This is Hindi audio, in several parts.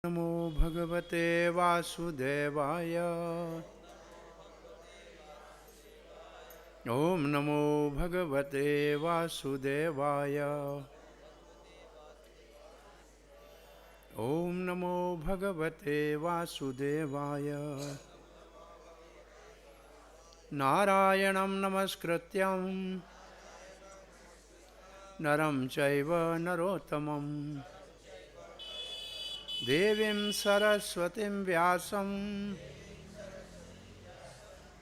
नमो भगवते वासुदेवाय। ओम नमो भगवते वासुदेवाय। ओम नमो भगवते वासुदेवाय। नारायणं नमस्कृत्यं नरं चैव नरोत्तमं देवीं सरस्वतीं व्यासं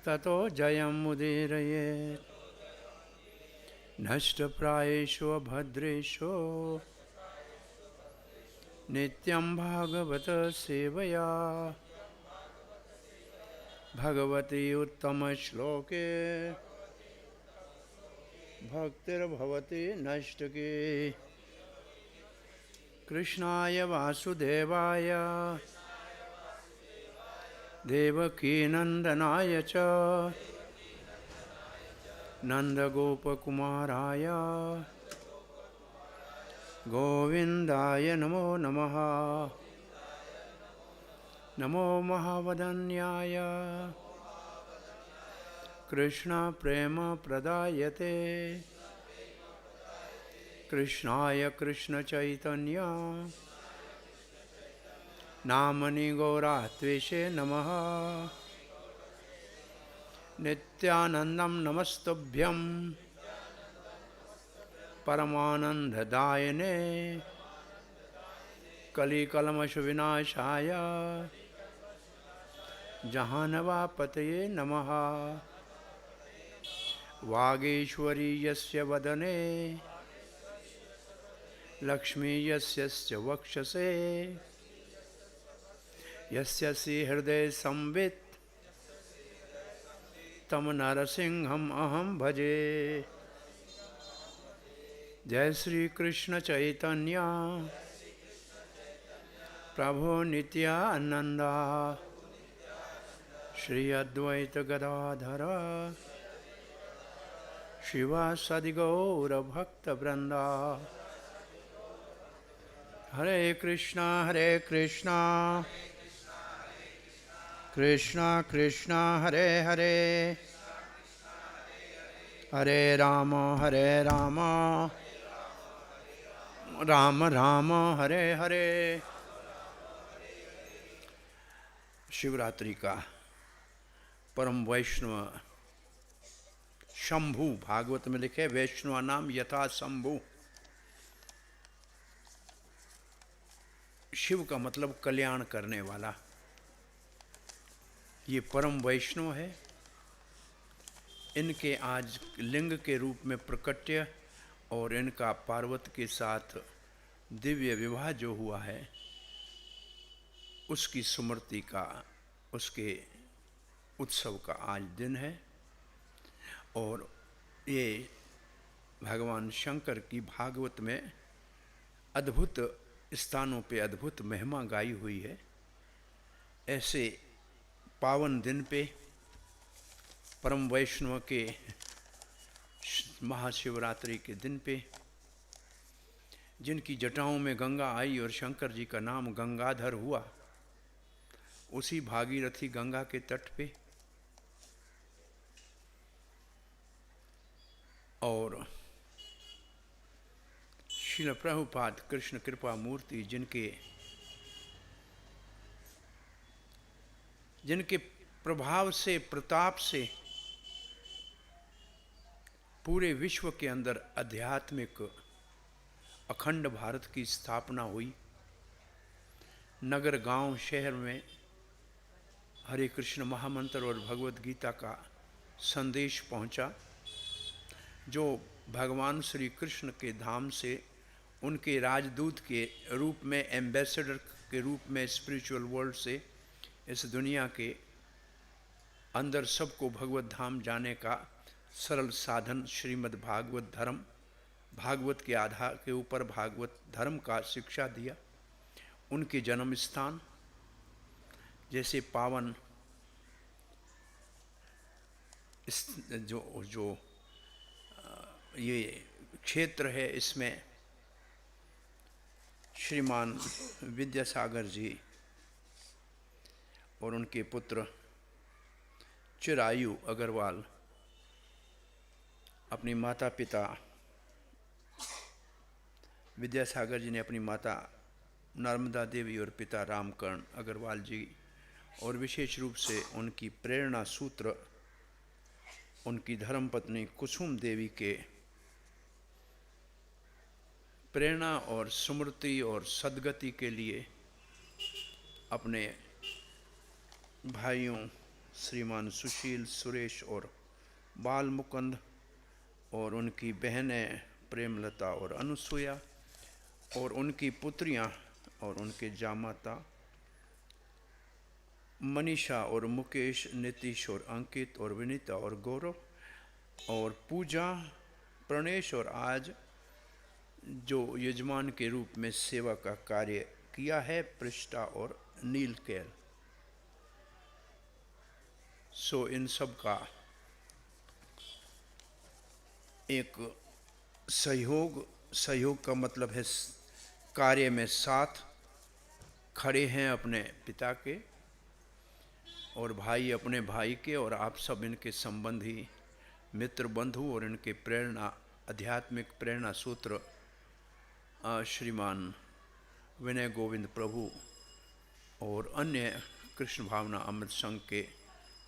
ततो जयमुदीरयेत्। नष्टप्रायेषु भद्रेषु नित्यं भागवत सेवया भगवती उत्तमश्लोके भक्तिर्भवति नष्टके। कृष्णाय वासुदेवाय देवकीनन्दनाय च नन्दगोपकुमाराय गोविन्दाय नमो नमः। नमो महावदन्याय कृष्णप्रेमप्रदायते कृष्णाय कृष्णचैतन्य नामनि गौरात्वेषे नमः। नित्यानन्दं नमस्तुभ्यं परमानन्ददायिने कलिकल्मषविनाशाय जहानवापतये नमः। वागीश्वरी यस्य वदने लक्ष्मी यस्य वक्षसे यस्य हृदये संवित् तम नरसिंहम् अहं भजे। जय श्री कृष्ण चैतन्य प्रभु नित्यानंद श्री अद्वैत गदाधर शिवासादि गौर भक्त वृंदा। हरे कृष्णा कृष्णा कृष्णा हरे हरे हरे राम राम राम हरे हरे। शिवरात्रि का परम वैष्णव शंभु, भागवत में लिखे वैष्णव नाम यथा शंभु। शिव का मतलब कल्याण करने वाला। ये परम वैष्णव है। इनके आज लिंग के रूप में प्रकट्य और इनका पार्वती के साथ दिव्य विवाह जो हुआ है उसकी स्मृति का, उसके उत्सव का आज दिन है। और ये भगवान शंकर की भागवत में अद्भुत स्थानों पे अद्भुत महिमा गाई हुई है। ऐसे पावन दिन पे परम वैष्णव के महाशिवरात्रि के दिन पे जिनकी जटाओं में गंगा आई और शंकर जी का नाम गंगाधर हुआ, उसी भागीरथी गंगा के तट पे और श्रील प्रभुपाद कृष्ण कृपा मूर्ति जिनके प्रभाव से, प्रताप से पूरे विश्व के अंदर आध्यात्मिक अखंड भारत की स्थापना हुई। नगर गांव शहर में हरे कृष्ण महामंत्र और भगवत गीता का संदेश पहुंचा, जो भगवान श्री कृष्ण के धाम से उनके राजदूत के रूप में, एम्बेसडर के रूप में स्पिरिचुअल वर्ल्ड से इस दुनिया के अंदर सबको भगवत धाम जाने का सरल साधन श्रीमद् भागवत धर्म, भागवत के आधार के ऊपर भागवत धर्म का शिक्षा दिया। उनके जन्म स्थान जैसे पावन जो ये क्षेत्र है, इसमें श्रीमान विद्यासागर जी और उनके पुत्र चिरायु अग्रवाल अपनी माता पिता विद्यासागर जी ने अपनी माता नर्मदा देवी और पिता रामकर्ण अग्रवाल जी और विशेष रूप से उनकी प्रेरणा सूत्र उनकी धर्मपत्नी कुसुम देवी के प्रेरणा और स्मृति और सद्गति के लिए अपने भाइयों श्रीमान सुशील, सुरेश और बाल मुकुंद और उनकी बहनें प्रेमलता और अनुसुया और उनकी पुत्रियां और उनके जामाता मनीषा और मुकेश, नीतीश और अंकित और विनीता और गौरव और पूजा, प्रणेश और आज जो यजमान के रूप में सेवा का कार्य किया है पृष्ठा और नीलकेल। सो इन सब का एक सहयोग का मतलब है कार्य में साथ खड़े हैं अपने पिता के और भाई अपने भाई के और आप सब इनके संबंधी मित्र बंधु और इनके प्रेरणा आध्यात्मिक प्रेरणा सूत्र श्रीमान विनय गोविंद प्रभु और अन्य कृष्ण भावना अमृत संघ के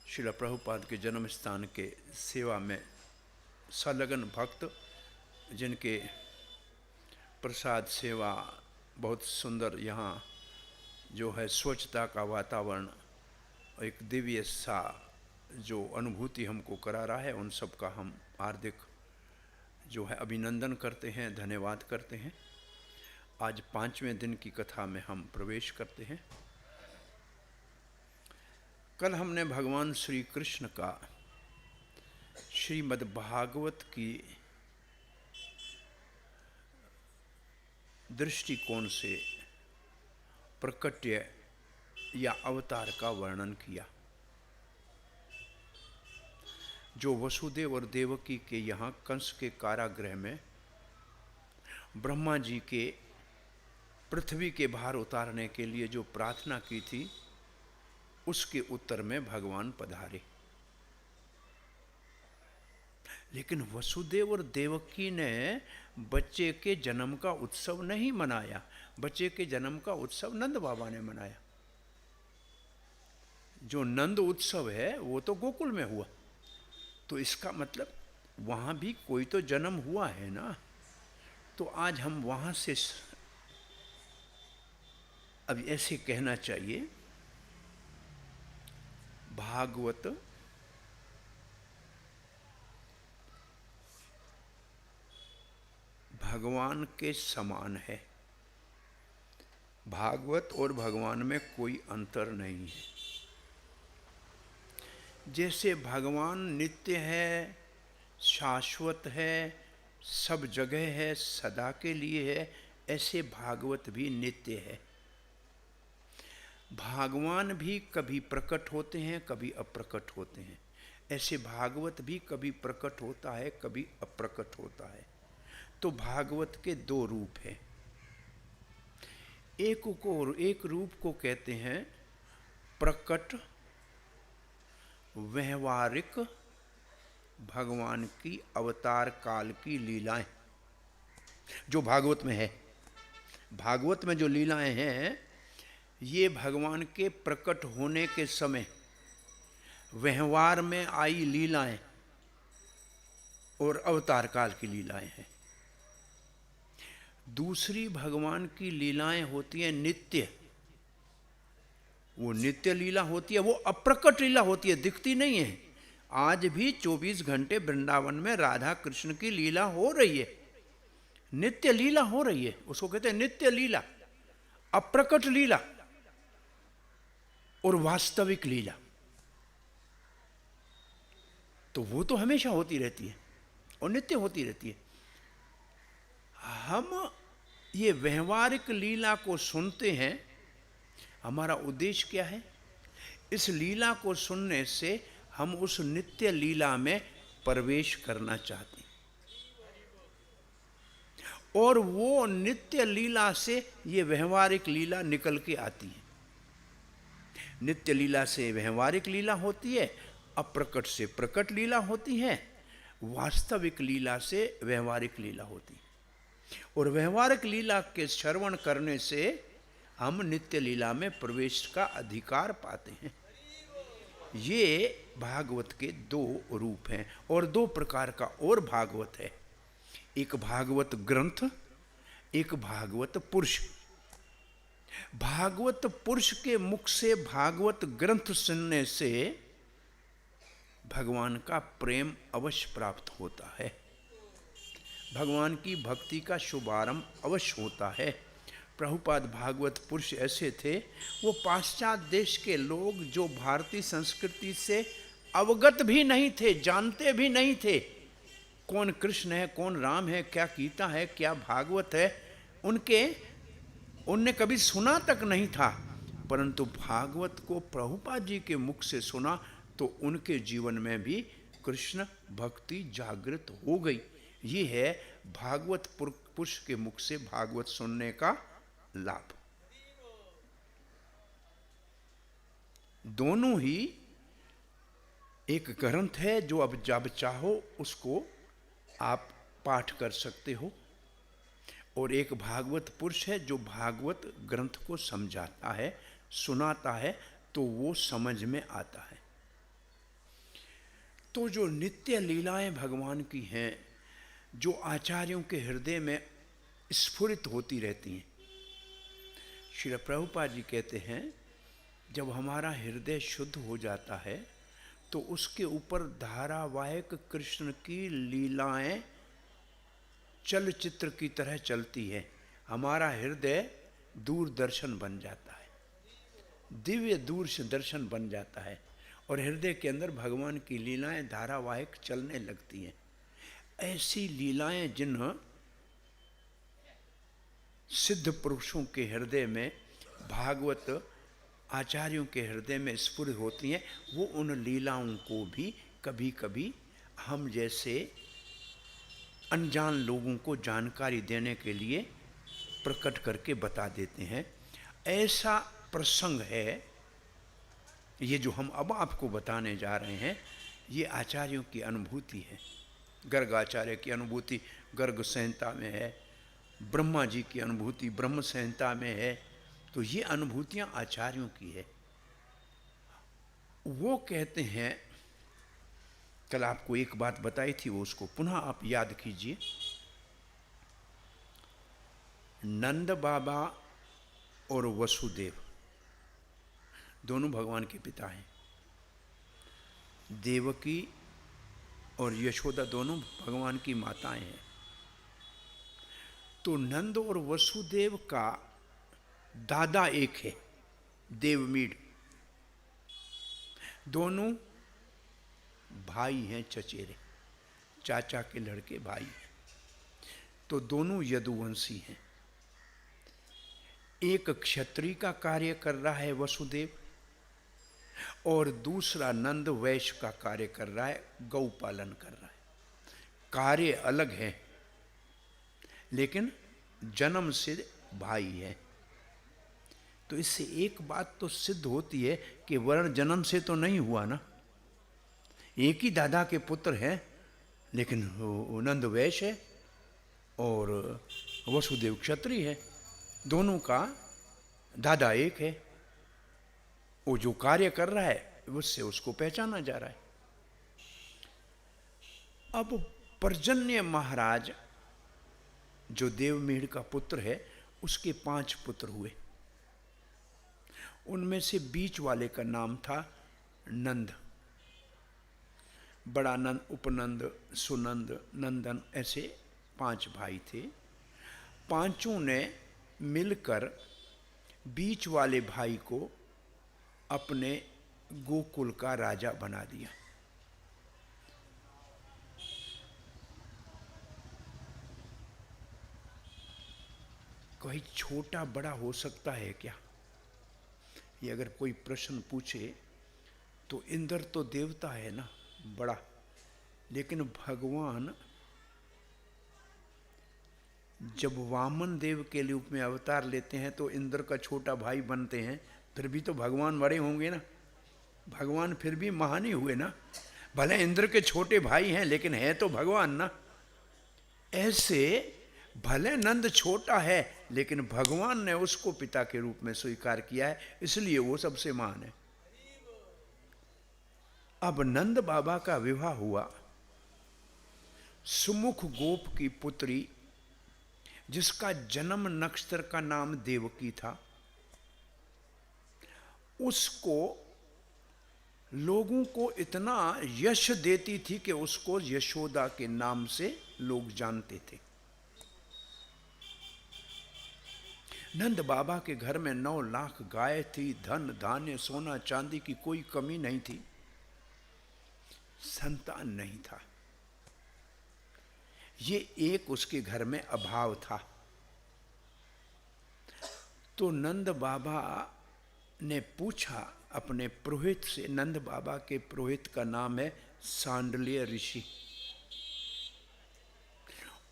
श्रील प्रभुपाद के जन्म स्थान के सेवा में संलग्न भक्त जिनके प्रसाद सेवा बहुत सुंदर यहाँ जो है स्वच्छता का वातावरण एक दिव्य सा जो अनुभूति हमको करा रहा है उन सब का हम हार्दिक जो है अभिनंदन करते हैं, धन्यवाद करते हैं। आज 5वें दिन की कथा में हम प्रवेश करते हैं। कल हमने भगवान श्री कृष्ण का श्रीमद् भागवत की दृष्टिकोण से प्रकट्य या अवतार का वर्णन किया जो वसुदेव और देवकी के यहाँ कंस के कारागृह में ब्रह्मा जी के पृथ्वी के भार उतारने के लिए जो प्रार्थना की थी उसके उत्तर में भगवान पधारे। लेकिन वसुदेव और देवकी ने बच्चे के जन्म का उत्सव नहीं मनाया, बच्चे के जन्म का उत्सव नंद बाबा ने मनाया। जो नंद उत्सव है वो तो गोकुल में हुआ, तो इसका मतलब वहाँ भी कोई तो जन्म हुआ है ना। तो आज हम वहाँ से अब ऐसे कहना चाहिए भागवत भगवान के समान है। भागवत और भगवान में कोई अंतर नहीं है। जैसे भगवान नित्य है, शाश्वत है, सब जगह है, सदा के लिए है, ऐसे भागवत भी नित्य है। भगवान भी कभी प्रकट होते हैं, कभी अप्रकट होते हैं। ऐसे भागवत भी कभी प्रकट होता है, कभी अप्रकट होता है। तो भागवत के दो रूप हैं। एक रूप को कहते हैं प्रकट व्यवहारिक भगवान की अवतार काल की लीलाएं जो भागवत में है। भागवत में जो लीलाएं हैं ये भगवान के प्रकट होने के समय व्यवहार में आई लीलाएं और अवतार काल की लीलाएं हैं। दूसरी भगवान की लीलाएं होती हैं नित्य। वो नित्य लीला होती है, वो अप्रकट लीला होती है, दिखती नहीं है। आज भी 24 घंटे वृंदावन में राधा कृष्ण की लीला हो रही है, नित्य लीला हो रही है। उसको कहते हैं नित्य लीला, अप्रकट लीला और वास्तविक लीला। तो वो तो हमेशा होती रहती है और नित्य होती रहती है। हम ये व्यवहारिक लीला को सुनते हैं, हमारा उद्देश्य क्या है? इस लीला को सुनने से हम उस नित्य लीला में प्रवेश करना चाहते हैं और वो नित्य लीला से ये व्यवहारिक लीला निकल के आती है। नित्य लीला से व्यवहारिक लीला होती है, अप्रकट से प्रकट लीला होती है, वास्तविक लीला से व्यवहारिक लीला होती है। और व्यवहारिक लीला के श्रवण करने से हम नित्य लीला में प्रवेश का अधिकार पाते हैं। ये भागवत के दो रूप हैं और दो प्रकार का और भागवत है, एक भागवत ग्रंथ, एक भागवत पुरुष। भागवत पुरुष के मुख से भागवत ग्रंथ सुनने से भगवान का प्रेम अवश्य प्राप्त होता है, भगवान की भक्ति का शुभारंभ अवश्य होता है। प्रभुपाद भागवत पुरुष ऐसे थे, वो पाश्चात्य देश के लोग जो भारतीय संस्कृति से अवगत भी नहीं थे, जानते भी नहीं थे, कौन कृष्ण है, कौन राम है, क्या गीता है, क्या भागवत है, उनने कभी सुना तक नहीं था। परंतु भागवत को प्रभुपाद जी के मुख से सुना तो उनके जीवन में भी कृष्ण भक्ति जागृत हो गई। ये है भागवत पुरुष के मुख से भागवत सुनने का लाभ। दोनों ही एक ग्रंथ है जो अब जब चाहो उसको आप पाठ कर सकते हो, और एक भागवत पुरुष है जो भागवत ग्रंथ को समझाता है, सुनाता है, तो वो समझ में आता है। तो जो नित्य लीलाएं भगवान की हैं, जो आचार्यों के हृदय में स्फुरित होती रहती हैं, श्री प्रभुपाद जी कहते हैं जब हमारा हृदय शुद्ध हो जाता है तो उसके ऊपर धारावाहिक कृष्ण की लीलाएं चलचित्र की तरह चलती है। हमारा हृदय दूरदर्शन बन जाता है, दिव्य दूरदर्शन बन जाता है, और हृदय के अंदर भगवान की लीलाएं धारावाहिक चलने लगती हैं। ऐसी लीलाएं जिन सिद्ध पुरुषों के हृदय में, भागवत आचार्यों के हृदय में स्फुरित होती हैं, वो उन लीलाओं को भी कभी कभी हम जैसे अनजान लोगों को जानकारी देने के लिए प्रकट करके बता देते हैं। ऐसा प्रसंग है ये जो हम अब आपको बताने जा रहे हैं, ये आचार्यों की अनुभूति है। गर्ग आचार्य की अनुभूति गर्ग संहिता में है, ब्रह्मा जी की अनुभूति ब्रह्म संहिता में है। तो ये अनुभूतियां आचार्यों की है। वो कहते हैं, कल आपको एक बात बताई थी, वो उसको पुनः आप याद कीजिए। नंद बाबा और वसुदेव दोनों भगवान के पिता हैं। देवकी और यशोदा दोनों भगवान की माताएं हैं। तो नंद और वसुदेव का दादा एक है, देवमीड। दोनों भाई हैं, चचेरे चाचा के लड़के भाई हैं। तो दोनों यदुवंशी हैं। एक क्षत्रिय का कार्य कर रहा है वसुदेव, और दूसरा नंद वैश्य का कार्य कर रहा है, गौ पालन कर रहा है। कार्य अलग है लेकिन जन्म से भाई है। तो इससे एक बात तो सिद्ध होती है कि वर्ण जन्म से तो नहीं हुआ ना, एक ही दादा के पुत्र हैं, लेकिन नंद वैश्य है और वसुदेव क्षत्रिय है। दोनों का दादा एक है। वो जो कार्य कर रहा है उससे उसको पहचाना जा रहा है। अब पर्जन्य महाराज जो देवमीढ़ का पुत्र है, उसके 5 पुत्र हुए। उनमें से बीच वाले का नाम था नंद। बड़ा नंद, उपनंद, सुनंद, नंदन, ऐसे 5 भाई थे। पांचों ने मिलकर बीच वाले भाई को अपने गोकुल का राजा बना दिया। कोई छोटा बड़ा हो सकता है क्या? ये अगर कोई प्रश्न पूछे तो इंद्र तो देवता है ना, बड़ा, लेकिन भगवान जब वामन देव के रूप में अवतार लेते हैं तो इंद्र का छोटा भाई बनते हैं, फिर भी तो भगवान बड़े होंगे ना, भगवान फिर भी महान ही हुए ना, भले इंद्र के छोटे भाई हैं लेकिन है तो भगवान ना। ऐसे भले नंद छोटा है लेकिन भगवान ने उसको पिता के रूप में स्वीकार किया है, इसलिए वो सबसे महान है। अब नंद बाबा का विवाह हुआ सुमुख गोप की पुत्री, जिसका जन्म नक्षत्र का नाम देवकी था। उसको लोगों को इतना यश देती थी कि उसको यशोदा के नाम से लोग जानते थे। नंद बाबा के घर में 9 लाख गाय थी, धन धान्य सोना चांदी की कोई कमी नहीं थी, संतान नहीं था। ये एक उसके घर में अभाव था। तो नंद बाबा ने पूछा अपने पुरोहित से, नंद बाबा के पुरोहित का नाम है सांडल्य ऋषि,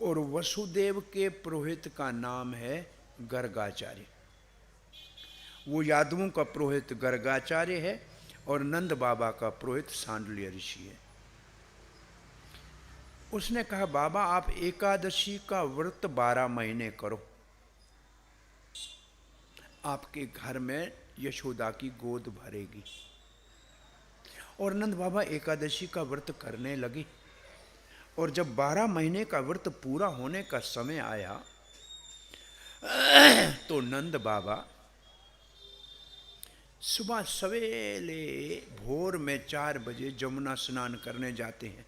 और वसुदेव के पुरोहित का नाम है गर्गाचार्य। वो यादवों का पुरोहित गर्गाचार्य है और नंद बाबा का पुरोहित सांडल्य ऋषि है। उसने कहा, बाबा आप एकादशी का व्रत 12 महीने करो, आपके घर में यशोदा की गोद भरेगी। और नंद बाबा एकादशी का व्रत करने लगे, और जब 12 महीने का व्रत पूरा होने का समय आया तो नंद बाबा सुबह सवेरे भोर में 4 बजे जमुना स्नान करने जाते हैं।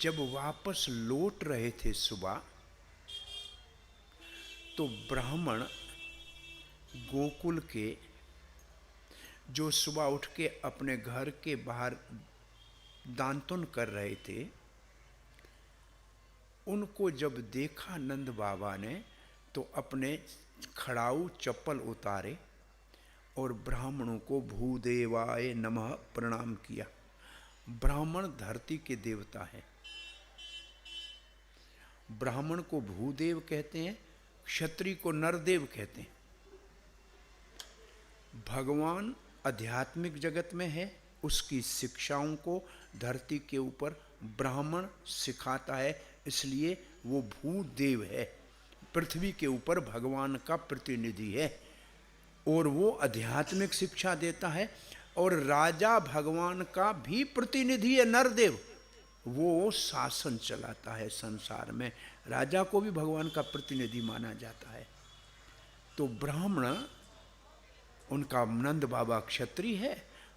जब वापस लौट रहे थे सुबह, तो ब्राह्मण गोकुल के जो सुबह उठ के अपने घर के बाहर दांतुन कर रहे थे, उनको जब देखा नंद बाबा ने तो अपने खड़ाऊ चप्पल उतारे और ब्राह्मणों को भूदेवाय नमः प्रणाम किया। ब्राह्मण धरती के देवता हैं। ब्राह्मण को भूदेव कहते हैं, क्षत्रिय को नरदेव कहते हैं। भगवान आध्यात्मिक जगत में है, उसकी शिक्षाओं को धरती के ऊपर ब्राह्मण सिखाता है, इसलिए वो भूदेव है, पृथ्वी के ऊपर भगवान का प्रतिनिधि है, और वो आध्यात्मिक शिक्षा देता है। और राजा भगवान का भी प्रतिनिधि है नरदेव, वो शासन चलाता है संसार में, राजा को भी भगवान का प्रतिनिधि माना जाता है। तो ब्राह्मण, उनका नंद बाबा क्षत्रिय है,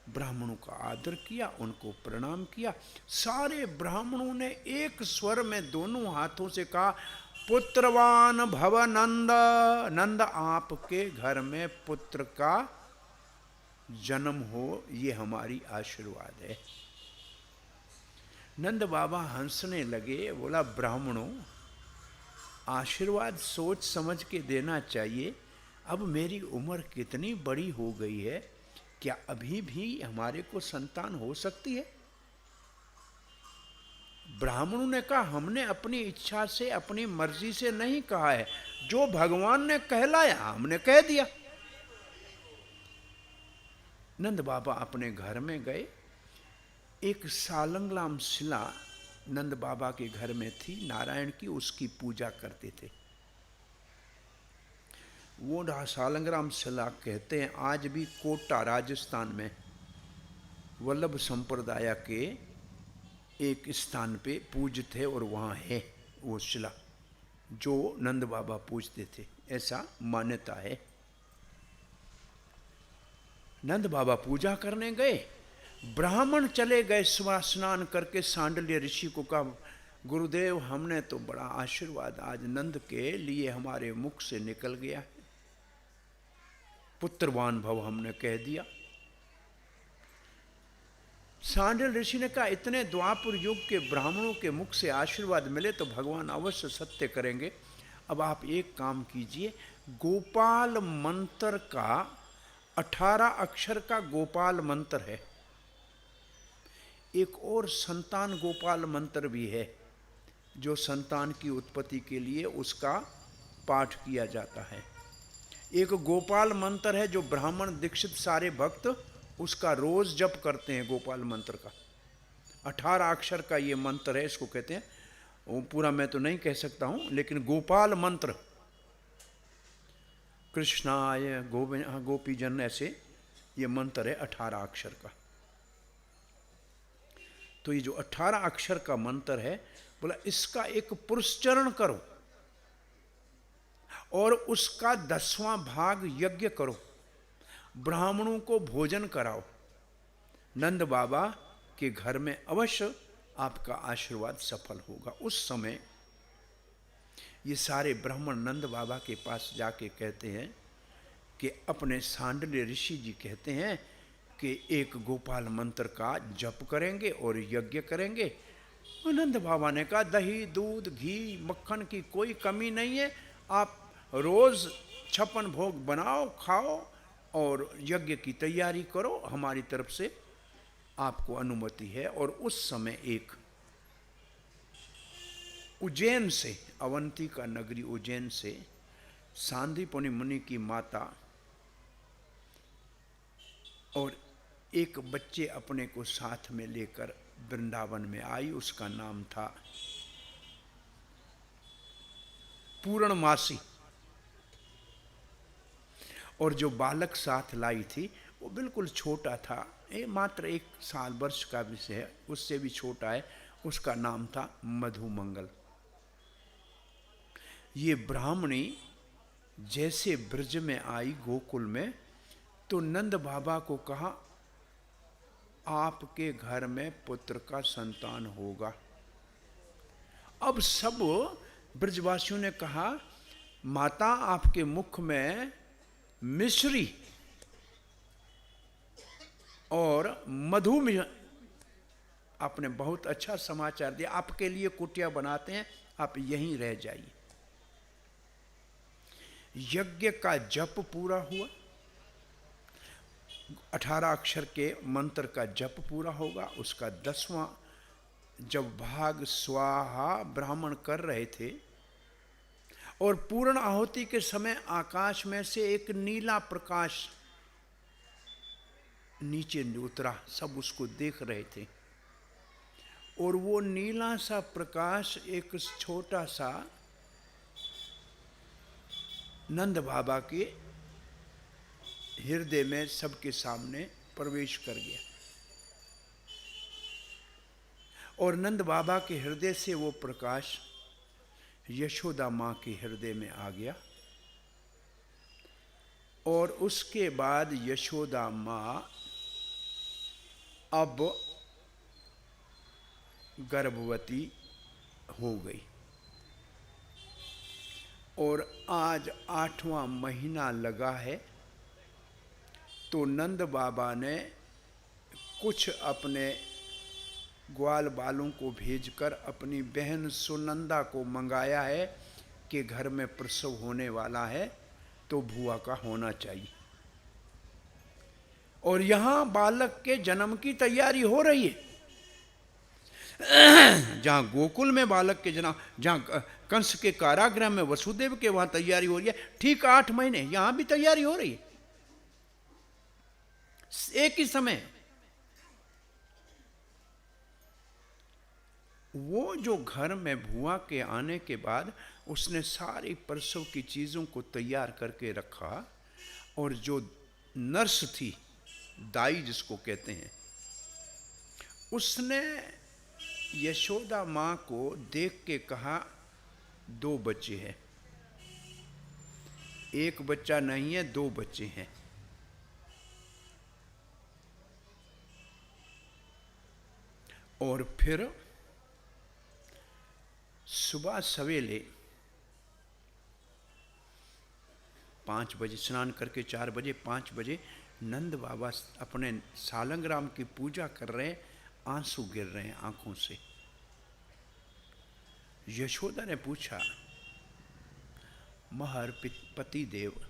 ब्राह्मणों का आदर किया, उनको प्रणाम किया। सारे ब्राह्मणों ने एक स्वर में दोनों हाथों से कहा, पुत्रवान भव नंद, नंद आपके घर में पुत्र का जन्म हो, ये हमारी आशीर्वाद है। नंद बाबा हंसने लगे, बोला, ब्राह्मणों आशीर्वाद सोच समझ के देना चाहिए। अब मेरी उम्र कितनी बड़ी हो गई है, क्या अभी भी हमारे को संतान हो सकती है? ब्राह्मणों ने कहा, हमने अपनी इच्छा से अपनी मर्जी से नहीं कहा है, जो भगवान ने कहलाया हमने कह दिया। नंद बाबा अपने घर में गए। एक सालंग्राम शिला नंद बाबा के घर में थी, नारायण की, उसकी पूजा करते थे। वो सालंग्राम शिला कहते हैं आज भी कोटा राजस्थान में वल्लभ संप्रदाय के एक स्थान पे पूजते थे, और वहाँ है वो शिला जो नंद बाबा पूजते थे, ऐसा मान्यता है। नंद बाबा पूजा करने गए, ब्राह्मण चले गए सुबह स्नान करके। सांडल्य ऋषि को कहा, गुरुदेव हमने तो बड़ा आशीर्वाद आज नंद के लिए हमारे मुख से निकल गया है, पुत्रवान भव हमने कह दिया। सांडल्य ऋषि ने कहा, इतने द्वापर युग के ब्राह्मणों के मुख से आशीर्वाद मिले तो भगवान अवश्य सत्य करेंगे। अब आप एक काम कीजिए, गोपाल मंत्र का 18 अक्षर का गोपाल मंत्र है, एक और संतान गोपाल मंत्र भी है जो संतान की उत्पत्ति के लिए उसका पाठ किया जाता है। एक गोपाल मंत्र है जो ब्राह्मण दीक्षित सारे भक्त उसका रोज जप करते हैं। गोपाल मंत्र का 18 अक्षर का ये मंत्र है, इसको कहते हैं। वो पूरा मैं तो नहीं कह सकता हूं, लेकिन गोपाल मंत्र, कृष्णाय गोविंद गोपीजन, ऐसे ये मंत्र है 18 अक्षर का। तो ये जो 18 अक्षर का मंत्र है, बोला इसका एक पुरस्चरण करो और उसका 10वां भाग यज्ञ करो, ब्राह्मणों को भोजन कराओ, नंद बाबा के घर में अवश्य आपका आशीर्वाद सफल होगा। उस समय ये सारे ब्राह्मण नंद बाबा के पास जाके कहते हैं कि अपने सांडल्य ऋषि जी कहते हैं कि एक गोपाल मंत्र का जप करेंगे और यज्ञ करेंगे। नंद बाबा ने कहा दही दूध घी मक्खन की कोई कमी नहीं है, आप रोज 56 भोग बनाओ खाओ और यज्ञ की तैयारी करो, हमारी तरफ से आपको अनुमति है। और उस समय एक उज्जैन से, अवंती का नगरी उज्जैन से सांदीपनि मुनि की माता और एक बच्चे अपने को साथ में लेकर वृंदावन में आई। उसका नाम था पूर्णमासी। और जो बालक साथ लाई थी वो बिल्कुल छोटा था, मात्र 1 साल वर्ष का विषय है, उससे भी छोटा है। उसका नाम था मधुमंगल। ये ब्राह्मणी जैसे ब्रज में आई गोकुल में, तो नंद बाबा को कहा आपके घर में पुत्र का संतान होगा। अब सब ब्रजवासियों ने कहा माता आपके मुख में मिश्री और मधु में, आपने बहुत अच्छा समाचार दिया, आपके लिए कुटिया बनाते हैं, आप यहीं रह जाइए। यज्ञ का जप पूरा हुआ, 18 अक्षर के मंत्र का जप पूरा होगा। उसका 10वां जब भाग स्वाहा ब्राह्मण कर रहे थे और पूर्ण आहुति के समय आकाश में से एक नीला प्रकाश नीचे उतरा, सब उसको देख रहे थे। और वो नीला सा प्रकाश एक छोटा सा नंद बाबा के हृदय में सबके सामने प्रवेश कर गया। और नंद बाबा के हृदय से वो प्रकाश यशोदा माँ के हृदय में आ गया। और उसके बाद यशोदा माँ अब गर्भवती हो गई और आज 8वां महीना लगा है। तो नंद बाबा ने कुछ अपने ग्वाल बालों को भेजकर अपनी बहन सुनंदा को मंगाया है कि घर में प्रसव होने वाला है तो बुआ का होना चाहिए। और यहाँ बालक के जन्म की तैयारी हो रही है। जहाँ गोकुल में बालक के जन्म, जहाँ कंस के कारागृह में वसुदेव के वहाँ तैयारी हो रही है, ठीक 8 महीने यहाँ भी तैयारी हो रही है एक ही समय। वो जो घर में भुआ के आने के बाद उसने सारी प्रसव की चीज़ों को तैयार करके रखा। और जो नर्स थी, दाई जिसको कहते हैं, उसने यशोदा माँ को देख के कहा 2 बच्चे हैं, 1 बच्चा नहीं है, 2 बच्चे हैं। और फिर सुबह सवेरे 5 बजे स्नान करके 4 बजे 5 बजे नंद बाबा अपने सालंग्राम की पूजा कर रहे हैं, आंसू गिर रहे हैं आंखों से। यशोदा ने पूछा महर पति देव,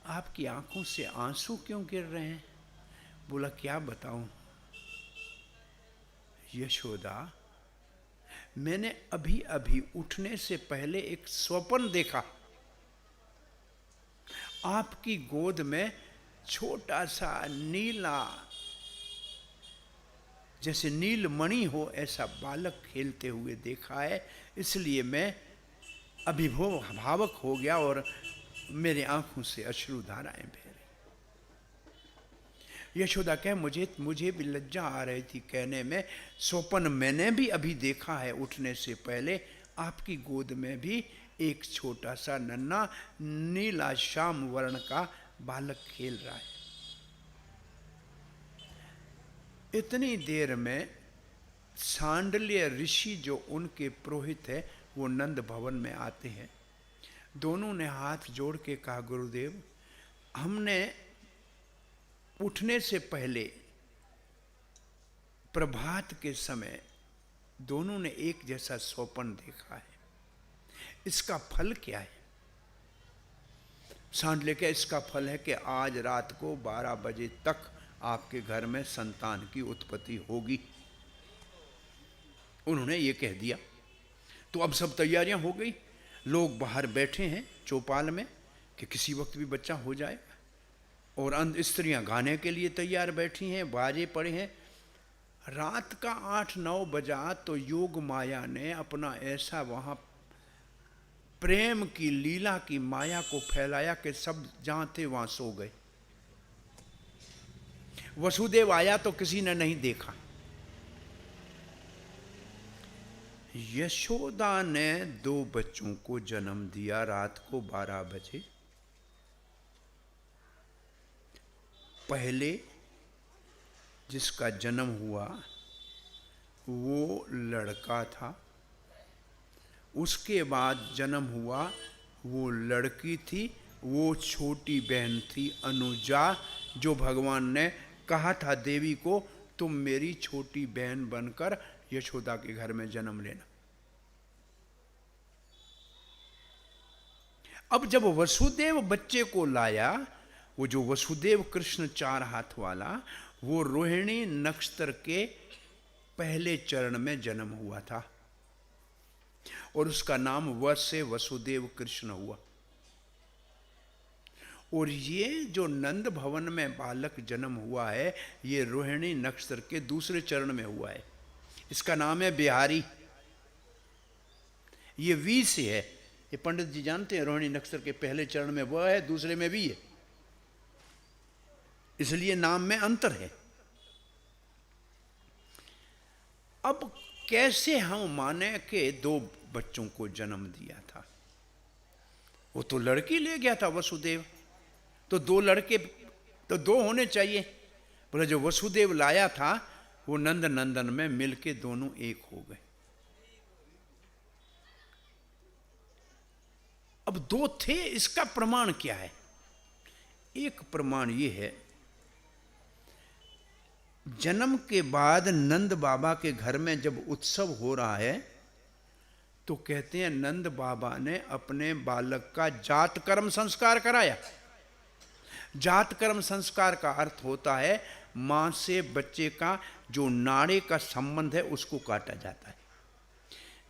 आपकी आंखों से आंसू क्यों गिर रहे हैं? बोला क्या बताऊं यशोदा, मैंने अभी अभी उठने से पहले एक स्वप्न देखा आपकी गोद में छोटा सा नीला, जैसे नीलमणि हो ऐसा बालक खेलते हुए देखा है, इसलिए मैं भावक हो गया और मेरे आंखों से अश्रुधाराएं बह रही। यशोदा कहे मुझे भी लज्जा आ रही थी कहने में, स्वप्न मैंने भी अभी देखा है उठने से पहले, आपकी गोद में भी एक छोटा सा नन्हा नीला श्याम वर्ण का बालक खेल रहा है। इतनी देर में सांडल्य ऋषि जो उनके पुरोहित है वो नंद भवन में आते हैं। दोनों ने हाथ जोड़ के कहा, गुरुदेव हमने उठने से पहले प्रभात के समय दोनों ने एक जैसा स्वप्न देखा है, इसका फल क्या है? सांडल्य के इसका फल है कि आज रात को 12 बजे तक आपके घर में संतान की उत्पत्ति होगी। उन्होंने ये कह दिया। तो अब सब तैयारियां हो गई, लोग बाहर बैठे हैं चौपाल में कि किसी वक्त भी बच्चा हो जाए, और स्त्रियां गाने के लिए तैयार बैठी हैं, बाजे पड़े हैं। रात का 8-9 बजा तो योग माया ने अपना ऐसा वहां प्रेम की लीला की माया को फैलाया कि सब जहां थे वहां सो गए। वसुदेव आया तो किसी ने नहीं देखा। यशोदा ने 2 बच्चों को जन्म दिया रात को 12 बजे। पहले जिसका जन्म हुआ वो लड़का था, उसके बाद जन्म हुआ वो लड़की थी, वो छोटी बहन थी अनुजा, जो भगवान ने कहा था देवी को तुम मेरी छोटी बहन बनकर यशोदा के घर में जन्म लेना। अब जब वसुदेव बच्चे को लाया, वो जो वसुदेव कृष्ण 4 हाथ वाला, वो रोहिणी नक्षत्र के पहले चरण में जन्म हुआ था और उसका नाम वर्ष से वसुदेव कृष्ण हुआ। और ये जो नंद भवन में बालक जन्म हुआ है, ये रोहिणी नक्षत्र के दूसरे चरण में हुआ है। इसका नाम है बिहारी। ये वी से है। ये पंडित जी जानते हैं, रोहिणी नक्षत्र के पहले चरण में वह है, दूसरे में भी है, इसलिए नाम में अंतर है। अब कैसे हम माने कि 2 बच्चों को जन्म दिया था? वो तो लड़की ले गया था वसुदेव, तो 2 लड़के तो 2 होने चाहिए। बोले जो वसुदेव लाया था वो नंद नंदन में मिलके दोनों एक हो गए। अब 2 थे, इसका प्रमाण क्या है? एक प्रमाण ये है, जन्म के बाद नंद बाबा के घर में जब उत्सव हो रहा है तो कहते हैं नंद बाबा ने अपने बालक का जात कर्म संस्कार कराया। जात कर्म संस्कार का अर्थ होता है मां से बच्चे का जो नाड़े का संबंध है उसको काटा जाता है।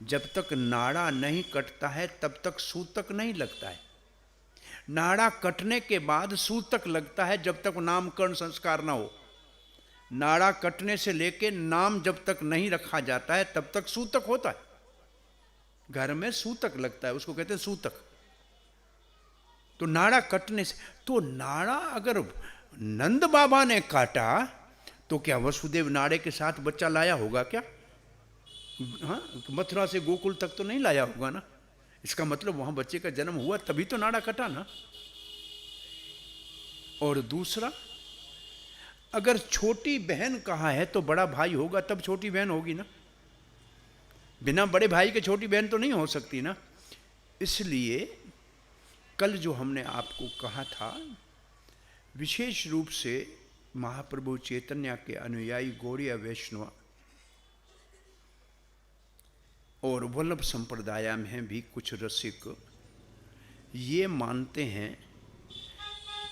जब तक नाड़ा नहीं कटता है तब तक सूतक नहीं लगता है। नाड़ा कटने के बाद सूतक लगता है जब तक नामकरण संस्कार ना हो। नाड़ा कटने से लेके नाम जब तक नहीं रखा जाता है तब तक सूतक होता है। घर में सूतक लगता है, उसको कहते हैं सूतक। तो नाड़ा कटने से, तो नाड़ा अगर नंद बाबा ने काटा तो क्या वसुदेव नाड़े के साथ बच्चा लाया होगा क्या? हाँ, मथुरा से गोकुल तक तो नहीं लाया होगा ना। इसका मतलब वहां बच्चे का जन्म हुआ तभी तो नाड़ा कटा ना। और दूसरा, अगर छोटी बहन कहा है तो बड़ा भाई होगा तब छोटी बहन होगी ना। बिना बड़े भाई के छोटी बहन तो नहीं हो सकती ना। इसलिए कल जो हमने आपको कहा था, विशेष रूप से महाप्रभु चैतन्य के अनुयायी गौड़ीय वैष्णव और वल्लभ संप्रदाय में भी कुछ रसिक ये मानते हैं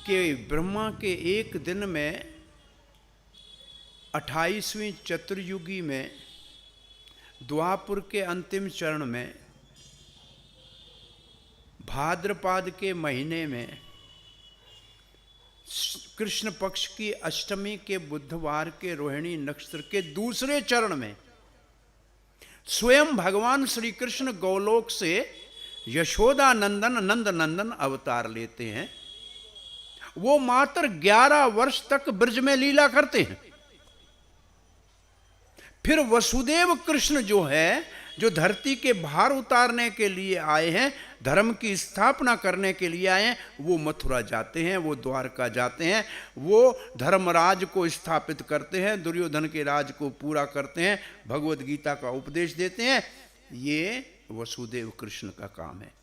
कि ब्रह्मा के एक दिन में 28वीं चतुर्युगी में द्वापुर के अंतिम चरण में भाद्रपाद के महीने में कृष्ण पक्ष की अष्टमी के बुधवार के रोहिणी नक्षत्र के दूसरे चरण में स्वयं भगवान श्री कृष्ण गोलोक से यशोदा नंदन नंद नंदन अवतार लेते हैं। वो मात्र 11 वर्ष तक ब्रज में लीला करते हैं। फिर वसुदेव कृष्ण जो है, जो धरती के भार उतारने के लिए आए हैं, धर्म की स्थापना करने के लिए आए हैं, वो मथुरा जाते हैं, वो द्वारका जाते हैं, वो धर्मराज को स्थापित करते हैं, दुर्योधन के राज को पूरा करते हैं, भगवत गीता का उपदेश देते हैं। ये वसुदेव कृष्ण का काम है।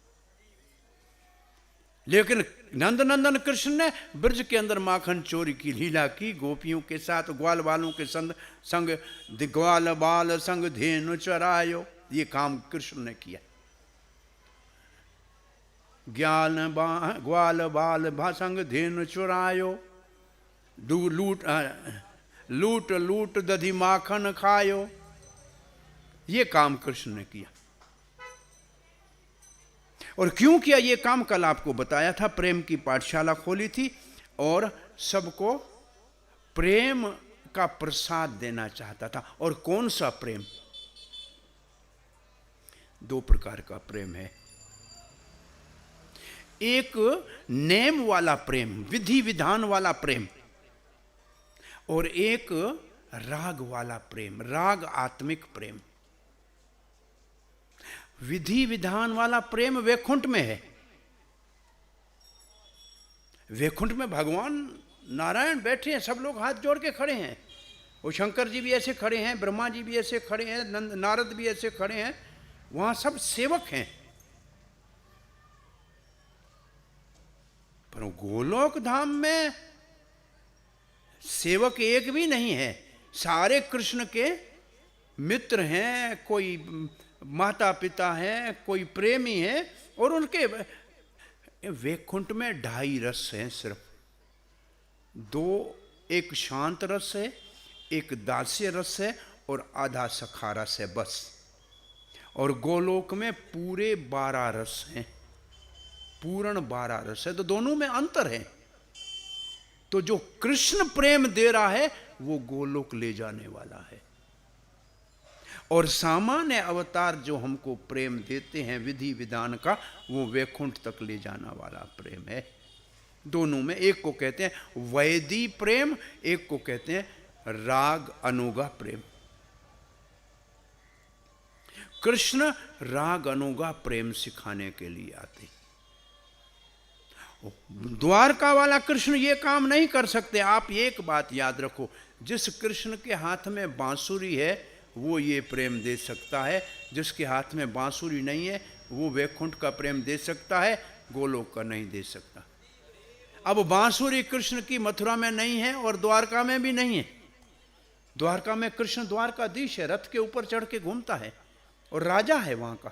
लेकिन नंदनंदन कृष्ण ने ब्रज के अंदर माखन चोरी की लीला की, गोपियों के साथ ग्वाल बालों के संग ग्वाल बाल संग धेनु चरायो, ये काम कृष्ण ने किया। ग्वाल बाल संग धेनु चुरायो, लूट लूट दधी माखन खायो, ये काम कृष्ण ने किया। और क्यों किया ये काम, कल आपको बताया था। प्रेम की पाठशाला खोली थी और सबको प्रेम का प्रसाद देना चाहता था। और कौन सा प्रेम? 2 प्रकार का प्रेम है। एक नेम वाला प्रेम, विधि विधान वाला प्रेम, और एक राग वाला प्रेम, राग आत्मिक प्रेम। विधि विधान वाला प्रेम वैकुंठ में है। वैकुंठ में भगवान नारायण बैठे हैं, सब लोग हाथ जोड़ के खड़े हैं। वो शंकर जी भी ऐसे खड़े हैं, ब्रह्मा जी भी ऐसे खड़े हैं, नारद भी ऐसे खड़े हैं। वहां सब सेवक हैं। पर गोलोक धाम में सेवक एक भी नहीं है। सारे कृष्ण के मित्र हैं, कोई माता पिता हैं, कोई प्रेमी है। और उनके वैकुंठ में 2.5 रस हैं सिर्फ। 2, एक शांत रस है, एक दास्य रस है, और आधा सखा रस है, बस। और गोलोक में पूरे 12 रस हैं, पूर्ण 12 रस है। तो दोनों में अंतर है। तो जो कृष्ण प्रेम दे रहा है वो गोलोक ले जाने वाला है, और सामान्य अवतार जो हमको प्रेम देते हैं विधि विधान का, वो वैकुंठ तक ले जाना वाला प्रेम है। दोनों में, एक को कहते हैं वैदी प्रेम, एक को कहते हैं राग अनुगा प्रेम। कृष्ण राग अनुगा प्रेम सिखाने के लिए आते। द्वारका वाला कृष्ण ये काम नहीं कर सकते। आप एक बात याद रखो, जिस कृष्ण के हाथ में बांसुरी है वो ये प्रेम दे सकता है, जिसके हाथ में बांसुरी नहीं है वो वैकुंठ का प्रेम दे सकता है, गोलोक का नहीं दे सकता। अब बांसुरी कृष्ण की मथुरा में नहीं है और द्वारका में भी नहीं है। द्वारका में कृष्ण द्वारकाधीश है, रथ के ऊपर चढ़ के घूमता है और राजा है वहां का।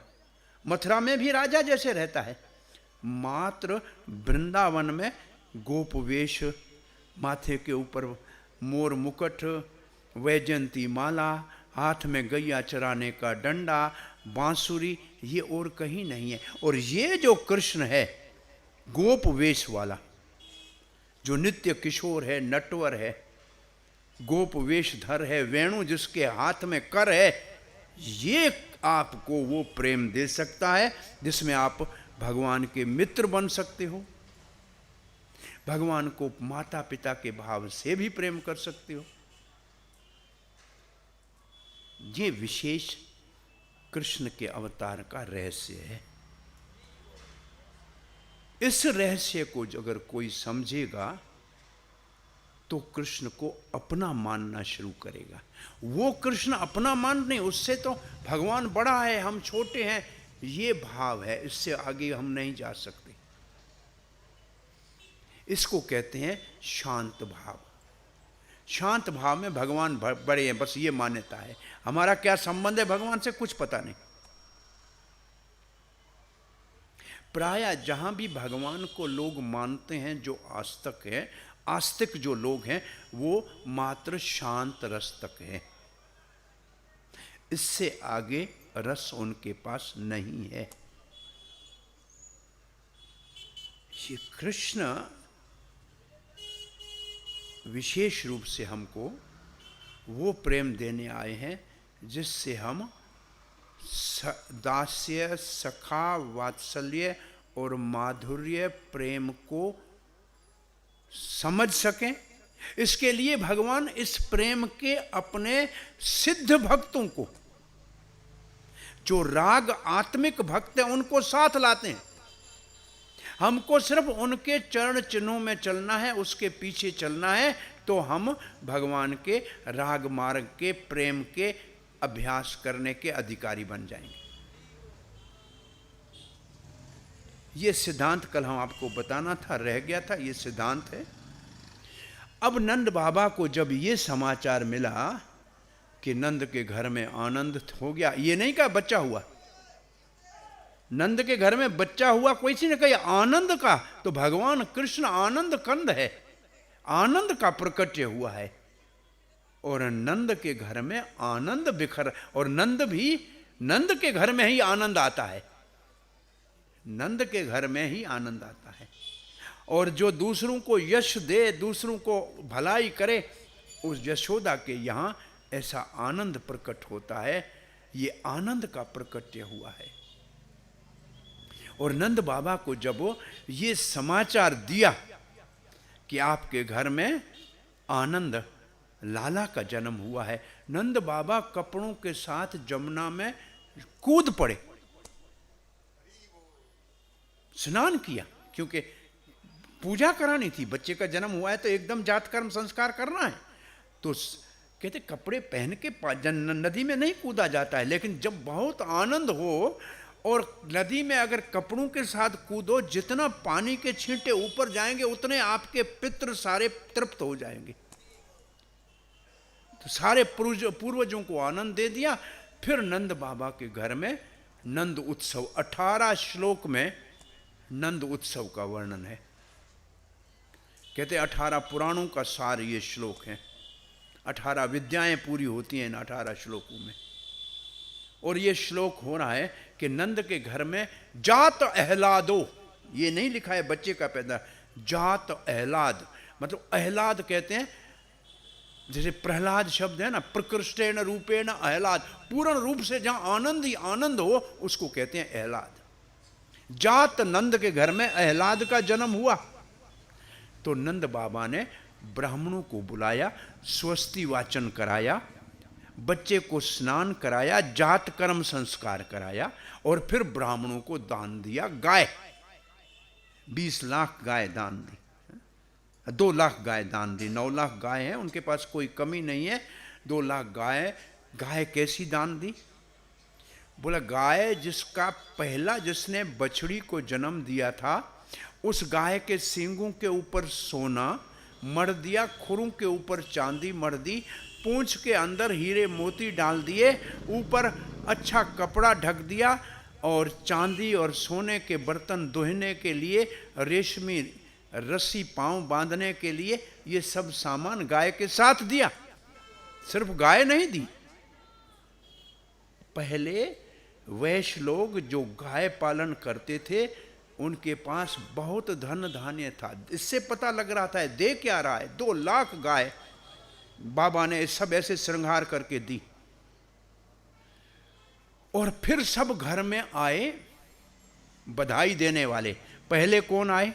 मथुरा में भी राजा जैसे रहता है। मात्र वृंदावन में गोप वेश, माथे के ऊपर मोर मुकुट, वैजयंती माला, हाथ में गैया चराने का डंडा, बांसुरी, ये और कहीं नहीं है। और ये जो कृष्ण है गोप वेश वाला, जो नित्य किशोर है, नटवर है, गोप वेशधर है, वेणु जिसके हाथ में कर है, ये आपको वो प्रेम दे सकता है जिसमें आप भगवान के मित्र बन सकते हो, भगवान को माता पिता के भाव से भी प्रेम कर सकते हो। ये विशेष कृष्ण के अवतार का रहस्य है। इस रहस्य को अगर कोई समझेगा तो कृष्ण को अपना मानना शुरू करेगा। वो कृष्ण अपना मान नहीं, उससे तो भगवान बड़ा है, हम छोटे हैं, ये भाव है। इससे आगे हम नहीं जा सकते। इसको कहते हैं शांत भाव। शांत भाव में भगवान बड़े हैं, बस ये मान्यता है। हमारा क्या संबंध है भगवान से कुछ पता नहीं। प्रायः जहां भी भगवान को लोग मानते हैं, जो आस्तिक हैं, आस्तिक जो लोग हैं, वो मात्र शांत रस तक है। इससे आगे रस उनके पास नहीं है। ये कृष्ण विशेष रूप से हमको वो प्रेम देने आए हैं जिससे हम दास्य, सखा, वात्सल्य और माधुर्य प्रेम को समझ सकें। इसके लिए भगवान इस प्रेम के अपने सिद्ध भक्तों को, जो राग आत्मिक भक्त हैं, उनको साथ लाते हैं। हमको सिर्फ उनके चरण चिन्हों में चलना है, उसके पीछे चलना है, तो हम भगवान के राग मार्ग के प्रेम के अभ्यास करने के अधिकारी बन जाएंगे। ये सिद्धांत कल हम आपको बताना था, रह गया था। ये सिद्धांत है। अब नंद बाबा को जब ये समाचार मिला कि नंद के घर में आनंद हो गया, ये नहीं कहा बच्चा हुआ, नंद के घर में बच्चा हुआ, कोई सी ने कहा आनंद का, तो भगवान कृष्ण आनंद कंद है, आनंद का प्रकट्य हुआ है। और नंद के घर में आनंद बिखर, और नंद के घर में ही आनंद आता है, नंद के घर में ही आनंद आता है। और जो दूसरों को यश दे, दूसरों को भलाई करे, उस यशोदा के यहाँ ऐसा आनंद प्रकट होता है। ये आनंद का प्रकट्य हुआ है। और नंद बाबा को जब ये समाचार दिया कि आपके घर में आनंद लाला का जन्म हुआ है, नंद बाबा कपड़ों के साथ जमुना में कूद पड़े, स्नान किया, क्योंकि पूजा करानी थी। बच्चे का जन्म हुआ है तो एकदम जात कर्म संस्कार करना है। तो कहते कपड़े पहन के नदी में नहीं कूदा जाता है, लेकिन जब बहुत आनंद हो और नदी में अगर कपड़ों के साथ कूदो, जितना पानी के छींटे ऊपर जाएंगे उतने आपके पितृ सारे तृप्त हो जाएंगे। तो सारे पूर्वजों को आनंद दे दिया। फिर नंद बाबा के घर में नंद उत्सव, 18 श्लोक में नंद उत्सव का वर्णन है। कहते 18 पुराणों का सार ये श्लोक है। 18 विद्याएं पूरी होती हैं इन 18 श्लोकों में। और ये श्लोक हो रहा है कि नंद के घर में जात अहलादो, ये नहीं लिखा है बच्चे का पैदा, जात अहलाद, मतलब अहलाद कहते हैं, जैसे प्रहलाद शब्द है ना, प्रकृष्टेन रूपेण अहलाद, पूर्ण रूप से जहां आनंद ही आनंद हो उसको कहते हैं अहलाद। जात नंद के घर में अहलाद का जन्म हुआ। तो नंद बाबा ने ब्राह्मणों को बुलाया, स्वस्ति वाचन कराया, बच्चे को स्नान कराया, जात कर्म संस्कार कराया, और फिर ब्राह्मणों को दान दिया गाय। 20 लाख गाय दान दी, 2 लाख गाय दान दी। 9 लाख गाय हैं, उनके पास कोई कमी नहीं है। 2 लाख गाय। गाय कैसी दान दी? बोला गाय जिसका पहला, जिसने बछड़ी को जन्म दिया था, उस गाय के सींगों के ऊपर सोना मढ़ दिया, खुरों के ऊपर चांदी मढ़ दी, पूंछ के अंदर हीरे मोती डाल दिए, ऊपर अच्छा कपड़ा ढक दिया, और चांदी और सोने के बर्तन धोने के लिए, रेशमी रस्सी पांव बांधने के लिए, ये सब सामान गाय के साथ दिया। सिर्फ गाय नहीं दी, पहले वैश्य लोग जो गाय पालन करते थे उनके पास बहुत धन धान्य था। इससे पता लग रहा था दे क्या रहा है। 2 लाख गाय बाबा ने सब ऐसे श्रृंगार करके दी। और फिर सब घर में आए बधाई देने वाले। पहले कौन आए?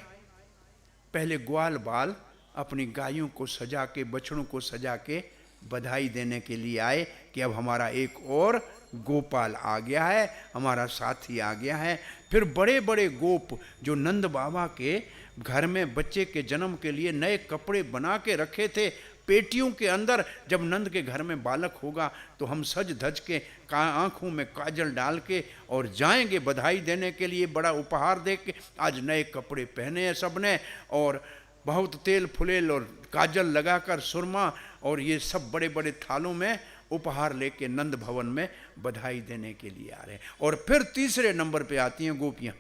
पहले ग्वाल बाल अपनी गायों को सजा के, बछड़ों को सजा के बधाई देने के लिए आए कि अब हमारा एक और गोपाल आ गया है, हमारा साथी आ गया है। फिर बड़े बड़े गोप जो नंद बाबा के घर में बच्चे के जन्म के लिए नए कपड़े बना के रखे थे पेटियों के अंदर, जब नंद के घर में बालक होगा तो हम सज धज के आंखों में काजल डाल के और जाएंगे बधाई देने के लिए, बड़ा उपहार दे के। आज नए कपड़े पहने हैं सबने, और बहुत तेल फुलेल और काजल लगाकर, सुरमा और ये सब बड़े बड़े थालों में उपहार लेके नंद भवन में बधाई देने के लिए आ रहे हैं। और फिर तीसरे नंबर पे आती हैं गोपियां।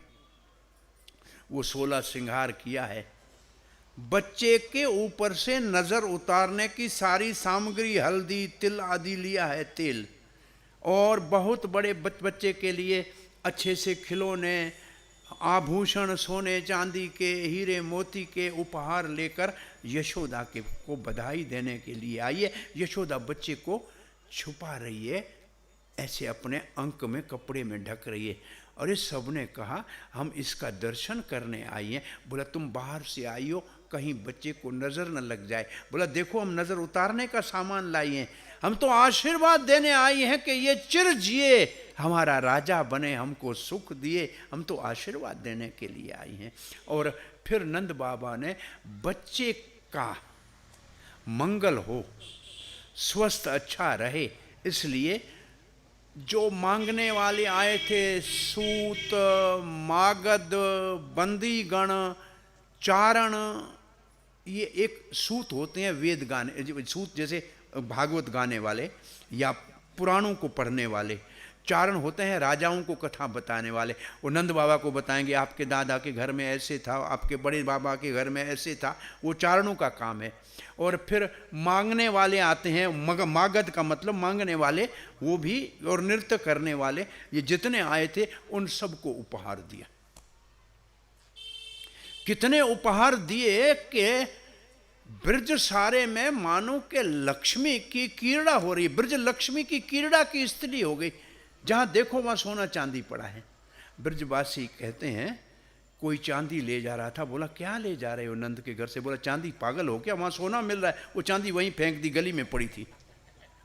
वो 16 श्रृंगार किया है, बच्चे के ऊपर से नजर उतारने की सारी सामग्री, हल्दी तिल आदि लिया है, तेल, और बहुत बड़े बच्चे के लिए अच्छे से खिलौने आभूषण सोने चांदी के, हीरे मोती के उपहार लेकर यशोदा के को बधाई देने के लिए आई है। यशोदा बच्चे को छुपा रही है, ऐसे अपने अंक में कपड़े में ढक रही है। और इस सब ने कहा हम इसका दर्शन करने आई हैं। बोला तुम बाहर से आई हो, कहीं बच्चे को नज़र न लग जाए। बोला देखो हम नज़र उतारने का सामान लाई हैं, हम तो आशीर्वाद देने आई हैं कि ये चिर जिए, हमारा राजा बने, हमको सुख दिए, हम तो आशीर्वाद देने के लिए आई हैं। और फिर नंद बाबा ने बच्चे का मंगल हो, स्वस्थ अच्छा रहे, इसलिए जो मांगने वाले आए थे, सूत, मागध, बंदीगण, चारण, ये एक सूत होते हैं वेद गाने, सूत जैसे भागवत गाने वाले या पुराणों को पढ़ने वाले। चारण होते हैं राजाओं को कथा बताने वाले। वो नंद बाबा को बताएंगे आपके दादा के घर में ऐसे था, आपके बड़े बाबा के घर में ऐसे था, वो चारणों का काम है। और फिर मांगने वाले आते हैं, मागध का मतलब मांगने वाले, वो भी, और नृत्य करने वाले, ये जितने आए थे उन सबको उपहार दिया। कितने उपहार दिए कि ब्रज सारे में मानो के लक्ष्मी की क्रीड़ा हो रही है। ब्रज लक्ष्मी की क्रीड़ा की स्थिति हो गई, जहां देखो वहां सोना चांदी पड़ा है। ब्रजवासी कहते हैं कोई चांदी ले जा रहा था। बोला क्या ले जा रहे हो नंद के घर से? बोला चांदी, पागल हो क्या, वहां सोना मिल रहा है। वो चांदी वहीं फेंक दी, गली में पड़ी थी,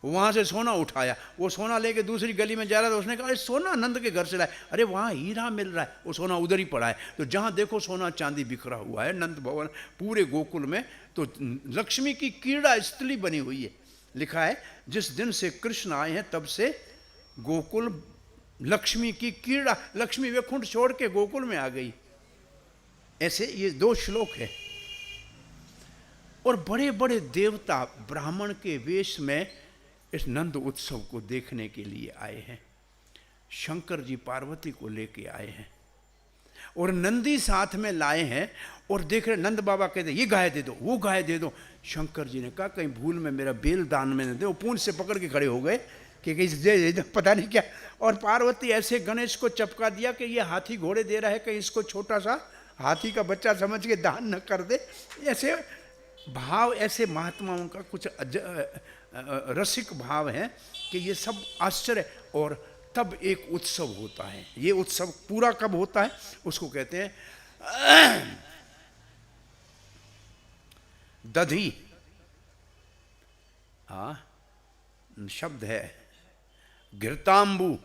वहां से सोना उठाया। वो सोना लेके दूसरी गली में जा रहा था, उसने कहा अरे सोना नंद के घर से लाए। अरे वहां हीरा मिल रहा है, वो सोना उधर ही पड़ा है। तो जहां देखो सोना चांदी बिखरा हुआ है नंद भवन पूरे गोकुल में। तो लक्ष्मी की क्रीड़ा स्थली बनी हुई है। लिखा है जिस दिन से कृष्ण आए हैं तब से गोकुल लक्ष्मी की क्रीड़ा, लक्ष्मी वैकुंठ छोड़ के गोकुल में आ गई। ऐसे ये 2 श्लोक है। और बड़े बड़े देवता ब्राह्मण के वेश में इस नंद उत्सव को देखने के लिए आए हैं। शंकर जी पार्वती को लेके आए हैं और नंदी साथ में लाए हैं। और देख रहे नंद बाबा कहते ये गाय दे दो, वो गाय दे दो। शंकर जी ने कहा कहीं भूल में मेरा बेल दान में न दे। वो पूंछ से पकड़ के खड़े हो गए कि पता नहीं क्या। और पार्वती ऐसे गणेश को चपका दिया कि ये हाथी घोड़े दे रहा है, कहीं इसको छोटा सा हाथी का बच्चा समझ के दान न कर दे। ऐसे भाव, ऐसे महात्माओं का कुछ रसिक भाव है कि ये सब आश्चर्य। और तब एक उत्सव होता है। ये उत्सव पूरा कब होता है उसको कहते हैं दधी। शब्द है घृतांबू।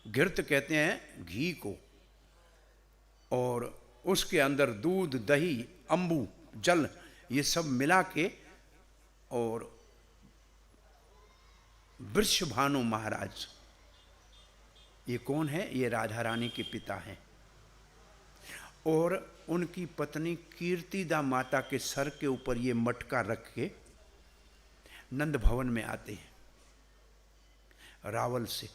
घृत कहते हैं घी को, और उसके अंदर दूध, दही, अंबू, जल, ये सब मिला के। और वृषभानु महाराज, ये कौन है? ये राधा रानी के पिता हैं। और उनकी पत्नी कीर्तिदा माता के सर के ऊपर ये मटका रख के नंद भवन में आते हैं रावल से।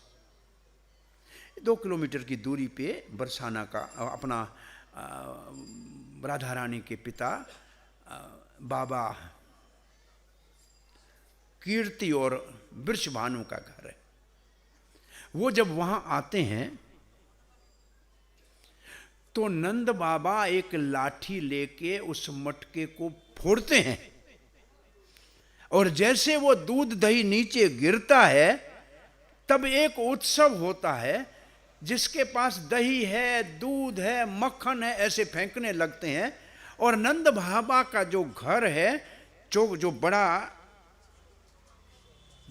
2 किलोमीटर की दूरी पे बरसाना का अपना राधा रानी के पिता बाबा कीर्ति और वृषभानु का घर है। वो जब वहां आते हैं तो नंद बाबा एक लाठी लेके उस मटके को फोड़ते हैं। और जैसे वो दूध दही नीचे गिरता है तब एक उत्सव होता है। जिसके पास दही है, दूध है, मक्खन है, ऐसे फेंकने लगते हैं। और नंद बाबा का जो घर है, जो बड़ा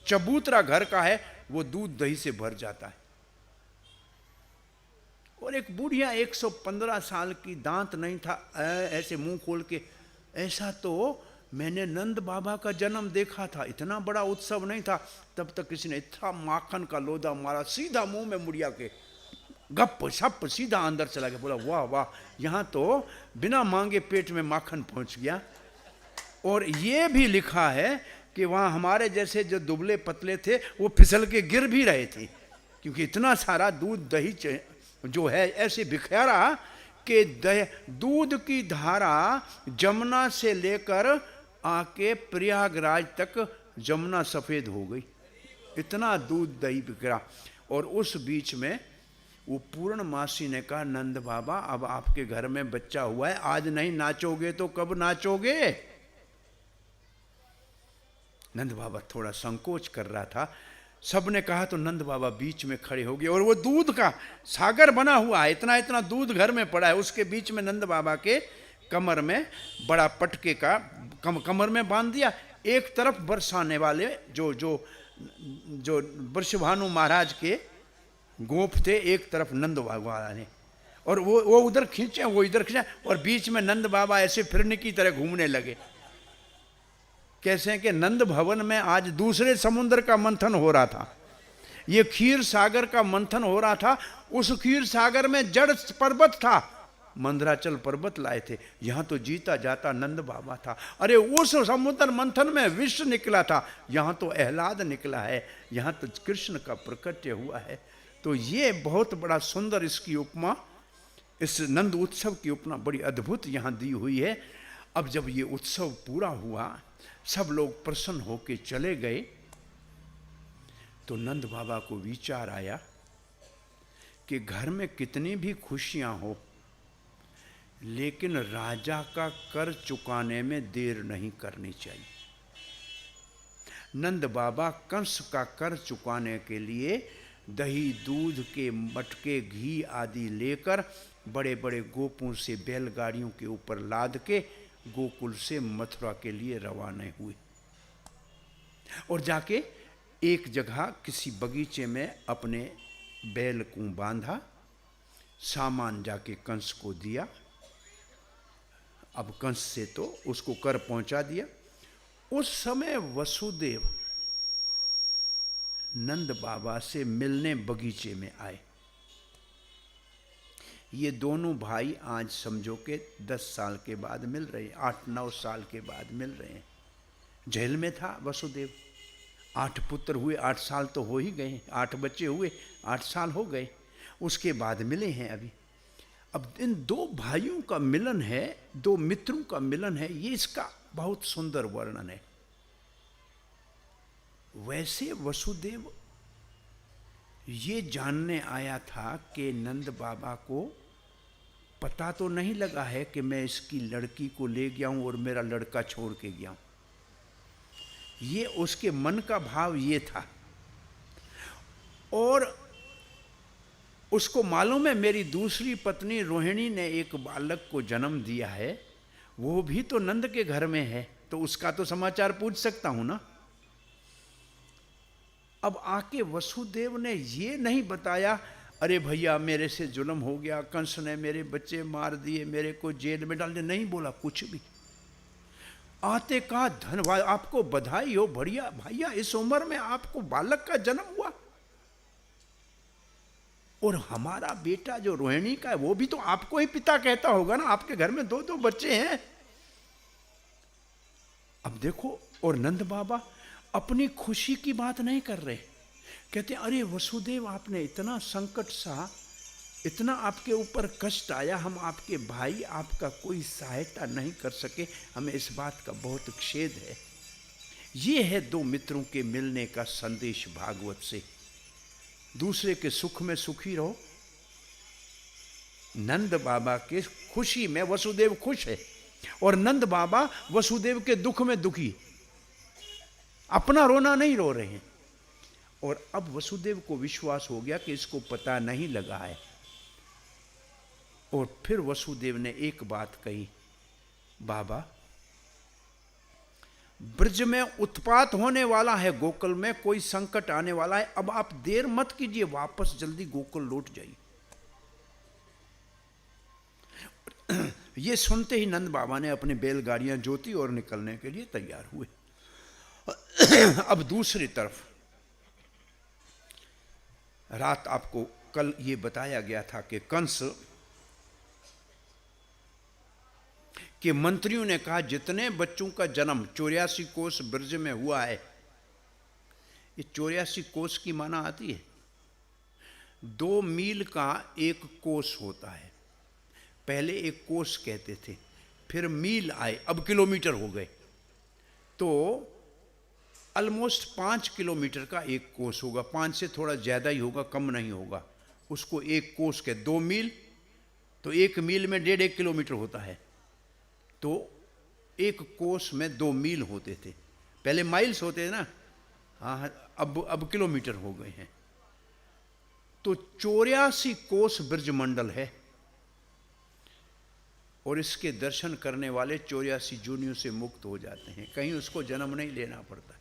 चबूतरा घर का है, वो दूध दही से भर जाता है। और एक बुढ़िया 115 साल की, दांत नहीं था, ऐसे मुंह खोल के, ऐसा तो मैंने नंद बाबा का जन्म देखा था, इतना बड़ा उत्सव नहीं था। तब तक किसी ने इतना माखन का लोदा मारा, सीधा मुंह में मुड़िया के गप सप सीधा अंदर चला गया। बोला वाह वाह, यहाँ तो बिना मांगे पेट में माखन पहुंच गया। और ये भी लिखा है कि वहाँ हमारे जैसे जो दुबले पतले थे वो फिसल के गिर भी रहे थे, क्योंकि इतना सारा दूध दही जो है ऐसे बिखेरा कि दूध की धारा जमुना से लेकर आके प्रयागराज तक जमुना सफ़ेद हो गई, इतना दूध दही बिखरा। और उस बीच में वो पूर्णमासी ने कहा, नंद बाबा अब आपके घर में बच्चा हुआ है, आज नहीं नाचोगे तो कब नाचोगे? नंद बाबा थोड़ा संकोच कर रहा था। सबने कहा तो नंद बाबा बीच में खड़े हो गए, और वो दूध का सागर बना हुआ है, इतना इतना दूध घर में पड़ा है, उसके बीच में नंद बाबा के कमर में बड़ा पटके का कमर में बांध दिया। एक तरफ बरसाने वाले जो जो जो वृषभानु महाराज के गोप थे, एक तरफ नंद बाबा ने, और वो उधर खींचे, वो इधर खींचे, और बीच में नंद बाबा ऐसे फिरने की तरह घूमने लगे। कैसे कि नंद भवन में आज दूसरे समुद्र का मंथन हो रहा था, ये क्षीर सागर का मंथन हो रहा था। उस क्षीर सागर में जड़ पर्वत था, मंदराचल पर्वत लाए थे, यहां तो जीता जाता नंद बाबा था। अरे उस समुद्र मंथन में विष निकला था, यहां तो आह्लाद निकला है, यहां तो कृष्ण का प्रकट्य हुआ है। तो ये बहुत बड़ा सुंदर इसकी उपमा, इस नंद उत्सव की उपमा बड़ी अद्भुत यहां दी हुई है। अब जब ये उत्सव पूरा हुआ, सब लोग प्रसन्न होके चले गए, तो नंद बाबा को विचार आया कि घर में कितनी भी खुशियां हो, लेकिन राजा का कर चुकाने में देर नहीं करनी चाहिए। नंद बाबा कंस का कर चुकाने के लिए दही दूध के मटके घी आदि लेकर बड़े बड़े गोपों से बैलगाड़ियों के ऊपर लाद के गोकुल से मथुरा के लिए रवाना हुए, और जाके एक जगह किसी बगीचे में अपने बैल को बांधा, सामान जाके कंस को दिया। अब कंस से तो उसको कर पहुंचा दिया। उस समय वसुदेव नंद बाबा से मिलने बगीचे में आए। ये दोनों भाई आज समझो के 10 साल के बाद मिल रहे हैं, 8-9 साल के बाद मिल रहे हैं। जेल में था वसुदेव, 8 पुत्र हुए, 8 साल तो हो ही गए, 8 बच्चे हुए, 8 साल हो गए, उसके बाद मिले हैं अभी। अब इन 2 भाइयों का मिलन है, 2 मित्रों का मिलन है, ये इसका बहुत सुंदर वर्णन है। वैसे वसुदेव ये जानने आया था कि नंद बाबा को पता तो नहीं लगा है कि मैं इसकी लड़की को ले गया हूं और मेरा लड़का छोड़ के गया हूं, ये उसके मन का भाव ये था। और उसको मालूम है मेरी दूसरी पत्नी रोहिणी ने एक बालक को जन्म दिया है, वो भी तो नंद के घर में है, तो उसका तो समाचार पूछ सकता हूं ना। अब आके वसुदेव ने ये नहीं बताया, अरे भैया मेरे से जुल्म हो गया, कंस ने मेरे बच्चे मार दिए, मेरे को जेल में डाल दिया, नहीं बोला कुछ भी। आते कहा, धन्यवाद, आपको बधाई हो, बढ़िया भैया, इस उम्र में आपको बालक का जन्म हुआ, और हमारा बेटा जो रोहिणी का है वो भी तो आपको ही पिता कहता होगा ना, आपके घर में 2-2 बच्चे हैं। अब देखो, और नंद बाबा अपनी खुशी की बात नहीं कर रहे, कहते अरे वसुदेव आपने इतना संकट सहा, इतना आपके ऊपर कष्ट आया, हम आपके भाई आपका कोई सहायता नहीं कर सके, हमें इस बात का बहुत खेद है। ये है 2 मित्रों के मिलने का संदेश भागवत से। दूसरे के सुख में सुखी रहो। नंद बाबा के खुशी में वसुदेव खुश है, और नंद बाबा वसुदेव के दुख में दुखी, अपना रोना नहीं रो रहे हैं। और अब वसुदेव को विश्वास हो गया कि इसको पता नहीं लगा है, और फिर वसुदेव ने एक बात कही, बाबा ब्रज में उत्पात होने वाला है, गोकुल में कोई संकट आने वाला है, अब आप देर मत कीजिए, वापस जल्दी गोकुल लौट जाइए। ये सुनते ही नंद बाबा ने अपनी बैलगाड़ियां जोती और निकलने के लिए तैयार हुए। अब दूसरी तरफ रात, आपको कल ये बताया गया था कि कंस के मंत्रियों ने कहा जितने बच्चों का जन्म 84 कोस ब्रज में हुआ है, ये 84 कोस की माना आती है 2 मील का 1 कोस होता है। पहले 1 कोस कहते थे, फिर मील आए, अब किलोमीटर हो गए, तो ऑलमोस्ट 5 किलोमीटर का 1 कोस होगा, 5 से थोड़ा ज़्यादा ही होगा, कम नहीं होगा, उसको एक कोस के 2 मील, तो 1 मील में 1.5 किलोमीटर होता है, तो एक कोस में 2 मील होते थे। पहले माइल्स होते थे ना, हाँ, अब किलोमीटर हो गए हैं। तो 84 कोस ब्रजमंडल है, और इसके दर्शन करने वाले 84 जूनियों से मुक्त हो जाते हैं, कहीं उसको जन्म नहीं लेना पड़ता।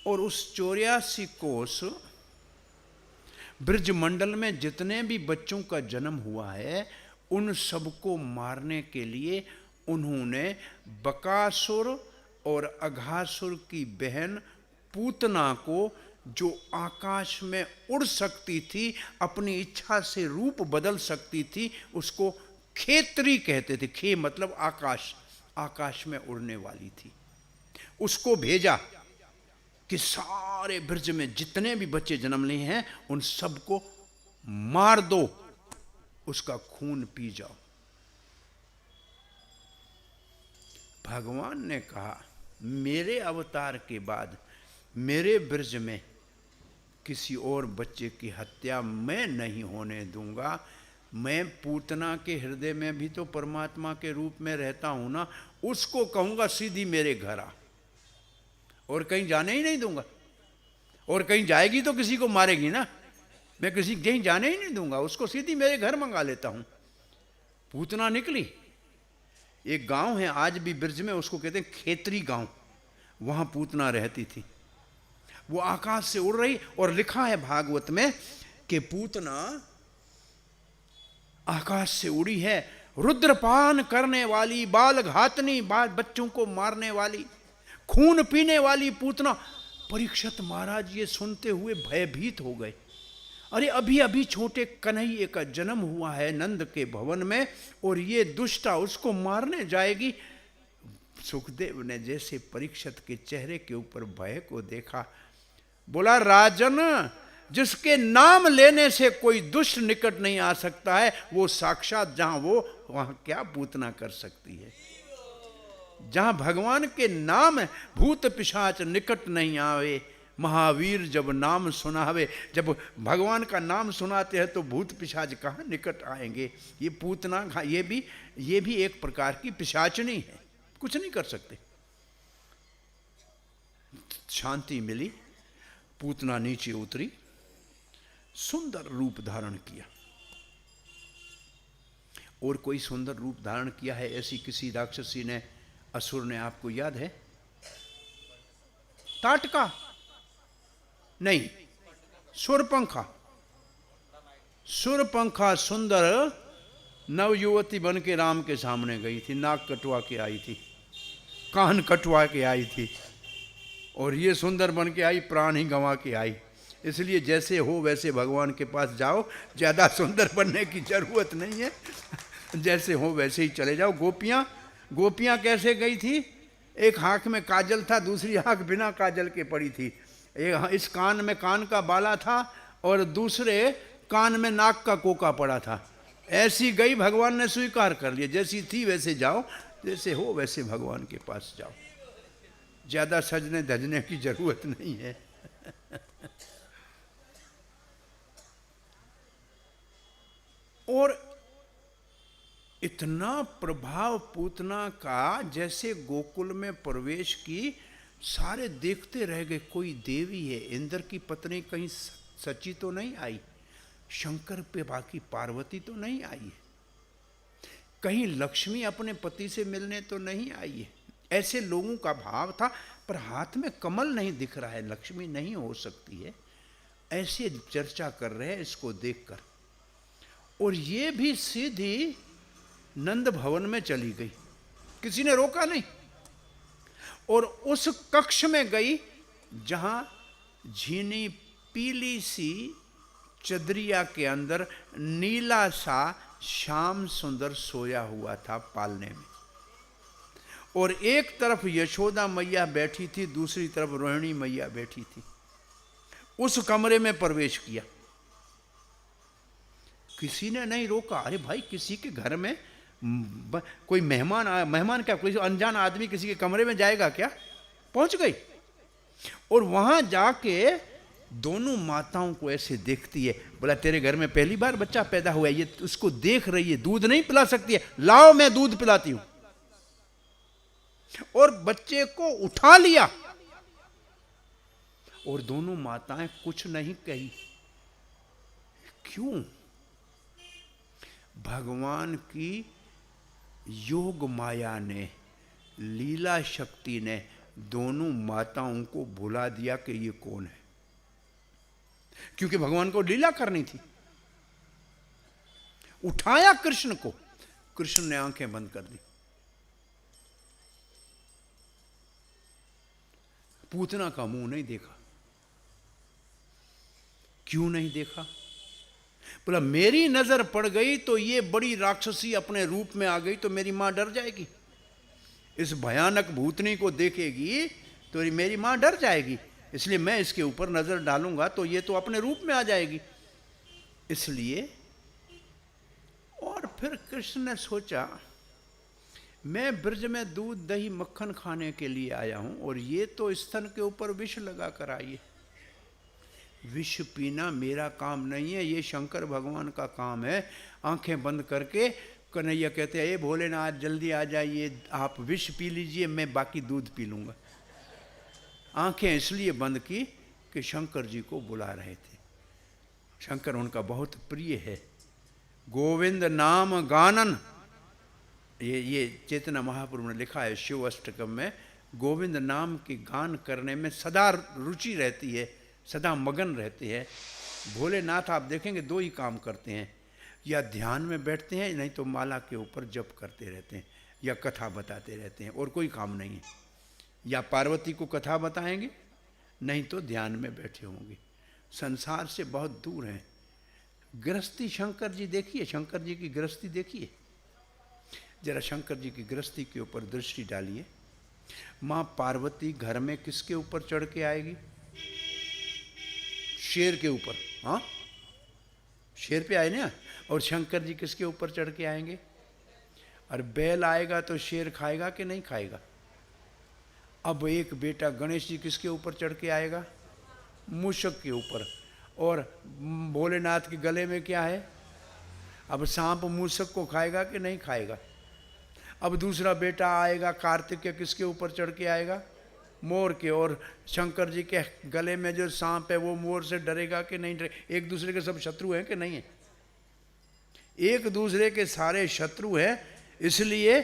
और उस 84 कोस ब्रजमंडल में जितने भी बच्चों का जन्म हुआ है, उन सबको मारने के लिए उन्होंने बकासुर और अघासुर की बहन पूतना को, जो आकाश में उड़ सकती थी, अपनी इच्छा से रूप बदल सकती थी, उसको खेत्री कहते थे। खे मतलब आकाश, आकाश में उड़ने वाली थी। उसको भेजा कि सारे ब्रज में जितने भी बच्चे जन्म लिए हैं उन सबको मार दो, उसका खून पी जाओ। भगवान ने कहा, मेरे अवतार के बाद मेरे ब्रज में किसी और बच्चे की हत्या मैं नहीं होने दूंगा। मैं पूतना के हृदय में भी तो परमात्मा के रूप में रहता हूं ना, उसको कहूंगा सीधी मेरे घर आ, और कहीं जाने ही नहीं दूंगा। और कहीं जाएगी तो किसी को मारेगी ना, मैं किसी कहीं जाने ही नहीं दूंगा, उसको सीधी मेरे घर मंगा लेता हूं। पूतना निकली। एक गांव है आज भी ब्रज में, उसको कहते हैं खेतरी गांव, वहां पूतना रहती थी। वो आकाश से उड़ रही, और लिखा है भागवत में कि पूतना आकाश से उड़ी है, रुद्रपान करने वाली, बाल घातनी, बच्चों को मारने वाली, खून पीने वाली पूतना। परीक्षित महाराज ये सुनते हुए भयभीत हो गए। अरे अभी अभी छोटे कन्हैये का जन्म हुआ है नंद के भवन में, और ये दुष्टा उसको मारने जाएगी। सुखदेव ने जैसे परीक्षित के चेहरे के ऊपर भय को देखा, बोला, राजन, जिसके नाम लेने से कोई दुष्ट निकट नहीं आ सकता है, वो साक्षात जहां वो, वहां क्या पूतना कर सकती है। जहां भगवान के नाम भूत पिशाच निकट नहीं आवे, महावीर जब नाम सुनावे। जब भगवान का नाम सुनाते हैं तो भूत पिशाच कहाँ निकट आएंगे। ये पूतना, ये भी एक प्रकार की पिशाचनी है, कुछ नहीं कर सकते। शांति मिली, पूतना नीचे उतरी, सुंदर रूप धारण किया। और कोई सुंदर रूप धारण किया है ऐसी किसी राक्षसी ने, असुर ने, आपको याद है? ताटका नहीं, सुरपंखा। सुरपंखा सुंदर नवयुवती बन के राम के सामने गई थी, नाक कटवा के आई थी, कान कटवा के आई थी, और ये सुंदर बन के आई, प्राण ही गंवा के आई। इसलिए जैसे हो वैसे भगवान के पास जाओ, ज़्यादा सुंदर बनने की जरूरत नहीं है, जैसे हो वैसे ही चले जाओ। गोपियाँ कैसे गई थी? एक आँख में काजल था, दूसरी आँख बिना काजल के पड़ी थी। इस कान में कान का बाला था और दूसरे कान में नाक का कोका पड़ा था। ऐसी गई, भगवान ने स्वीकार कर लिया, जैसी थी वैसे जाओ, जैसे हो वैसे भगवान के पास जाओ, ज़्यादा सजने धजने की जरूरत नहीं है। और इतना प्रभाव पूतना का, जैसे गोकुल में प्रवेश की, सारे देखते रह गए, कोई देवी है, इंद्र की पत्नी कहीं सची तो नहीं आई, शंकर पे बाकी पार्वती तो नहीं आई है, कहीं लक्ष्मी अपने पति से मिलने तो नहीं आई है। ऐसे लोगों का भाव था, पर हाथ में कमल नहीं दिख रहा है, लक्ष्मी नहीं हो सकती है, ऐसे चर्चा कर रहे हैं इसको देखकर। और ये भी सीधी नंद भवन में चली गई, किसी ने रोका नहीं, और उस कक्ष में गई जहां झीनी पीली सी चदरिया के अंदर नीला सा श्याम सुंदर सोया हुआ था पालने में, और एक तरफ यशोदा मैया बैठी थी, दूसरी तरफ रोहिणी मैया बैठी थी। उस कमरे में प्रवेश किया, किसी ने नहीं रोका। अरे भाई, किसी के घर में कोई मेहमान क्या, कोई अनजान आदमी किसी के कमरे में जाएगा क्या? पहुंच गई, और वहां जाके दोनों माताओं को ऐसे देखती है, बोला तेरे घर में पहली बार बच्चा पैदा हुआ है, ये उसको देख रही है, दूध नहीं पिला सकती है, लाओ मैं दूध पिलाती हूं। और बच्चे को उठा लिया और दोनों माताएं कुछ नहीं कही। क्यों? भगवान की योग माया ने, लीला शक्ति ने दोनों माताओं को भुला दिया कि ये कौन है, क्योंकि भगवान को लीला करनी थी। उठाया कृष्ण को, कृष्ण ने आंखें बंद कर दी। पूतना का मुंह नहीं देखा। क्यों नहीं देखा? बोला मेरी नजर पड़ गई तो ये बड़ी राक्षसी अपने रूप में आ गई तो मेरी मां डर जाएगी, इस भयानक भूतनी को देखेगी तो मेरी मां डर जाएगी, इसलिए मैं इसके ऊपर नजर डालूंगा तो ये तो अपने रूप में आ जाएगी। इसलिए और फिर कृष्ण ने सोचा मैं ब्रज में दूध दही मक्खन खाने के लिए आया हूं और ये तो स्तन के ऊपर विष लगा कर आई है। विष पीना मेरा काम नहीं है, ये शंकर भगवान का काम है। आंखें बंद करके कन्हैया कहते हैं ये भोलेनाथ जल्दी आ जाइए, आप विष पी लीजिए, मैं बाकी दूध पी लूंगा। आंखें इसलिए बंद की कि शंकर जी को बुला रहे थे। शंकर उनका बहुत प्रिय है। गोविंद नाम गानन, ये चेतना महाप्रभु ने लिखा है शिव अष्टकम में, गोविंद नाम के गान करने में सदा रुचि रहती है, सदा मगन रहते हैं। भोलेनाथ आप देखेंगे दो ही काम करते हैं, या ध्यान में बैठते हैं, नहीं तो माला के ऊपर जप करते रहते हैं, या कथा बताते रहते हैं, और कोई काम नहीं है। या पार्वती को कथा बताएंगे, नहीं तो ध्यान में बैठे होंगे। संसार से बहुत दूर हैं। गृहस्थी शंकर जी देखिए, शंकर जी की गृहस्थी देखिए, जरा शंकर जी की गृहस्थी के ऊपर दृष्टि डालिए। माँ पार्वती घर में किसके ऊपर चढ़ के आएगी? शेर के ऊपर। हाँ, शेर पे आए ना। और शंकर जी किसके ऊपर चढ़ के आएंगे? और बैल आएगा तो शेर खाएगा कि नहीं खाएगा? अब एक बेटा गणेश जी किसके ऊपर चढ़ के आएगा? मूषक के ऊपर। और भोलेनाथ के गले में क्या है? अब सांप मूषक को खाएगा कि नहीं खाएगा? अब दूसरा बेटा आएगा कार्तिकेय, किसके ऊपर चढ़ के आएगा? मोर के। और शंकर जी के गले में जो सांप है वो मोर से डरेगा कि नहीं डरेगा? एक दूसरे के सब शत्रु हैं कि नहीं है? एक दूसरे के सारे शत्रु हैं। इसलिए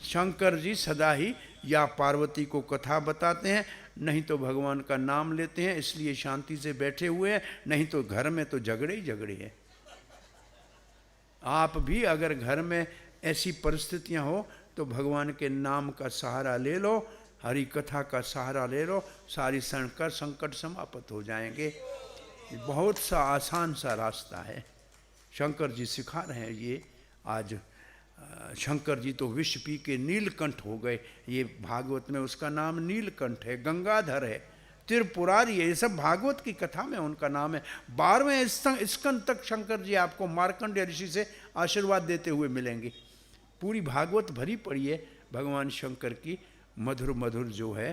शंकर जी सदा ही या पार्वती को कथा बताते हैं, नहीं तो भगवान का नाम लेते हैं, इसलिए शांति से बैठे हुए हैं, नहीं तो घर में तो झगड़े ही झगड़े हैं। आप भी अगर घर में ऐसी परिस्थितियां हो तो भगवान के नाम का सहारा ले लो, हरि कथा का सहारा ले लो, सारी संकट समाप्त हो जाएंगे। बहुत सा आसान सा रास्ता है, शंकर जी सिखा रहे हैं। ये आज शंकर जी तो विष पी के नीलकंठ हो गए। ये भागवत में उसका नाम नीलकंठ है, गंगाधर है, त्रिपुरारी है, ये सब भागवत की कथा में उनका नाम है। 12वें स्कंद तक शंकर जी आपको मार्कंडेय ऋषि से आशीर्वाद देते हुए मिलेंगे। पूरी भागवत भरी पड़ी है भगवान शंकर की मधुर मधुर जो है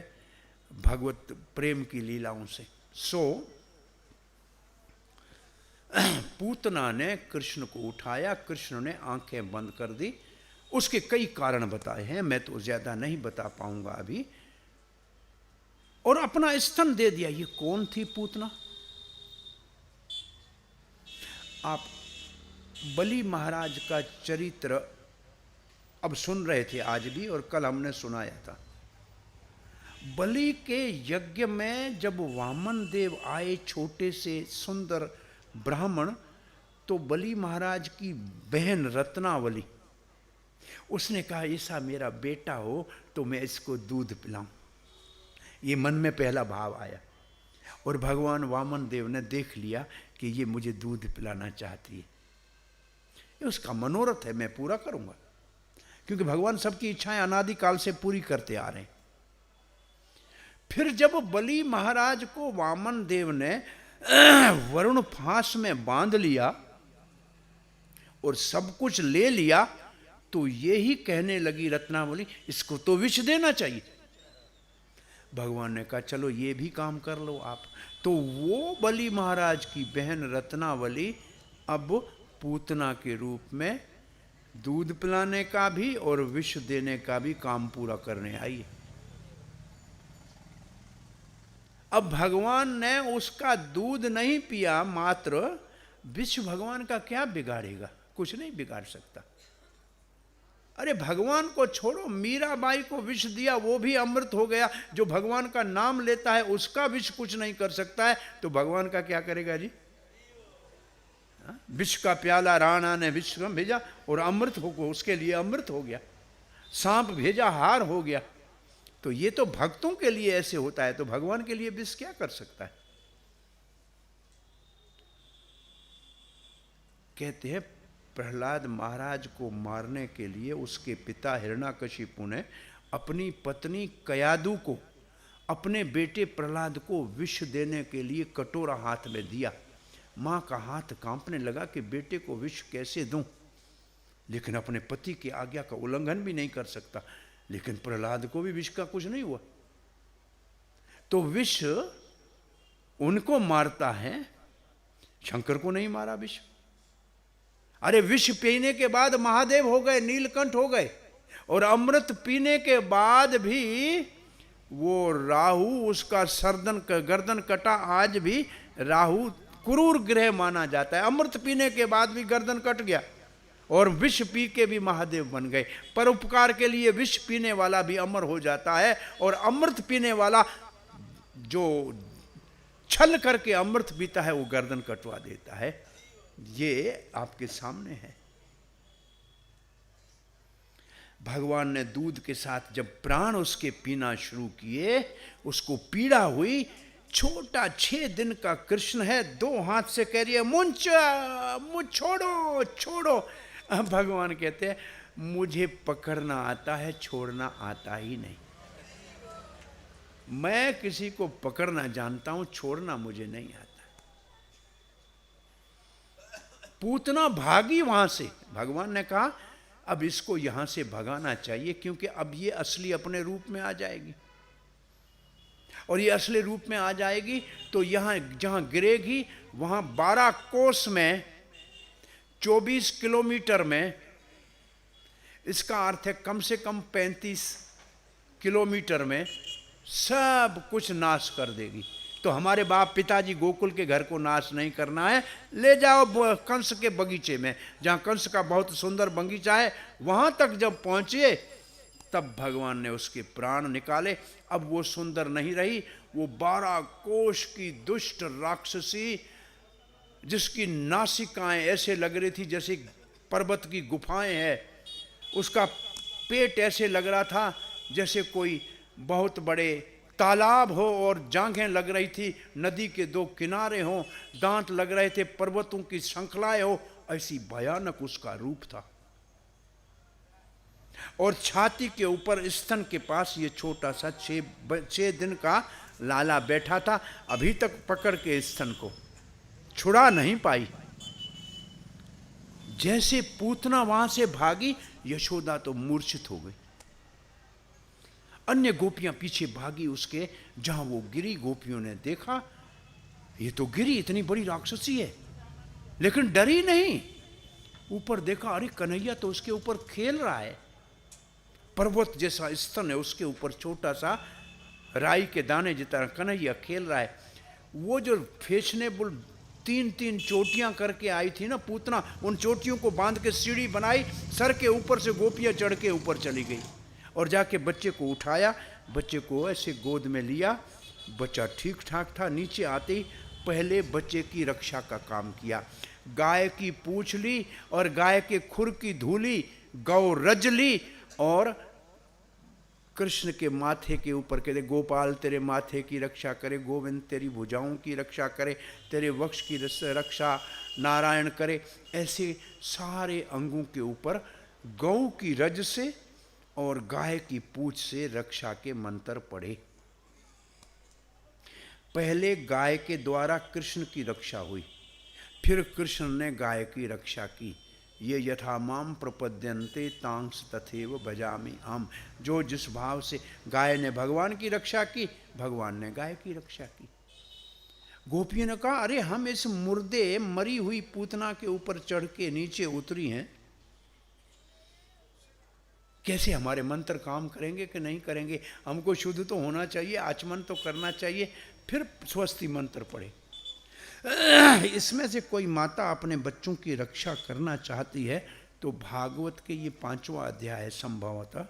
भगवत प्रेम की लीलाओं से। सो पूतना ने कृष्ण को उठाया, कृष्ण ने आंखें बंद कर दी। उसके कई कारण बताए हैं, मैं तो ज्यादा नहीं बता पाऊंगा अभी। और अपना स्तन दे दिया। ये कौन थी पूतना? आप बलि महाराज का चरित्र अब सुन रहे थे आज भी, और कल हमने सुनाया था। बलि के यज्ञ में जब वामन देव आए, छोटे से सुंदर ब्राह्मण, तो बलि महाराज की बहन रत्नावली, उसने कहा ऐसा मेरा बेटा हो तो मैं इसको दूध पिलाऊं। ये मन में पहला भाव आया। और भगवान वामन देव ने देख लिया कि ये मुझे दूध पिलाना चाहती है, ये उसका मनोरथ है, मैं पूरा करूंगा, क्योंकि भगवान सबकी इच्छाएं अनादिकाल से पूरी करते आ रहे हैं। फिर जब बलि महाराज को वामन देव ने वरुण फांस में बांध लिया और सब कुछ ले लिया, तो यही कहने लगी रत्नावली, इसको तो विष देना चाहिए। भगवान ने कहा चलो ये भी काम कर लो आप। तो वो बलि महाराज की बहन रत्नावली अब पूतना के रूप में दूध पिलाने का भी और विष देने का भी काम पूरा करने आई है। अब भगवान ने उसका दूध नहीं पिया, मात्र विष भगवान का क्या बिगाड़ेगा? कुछ नहीं बिगाड़ सकता। अरे भगवान को छोड़ो, मीराबाई को विष दिया, वो भी अमृत हो गया। जो भगवान का नाम लेता है उसका विष कुछ नहीं कर सकता है, तो भगवान का क्या करेगा जी? विष का प्याला राणा ने विष में भेजा और अमृत हो, उसके लिए अमृत हो गया। सांप भेजा, हार हो गया। तो ये तो भक्तों के लिए ऐसे होता है, तो भगवान के लिए विष क्या कर सकता है? कहते हैं प्रहलाद महाराज को मारने के लिए उसके पिता हिरण्यकशिपु ने अपनी पत्नी कयादु को अपने बेटे प्रहलाद को विष देने के लिए कटोरा हाथ में दिया। मां का हाथ कांपने लगा कि बेटे को विष कैसे दूं, लेकिन अपने पति की आज्ञा का उल्लंघन भी नहीं कर सकता। लेकिन प्रहलाद को भी विष का कुछ नहीं हुआ। तो विष उनको मारता है, शंकर को नहीं मारा विष। अरे विष पीने के बाद महादेव हो गए, नीलकंठ हो गए, और अमृत पीने के बाद भी वो राहु, उसका गर्दन कटा। आज भी राहु क्रूर ग्रह माना जाता है। अमृत पीने के बाद भी गर्दन कट गया, और विष पी के भी महादेव बन गए। परोपकार के लिए विष पीने वाला भी अमर हो जाता है, और अमृत पीने वाला जो छल करके अमृत पीता है वो गर्दन कटवा देता है। ये आपके सामने है। भगवान ने दूध के साथ जब प्राण उसके पीना शुरू किए, उसको पीड़ा हुई। छोटा 6 दिन का कृष्ण है, 2 हाथ से कह रही है मुझ छोड़ो छोड़ो। भगवान कहते हैं मुझे पकड़ना आता है, छोड़ना आता ही नहीं। मैं किसी को पकड़ना जानता हूं, छोड़ना मुझे नहीं आता। पूतना भागी वहां से। भगवान ने कहा अब इसको यहां से भगाना चाहिए, क्योंकि अब ये असली अपने रूप में आ जाएगी, और ये असली रूप में आ जाएगी तो यहां जहां गिरेगी वहां 12 कोस में 24 किलोमीटर में, इसका अर्थ है कम से कम 35 किलोमीटर में सब कुछ नाश कर देगी। तो हमारे बाप पिताजी गोकुल के घर को नाश नहीं करना है, ले जाओ कंस के बगीचे में, जहाँ कंस का बहुत सुंदर बगीचा है, वहाँ तक जब पहुँचे तब भगवान ने उसके प्राण निकाले। अब वो सुंदर नहीं रही, वो 12 कोश की दुष्ट राक्षसी, जिसकी नासिकाएं ऐसे लग रही थी जैसे पर्वत की गुफाएं हैं, उसका पेट ऐसे लग रहा था जैसे कोई बहुत बड़े तालाब हो, और जांघें लग रही थी नदी के 2 किनारे हों, दांत लग रहे थे पर्वतों की श्रृंखलाएं हो। ऐसी भयानक उसका रूप था। और छाती के ऊपर स्तन के पास ये छोटा सा 6 दिन का लाला बैठा था। अभी तक पकड़ के स्तन को छुड़ा नहीं पाई। जैसे पूतना वहां से भागी, यशोदा तो मूर्छित हो गई। अन्य गोपियां पीछे भागी उसके, जहां वो गिरी। गोपियों ने देखा ये तो गिरी, इतनी बड़ी राक्षसी है, लेकिन डरी नहीं। ऊपर देखा, अरे कन्हैया तो उसके ऊपर खेल रहा है। पर्वत जैसा स्तन है, उसके ऊपर छोटा सा राई के दाने जितना कन्हैया खेल रहा है। वो जो फैशनेबल 3-3 चोटियां करके आई थी ना पूतना, उन चोटियों को बांध के सीढ़ी बनाई, सर के ऊपर से गोपियां चढ़ के ऊपर चली गई, और जाके बच्चे को उठाया, बच्चे को ऐसे गोद में लिया। बच्चा ठीक ठाक था। नीचे आते ही पहले बच्चे की रक्षा का काम किया। गाय की पूंछ ली और गाय के खुर की धूली, गौ रज ली, और कृष्ण के माथे के ऊपर कहते गोपाल तेरे माथे की रक्षा करे, गोविंद तेरी भुजाओं की रक्षा करे, तेरे वक्ष की रक्षा नारायण करे। ऐसे सारे अंगों के ऊपर गौ की रज से और गाय की पूंछ से रक्षा के मंत्र पढ़े। पहले गाय के द्वारा कृष्ण की रक्षा हुई, फिर कृष्ण ने गाय की रक्षा की। ये यथा माम प्रपद्यन्ते तांस तथैव भजामि हम। जो जिस भाव से, गाय ने भगवान की रक्षा की, भगवान ने गाय की रक्षा की। गोपियों ने कहा, अरे हम इस मुर्दे मरी हुई पूतना के ऊपर चढ़ के नीचे उतरी हैं, कैसे हमारे मंत्र काम करेंगे कि नहीं करेंगे? हमको शुद्ध तो होना चाहिए, आचमन तो करना चाहिए, फिर स्वस्ति मंत्र पढ़े। इसमें से कोई माता अपने बच्चों की रक्षा करना चाहती है तो भागवत के ये 5वां अध्याय है संभवतः,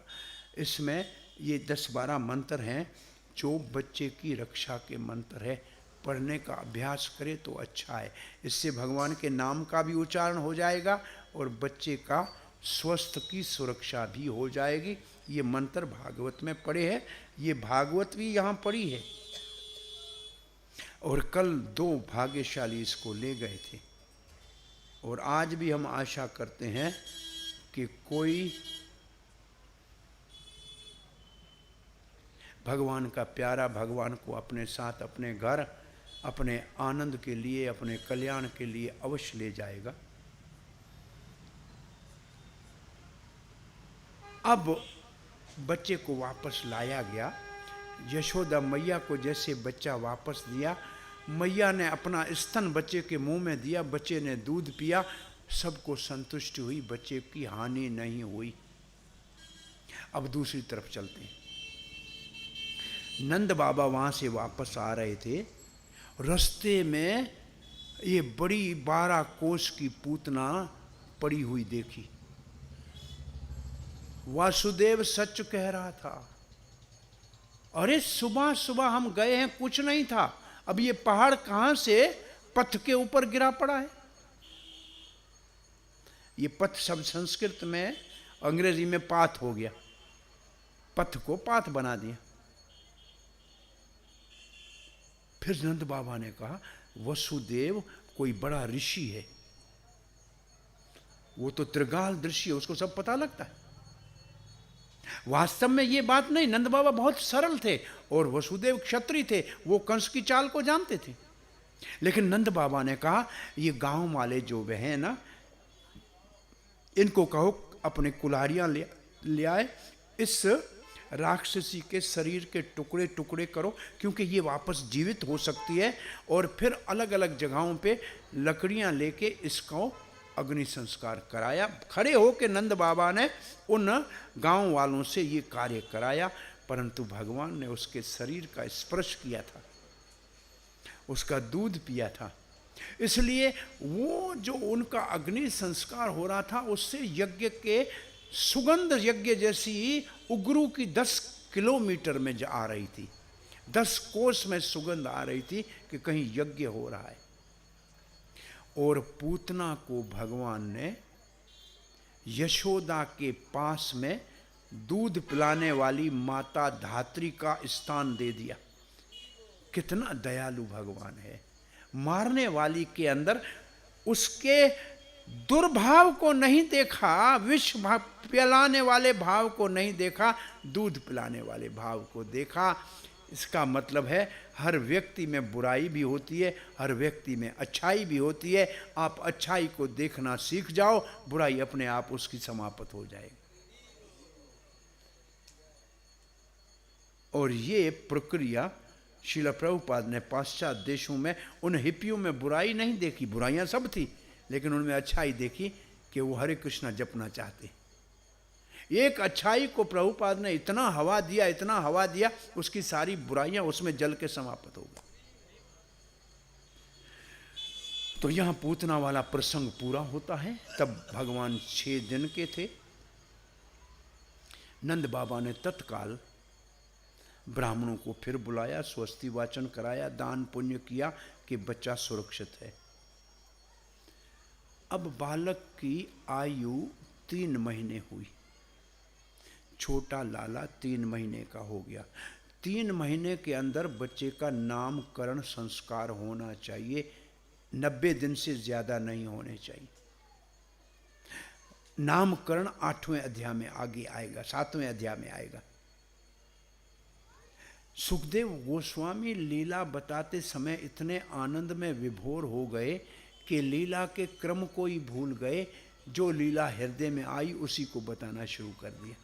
इसमें ये 10-12 मंत्र हैं जो बच्चे की रक्षा के मंत्र है। पढ़ने का अभ्यास करे तो अच्छा है, इससे भगवान के नाम का भी उच्चारण हो जाएगा और बच्चे का स्वस्थ की सुरक्षा भी हो जाएगी। ये मंत्र भागवत में पढ़े हैं, ये भागवत भी यहाँ पढ़ी है। और कल 2 भाग्यशाली इसको ले गए थे और आज भी हम आशा करते हैं कि कोई भगवान का प्यारा भगवान को अपने साथ अपने घर, अपने आनंद के लिए, अपने कल्याण के लिए अवश्य ले जाएगा। अब बच्चे को वापस लाया गया। यशोदा मैया को जैसे बच्चा वापस दिया, मैया ने अपना स्तन बच्चे के मुंह में दिया, बच्चे ने दूध पिया, सबको संतुष्टि हुई, बच्चे की हानि नहीं हुई। अब दूसरी तरफ चलते हैं। नंद बाबा वहां से वापस आ रहे थे, रास्ते में ये बड़ी 12 कोस की पूतना पड़ी हुई देखी। वासुदेव सच कह रहा था, अरे सुबह सुबह हम गए हैं, कुछ नहीं था, अब ये पहाड़ कहां से पथ के ऊपर गिरा पड़ा है। ये पथ शब्द संस्कृत में, अंग्रेजी में पाथ हो गया, पथ को पाथ बना दिया। फिर नंद बाबा ने कहा, वसुदेव कोई बड़ा ऋषि है, वो तो त्रिगाल दृश्य है, उसको सब पता लगता है। वास्तव में ये बात नहीं, नंद बाबा बहुत सरल थे और वसुदेव क्षत्रिय थे, वो कंस की चाल को जानते थे। लेकिन नंद बाबा ने कहा, ये गांव वाले जो वे हैं ना, इनको कहो अपने कुल्हाड़ियां ले आए, इस राक्षसी के शरीर के टुकड़े टुकड़े करो, क्योंकि ये वापस जीवित हो सकती है। और फिर अलग अलग जगहों पे लकड़ियां लेके इसको अग्नि संस्कार कराया। खड़े होकर नंद बाबा ने उन गांव वालों से ये कार्य कराया, परंतु भगवान ने उसके शरीर का स्पर्श किया था, उसका दूध पिया था, इसलिए वो जो उनका अग्नि संस्कार हो रहा था उससे यज्ञ के सुगंध, यज्ञ जैसी उग्रू की 10 किलोमीटर में आ रही थी, 10 कोस में सुगंध आ रही थी कि कहीं यज्ञ हो रहा है। और पूतना को भगवान ने यशोदा के पास में दूध पिलाने वाली माता धात्री का स्थान दे दिया। कितना दयालु भगवान है। मारने वाली के अंदर उसके दुर्भाव को नहीं देखा, विष पिलाने वाले भाव को नहीं देखा, दूध पिलाने वाले भाव को देखा। इसका मतलब है हर व्यक्ति में बुराई भी होती है, हर व्यक्ति में अच्छाई भी होती है। आप अच्छाई को देखना सीख जाओ, बुराई अपने आप उसकी समाप्त हो जाएगी। और ये प्रक्रिया श्रील प्रभुपाद ने पाश्चात्य देशों में, उन हिप्पियों में बुराई नहीं देखी, बुराइयां सब थी, लेकिन उनमें अच्छाई देखी कि वो हरे कृष्णा जपना चाहते। एक अच्छाई को प्रभुपाद ने इतना हवा दिया, इतना हवा दिया, उसकी सारी बुराइयां उसमें जल के समाप्त हो गई। तो यहां पूतना वाला प्रसंग पूरा होता है। तब भगवान 6 दिन के थे। नंद बाबा ने तत्काल ब्राह्मणों को फिर बुलाया, स्वस्ति वाचन कराया, दान पुण्य किया कि बच्चा सुरक्षित है। अब बालक की आयु 3 महीने हुई। छोटा लाला 3 महीने का हो गया। 3 महीने के अंदर बच्चे का नामकरण संस्कार होना चाहिए, 90 दिन से ज्यादा नहीं होने चाहिए। नामकरण 8वें अध्याय में आगे आएगा, 7वें अध्याय में आएगा। सुखदेव गोस्वामी लीला बताते समय इतने आनंद में विभोर हो गए कि लीला के क्रम को ही भूल गए जो लीला हृदय में आई उसी को बताना शुरू कर दिया।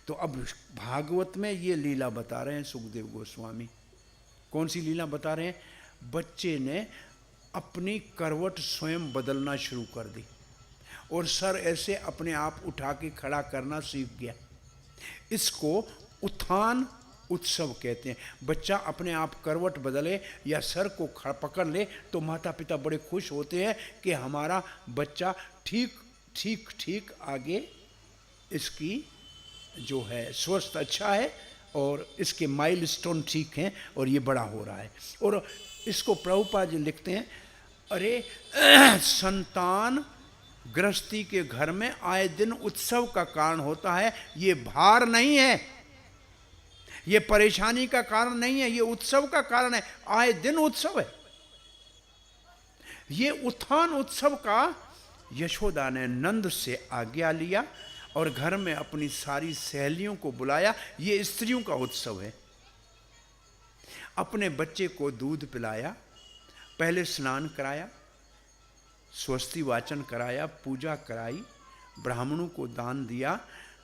तो अब भागवत में ये लीला बता रहे हैं सुखदेव गोस्वामी। कौन सी लीला बता रहे हैं? बच्चे ने अपनी करवट स्वयं बदलना शुरू कर दी और सर ऐसे अपने आप उठा के खड़ा करना सीख गया। इसको उत्थान उत्सव कहते हैं। बच्चा अपने आप करवट बदले या सर को पकड़ ले तो माता पिता बड़े खुश होते हैं कि हमारा बच्चा ठीक ठीक ठीक आगे इसकी जो है स्वस्थ अच्छा है और इसके माइलस्टोन ठीक हैं और ये बड़ा हो रहा है। और इसको प्रभुपाद जी लिखते हैं, अरे संतान गृहस्थी के घर में आए दिन उत्सव का कारण होता है, ये भार नहीं है, ये परेशानी का कारण नहीं है, ये उत्सव का कारण है। आए दिन उत्सव है। ये उत्थान उत्सव का यशोदा ने नंद से आज्ञा लिया और घर में अपनी सारी सहेलियों को बुलाया। ये स्त्रियों का उत्सव है। अपने बच्चे को दूध पिलाया, पहले स्नान कराया, स्वस्ति वाचन कराया, पूजा कराई, ब्राह्मणों को दान दिया,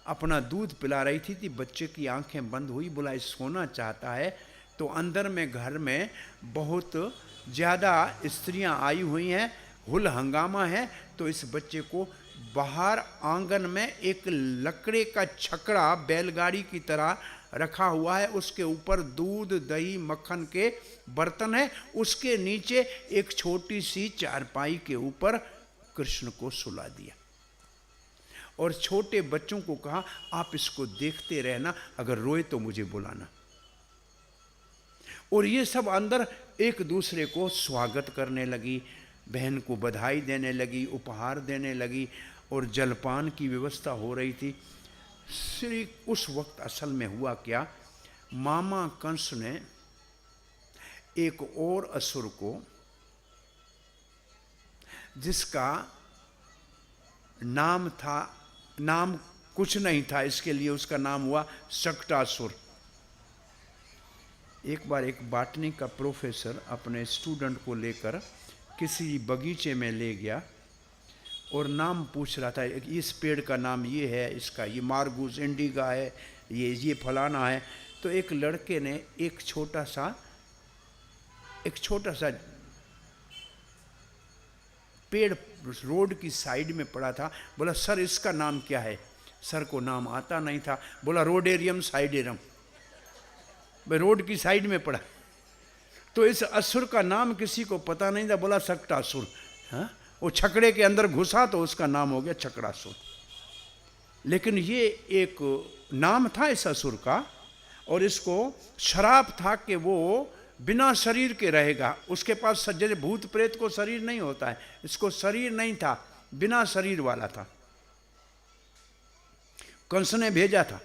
अपना दूध पिला रही थी बच्चे की आंखें बंद हुई, बोला सोना चाहता है। तो अंदर में घर में बहुत ज़्यादा स्त्रियां आई हुई हैं, हुल हंगामा है। तो इस बच्चे को बाहर आंगन में एक लकड़े का छकड़ा बैलगाड़ी की तरह रखा हुआ है, उसके ऊपर दूध दही मक्खन के बर्तन है, उसके नीचे एक छोटी सी चारपाई के ऊपर कृष्ण को सुला दिया और छोटे बच्चों को कहा आप इसको देखते रहना, अगर रोए तो मुझे बुलाना। और ये सब अंदर एक दूसरे को स्वागत करने लगी, बहन को बधाई देने लगी, उपहार देने लगी और जलपान की व्यवस्था हो रही थी। श्री उस वक्त असल में हुआ क्या, मामा कंस ने एक और असुर को, जिसका नाम कुछ नहीं था, इसके लिए उसका नाम हुआ शक्टासुर। एक बार एक बॉटनी का प्रोफेसर अपने स्टूडेंट को लेकर किसी बगीचे में ले गया और नाम पूछ रहा था, इस पेड़ का नाम ये है, इसका ये मार्गूस इंडिका है, ये फलाना है। तो एक लड़के ने एक छोटा सा पेड़ रोड की साइड में पड़ा था, बोला सर इसका नाम क्या है? सर को नाम आता नहीं था, बोला रोडेरियम साइडेरम। भाई रोड की साइड में पड़ा। तो इस असुर का नाम किसी को पता नहीं था, बोला शक्टासुर। हाँ, वो छकड़े के अंदर घुसा तो उसका नाम हो गया छकड़ासुर। लेकिन ये एक नाम था इस असुर का और इसको शराप था कि वो बिना शरीर के रहेगा। उसके पास जैसे भूत प्रेत को शरीर नहीं होता है, इसको शरीर नहीं था, बिना शरीर वाला था। कंस ने भेजा था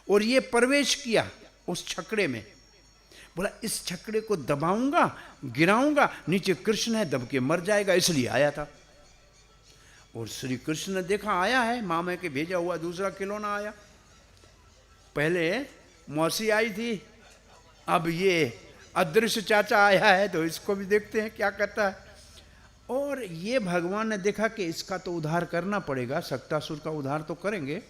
और ये प्रवेश किया उस छकड़े में, बोला इस छकड़े को दबाऊंगा, गिराऊंगा, नीचे कृष्ण है, दब के मर जाएगा, इसलिए आया था। और श्री कृष्ण ने देखा आया है, मामा के भेजा हुआ दूसरा खिलौना आया। पहले मौसी आई थी, अब ये अदृश्य चाचा आया है, तो इसको भी देखते हैं क्या करता है। और ये भगवान ने देखा कि इसका तो उद्धार करना पड़ेगा, शक्टासुर का उद्धार तो करेंगे।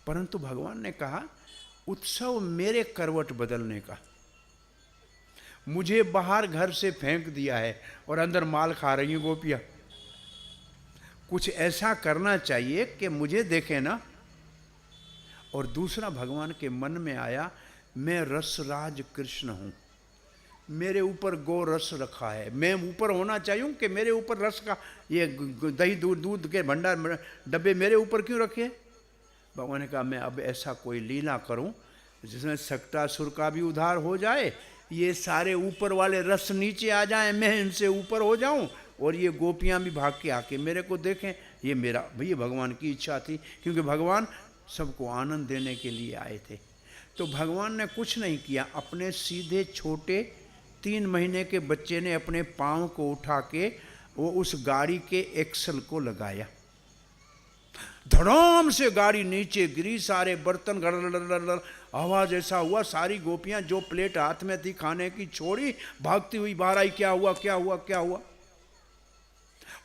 परंतु भगवान ने कहा उत्सव मेरे करवट बदलने का, मुझे बाहर घर से फेंक दिया है और अंदर माल खा रही हैं गोपियां। कुछ ऐसा करना चाहिए कि मुझे देखे ना। और दूसरा भगवान के मन में आया, मैं रसराज कृष्ण हूं, मेरे ऊपर गो रस रखा है, मैं ऊपर होना चाहिए कि मेरे ऊपर रस का ये दही दूध के भंडार डब्बे मेरे ऊपर क्यों रखे? भगवान ने कहा मैं अब ऐसा कोई लीला करूं जिसमें शक्टासुर का भी उद्धार हो जाए, ये सारे ऊपर वाले रस नीचे आ जाएं, मैं इनसे ऊपर हो जाऊं और ये गोपियां भी भाग के आके मेरे को देखें। ये मेरा भैया भगवान की इच्छा थी, क्योंकि भगवान सबको आनंद देने के लिए आए थे। तो भगवान ने कुछ नहीं किया, अपने सीधे छोटे 3 महीने के बच्चे ने अपने पाँव को उठा के वो उस गाड़ी के एक्सल को लगाया, धड़ाम से गाड़ी नीचे गिरी, सारे बर्तन गड़गड़ आवाज ऐसा हुआ, सारी गोपियां जो प्लेट हाथ में थी खाने की छोड़ी, भागती हुई बाहर आई, क्या हुआ क्या हुआ क्या हुआ।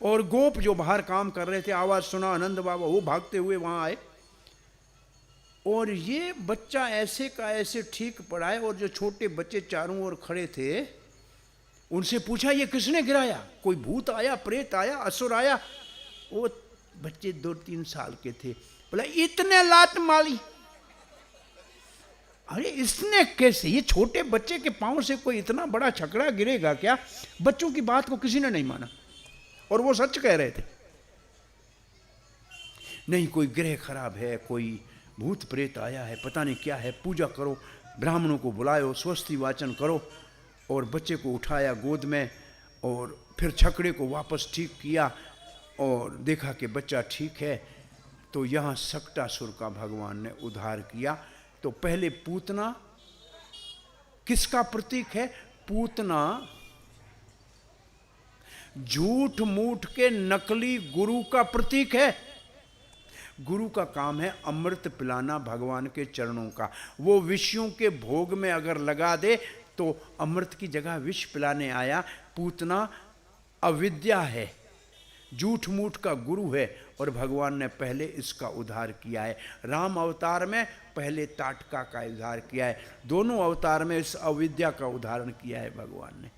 और गोप जो बाहर काम कर रहे थे, आवाज सुना आनंद बाबा, वो भागते हुए वहां आए और ये बच्चा ऐसे का ऐसे ठीक पड़ा है। और जो छोटे बच्चे चारों ओर खड़े थे उनसे पूछा ये किसने गिराया? कोई भूत आया, प्रेत आया, असुर आया? वो बच्चे 2-3 साल के थे। बोला इतने लात मारी। अरे इसने कैसे? ये छोटे बच्चे के पांव से कोई इतना बड़ा छकड़ा गिरेगा क्या? बच्चों की बात को किसी ने नहीं माना और वो सच कह रहे थे। नहीं कोई ग्रह खराब है, कोई भूत प्रेत आया है, पता नहीं क्या है, पूजा करो, ब्राह्मणों को बुलाओ, स्वस्ति वाचन करो। और बच्चे को उठाया गोद में और फिर छकड़े को वापस ठीक किया और देखा कि बच्चा ठीक है। तो यहाँ सक्टासुर का भगवान ने उद्धार किया। तो पहले पूतना किसका प्रतीक है? पूतना झूठ मूठ के नकली गुरु का प्रतीक है। गुरु का काम है अमृत पिलाना भगवान के चरणों का। वो विषयों के भोग में अगर लगा दे तो अमृत की जगह विष पिलाने आया। पूतना अविद्या है, झूठ मूठ का गुरु है और भगवान ने पहले इसका उद्धार किया है। राम अवतार में पहले ताटका का उद्धार किया है, दोनों अवतार में इस अविद्या का उदाहरण किया है भगवान ने।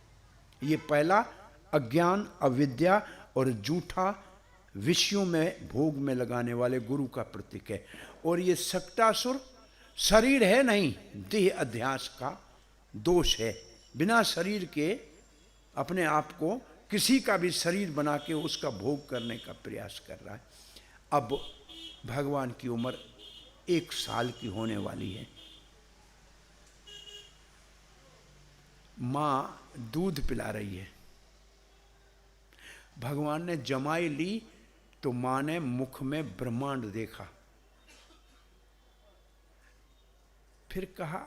ये पहला अज्ञान, अविद्या और झूठा विषयों में भोग में लगाने वाले गुरु का प्रतीक है। और ये सक्टासुर शरीर है नहीं, देह अध्यास का दोष है। बिना शरीर के अपने आप को किसी का भी शरीर बना के उसका भोग करने का प्रयास कर रहा है। अब भगवान की उम्र 1 साल की होने वाली है। माँ दूध पिला रही है। भगवान ने जमाई ली तो माँ ने मुख में ब्रह्मांड देखा। फिर कहा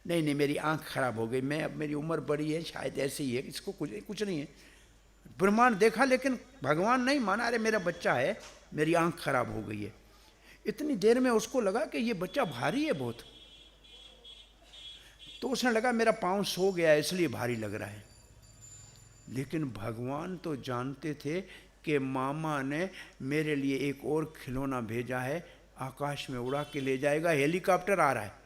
नहीं नहीं मेरी आंख खराब हो गई, मैं अब मेरी उम्र बड़ी है, शायद ऐसे ही है, इसको कुछ नहीं है। ब्रह्मांड देखा लेकिन भगवान नहीं माना। अरे मेरा बच्चा है, मेरी आंख खराब हो गई है। इतनी देर में उसको लगा कि ये बच्चा भारी है बहुत, तो उसने लगा मेरा पाँव सो गया इसलिए भारी लग रहा है। लेकिन भगवान तो जानते थे कि मामा ने मेरे लिए एक और खिलौना भेजा है, आकाश में उड़ा के ले जाएगा, हेलीकॉप्टर आ रहा है।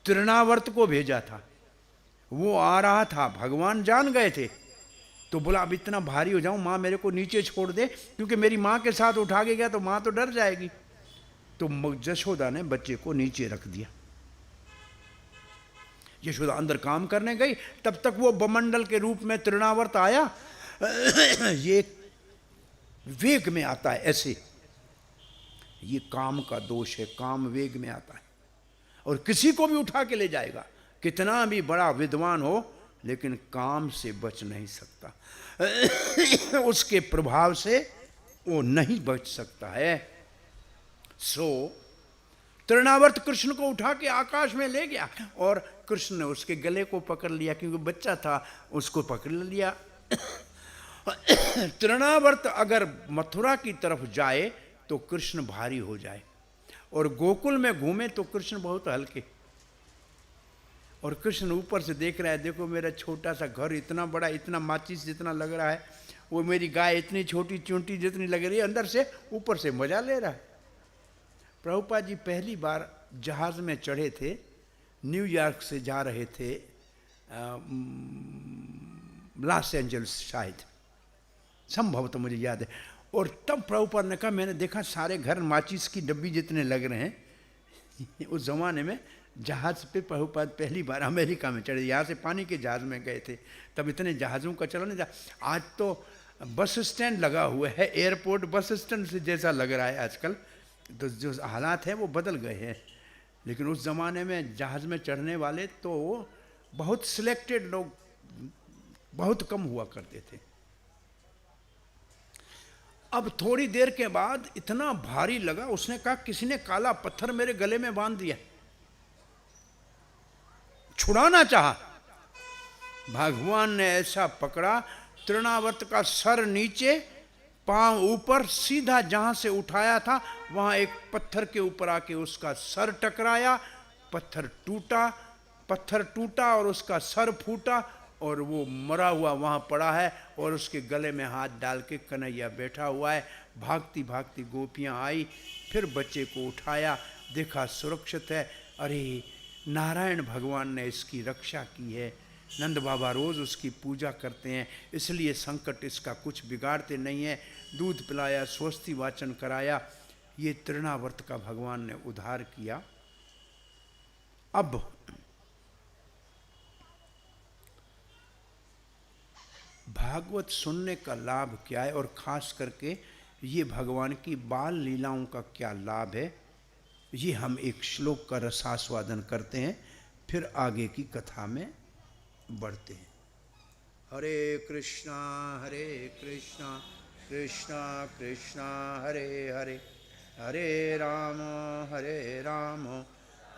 तृणावर्त को भेजा था, वो आ रहा था, भगवान जान गए थे। तो बोला अब इतना भारी हो जाऊं, माँ मेरे को नीचे छोड़ दे, क्योंकि मेरी माँ के साथ उठा के गया तो माँ तो डर जाएगी। तो यशोदा ने बच्चे को नीचे रख दिया। यशोदा अंदर काम करने गई, तब तक वो बमंडल के रूप में तृणावर्त आया। ये वेग में आता है ऐसे, ये काम का दोष है, काम वेग में आता है और किसी को भी उठा के ले जाएगा। कितना भी बड़ा विद्वान हो लेकिन काम से बच नहीं सकता, उसके प्रभाव से वो नहीं बच सकता है। सो तृणावर्त कृष्ण को उठा के आकाश में ले गया और कृष्ण ने उसके गले को पकड़ लिया, क्योंकि बच्चा था, उसको पकड़ लिया। तृणावर्त अगर मथुरा की तरफ जाए तो कृष्ण भारी हो जाए और गोकुल में घूमे तो कृष्ण बहुत हल्के। और कृष्ण ऊपर से देख रहा है, देखो मेरा छोटा सा घर इतना बड़ा, इतना माचिस जितना लग रहा है, वो मेरी गाय इतनी छोटी चूंटी जितनी लग रही है, अंदर से ऊपर से मजा ले रहा है। प्रभुपाद जी पहली बार जहाज में चढ़े थे, न्यूयॉर्क से जा रहे थे लॉस एंजल्स, शायद संभव तो मुझे याद है। और तब प्रभुपाद ने कहा मैंने देखा सारे घर माचिस की डब्बी जितने लग रहे हैं। उस जमाने में जहाज पे प्रभुपाद पहली बार अमेरिका में चढ़े, यहाँ से पानी के जहाज में गए थे, तब इतने जहाज़ों का चलन नहीं था। आज तो बस स्टैंड लगा हुआ है, एयरपोर्ट बस स्टैंड से जैसा लग रहा है आजकल, तो जो हालात हैं वो बदल गए हैं। लेकिन उस ज़माने में जहाज़ में चढ़ने वाले तो बहुत सिलेक्टेड लोग, बहुत कम हुआ करते थे। अब थोड़ी देर के बाद इतना भारी लगा, उसने कहा किसी ने काला पत्थर मेरे गले में बांध दिया। छुड़ाना चाहा, भगवान ने ऐसा पकड़ा, तृणावर्त का सर नीचे, पांव ऊपर, सीधा जहां से उठाया था वहां एक पत्थर के ऊपर आके उसका सर टकराया। पत्थर टूटा और उसका सर फूटा और वो मरा हुआ वहाँ पड़ा है और उसके गले में हाथ डाल के कन्हैया बैठा हुआ है। भागती भागती गोपियाँ आई, फिर बच्चे को उठाया, देखा सुरक्षित है। अरे नारायण भगवान ने इसकी रक्षा की है। नंद बाबा रोज़ उसकी पूजा करते हैं, इसलिए संकट इसका कुछ बिगाड़ते नहीं है। दूध पिलाया, स्वस्ति वाचन कराया, ये तृणावर्त का भगवान ने उद्धार किया। अब भागवत सुनने का लाभ क्या है और ख़ास करके ये भगवान की बाल लीलाओं का क्या लाभ है, ये हम एक श्लोक का रसास्वादन करते हैं, फिर आगे की कथा में बढ़ते हैं। हरे कृष्णा कृष्णा कृष्णा हरे हरे, हरे राम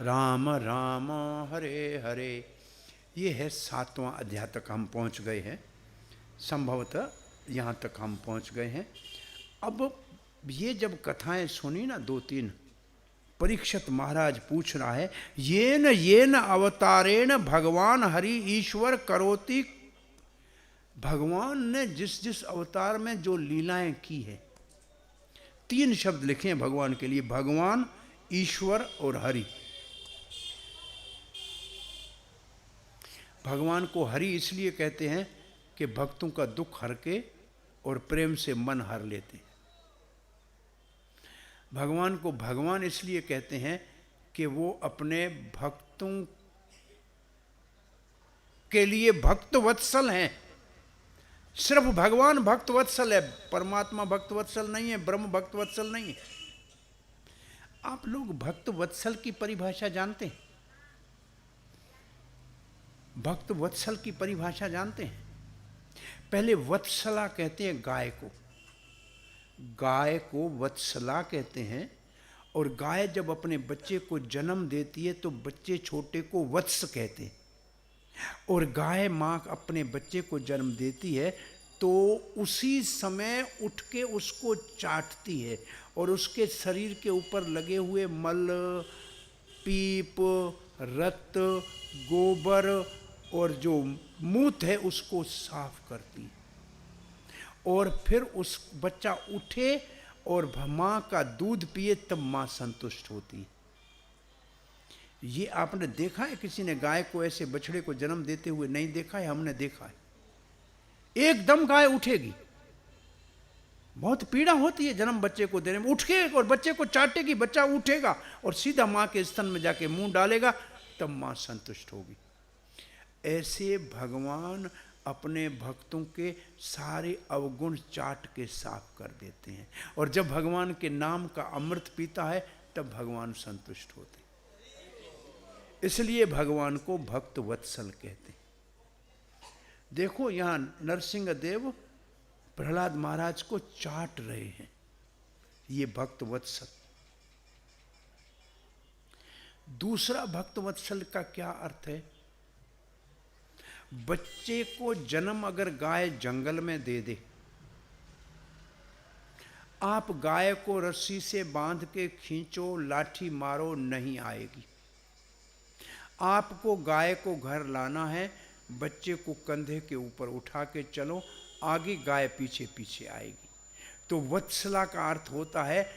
राम राम हरे हरे। ये है 7वां अध्याय तक हम पहुंच गए हैं, संभवतः यहाँ तक हम पहुंच गए हैं। अब ये जब कथाएं सुनी ना 2-3, परीक्षित महाराज पूछ रहा है, येन अवतारेण भगवान हरि ईश्वर करोति। भगवान ने जिस जिस अवतार में जो लीलाएं की है, 3 शब्द लिखे हैं भगवान के लिए, भगवान, ईश्वर और हरि। भगवान को हरि इसलिए कहते हैं कि भक्तों का दुख हर के और प्रेम से मन हर लेते हैं। भगवान को भगवान इसलिए कहते हैं कि वो अपने भक्तों के लिए भक्त वत्सल हैं। सिर्फ भगवान भक्त वत्सल है, परमात्मा भक्त वत्सल नहीं है, ब्रह्म भक्त वत्सल नहीं है। आप लोग भक्त वत्सल की परिभाषा जानते हैं? भक्त वत्सल की परिभाषा जानते हैं? पहले वत्सला कहते हैं गाय को, गाय को वत्सला कहते हैं। और गाय जब अपने बच्चे को जन्म देती है तो बच्चे छोटे को वत्स कहते हैं। और गाय माँ अपने बच्चे को जन्म देती है तो उसी समय उठ के उसको चाटती है और उसके शरीर के ऊपर लगे हुए मल, पीप, रक्त, गोबर और जो मूत्र है उसको साफ करती है। और फिर उस बच्चा उठे और माँ का दूध पिए तब माँ संतुष्ट होती है। ये आपने देखा है किसी ने गाय को ऐसे बछड़े को जन्म देते हुए? नहीं देखा है, हमने देखा है। एकदम गाय उठेगी, बहुत पीड़ा होती है जन्म बच्चे को देने में, उठ के और बच्चे को चाटेगी, बच्चा उठेगा और सीधा माँ के स्तन में जाके मुंह डालेगा, तब माँ संतुष्ट होगी। ऐसे भगवान अपने भक्तों के सारे अवगुण चाट के साफ कर देते हैं। और जब भगवान के नाम का अमृत पीता है तब भगवान संतुष्ट होते हैं। इसलिए भगवान को भक्त वत्सल कहते हैं। देखो यहाँ नरसिंह देव प्रहलाद महाराज को चाट रहे हैं, ये भक्त वत्सल। दूसरा भक्त वत्सल का क्या अर्थ है? बच्चे को जन्म अगर गाय जंगल में दे दे, आप गाय को रस्सी से बांध के खींचो, लाठी मारो, नहीं आएगी। आपको गाय को घर लाना है, बच्चे को कंधे के ऊपर उठा के चलो, आगे गाय पीछे पीछे आएगी। तो वत्सला का अर्थ होता है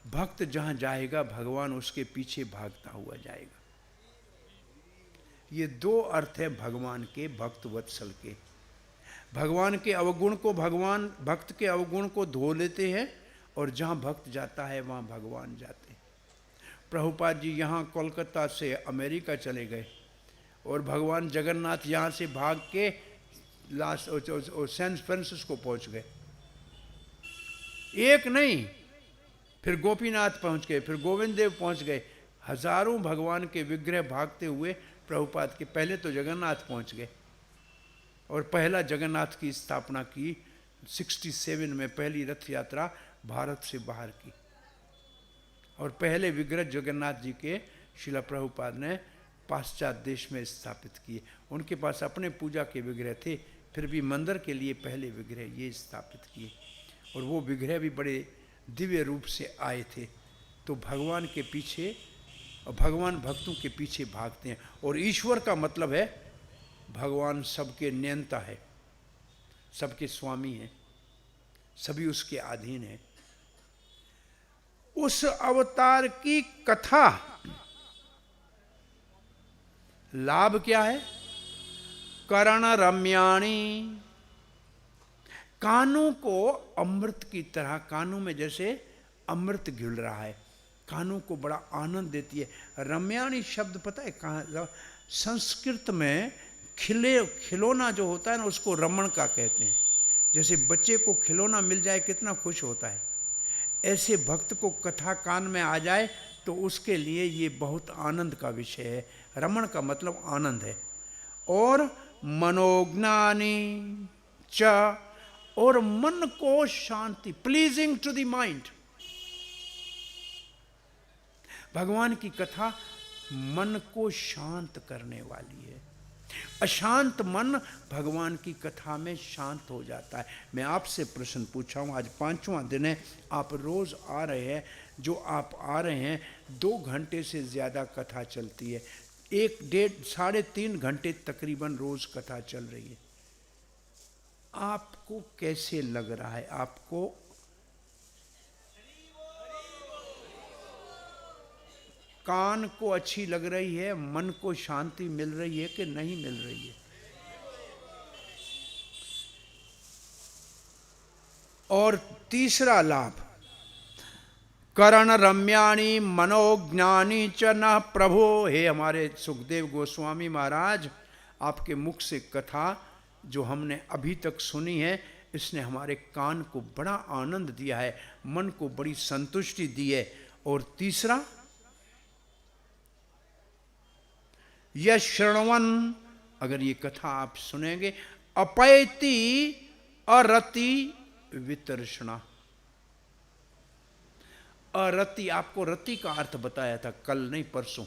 भक्त जहाँ जाएगा भगवान उसके पीछे भागता हुआ जाएगा। ये 2 अर्थ है भगवान के भक्त वत्सल के। भगवान के अवगुण को भगवान भक्त के अवगुण को धो लेते हैं और जहाँ भक्त जाता है वहाँ भगवान जाते हैं। प्रभुपाद जी यहाँ कोलकाता से अमेरिका चले गए और भगवान जगन्नाथ यहाँ से भाग के सैन फ्रांसिस्को पहुँच गए। एक नहीं, फिर गोपीनाथ पहुँच गए, फिर गोविंद देव पहुँच गए। हजारों भगवान के विग्रह भागते हुए प्रभुपाद के, पहले तो जगन्नाथ पहुँच गए और पहला जगन्नाथ की स्थापना की 67 में, पहली रथ यात्रा भारत से बाहर की। और पहले विग्रह जगन्नाथ जी के शिला प्रभुपाद ने पाश्चात्य देश में स्थापित किए। उनके पास अपने पूजा के विग्रह थे, फिर भी मंदिर के लिए पहले विग्रह ये स्थापित किए और वो विग्रह भी बड़े दिव्य रूप से आए थे। तो भगवान के पीछे और भगवान भक्तों के पीछे भागते हैं। और ईश्वर का मतलब है भगवान सबके नियंता है, सबके स्वामी हैं, सभी उसके अधीन हैं। उस अवतार की कथा, लाभ क्या है? करण रम्याणी, कानों को अमृत की तरह, कानों में जैसे अमृत घुल रहा है, कानों को बड़ा आनंद देती है। रम्याणी शब्द पता है कहाँ? संस्कृत में खिलौना जो होता है ना, उसको रमण का कहते हैं। जैसे बच्चे को खिलौना मिल जाए कितना खुश होता है, ऐसे भक्त को कथा कान में आ जाए तो उसके लिए ये बहुत आनंद का विषय है। रमण का मतलब आनंद है। और मनोज्ञानी च, और मन को शांति, प्लीजिंग टू द माइंड। भगवान की कथा मन को शांत करने वाली है। अशांत मन भगवान की कथा में शांत हो जाता है। मैं आपसे प्रश्न पूछा हूं, आज 5वां दिन है, आप रोज आ रहे हैं, जो आप आ रहे हैं 2 घंटे से ज्यादा कथा चलती है, 1, 1.5, 3.5 घंटे तकरीबन रोज कथा चल रही है। आपको कैसे लग रहा है? आपको कान को अच्छी लग रही है, मन को शांति मिल रही है कि नहीं मिल रही है? और तीसरा लाभ, करण रम्याणी मनोज्ञानी च न प्रभो। हे हमारे सुखदेव गोस्वामी महाराज, आपके मुख से कथा जो हमने अभी तक सुनी है, इसने हमारे कान को बड़ा आनंद दिया है, मन को बड़ी संतुष्टि दी है। और तीसरा, यह श्रवण, अगर ये कथा आप सुनेंगे, अपैति अरति वितर्षणा। अरति, आपको रति का अर्थ बताया था कल, नहीं परसों।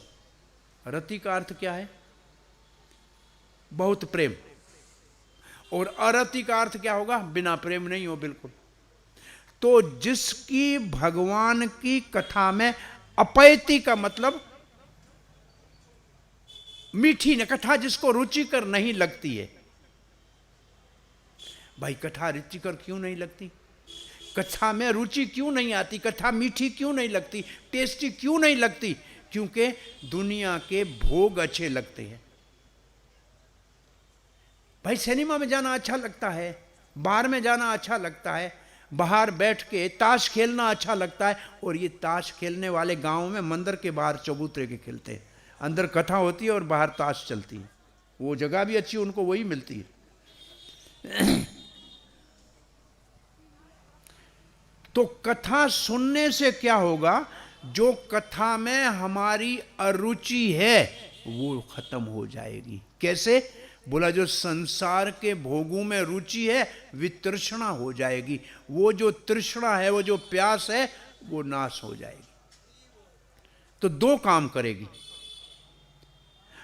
रति का अर्थ क्या है? बहुत प्रेम। और अरति का अर्थ क्या होगा? बिना प्रेम नहीं हो, बिल्कुल। तो जिसकी भगवान की कथा में अपैति का मतलब मीठी न कथा, जिसको रुचिकर नहीं लगती है। भाई कथा रुचिकर क्यों नहीं लगती? कथा में रुचि क्यों नहीं आती? कथा मीठी क्यों नहीं लगती? टेस्टी क्यों नहीं लगती? क्योंकि दुनिया के भोग अच्छे लगते हैं। भाई सिनेमा में जाना अच्छा लगता है, बार में जाना अच्छा लगता है, बाहर बैठ के ताश खेलना अच्छा लगता है। और ये ताश खेलने वाले गांव में मंदिर के बाहर चबूतरे के खेलते हैं, अंदर कथा होती है और बाहर ताश चलती है। वो जगह भी अच्छी, उनको वही मिलती है। तो कथा सुनने से क्या होगा? जो कथा में हमारी अरुचि है वो खत्म हो जाएगी। कैसे? बोला, जो संसार के भोगों में रुचि है वितृष्णा हो जाएगी। वो जो तृष्णा है, वो जो प्यास है, वो नाश हो जाएगी। तो 2 काम करेगी।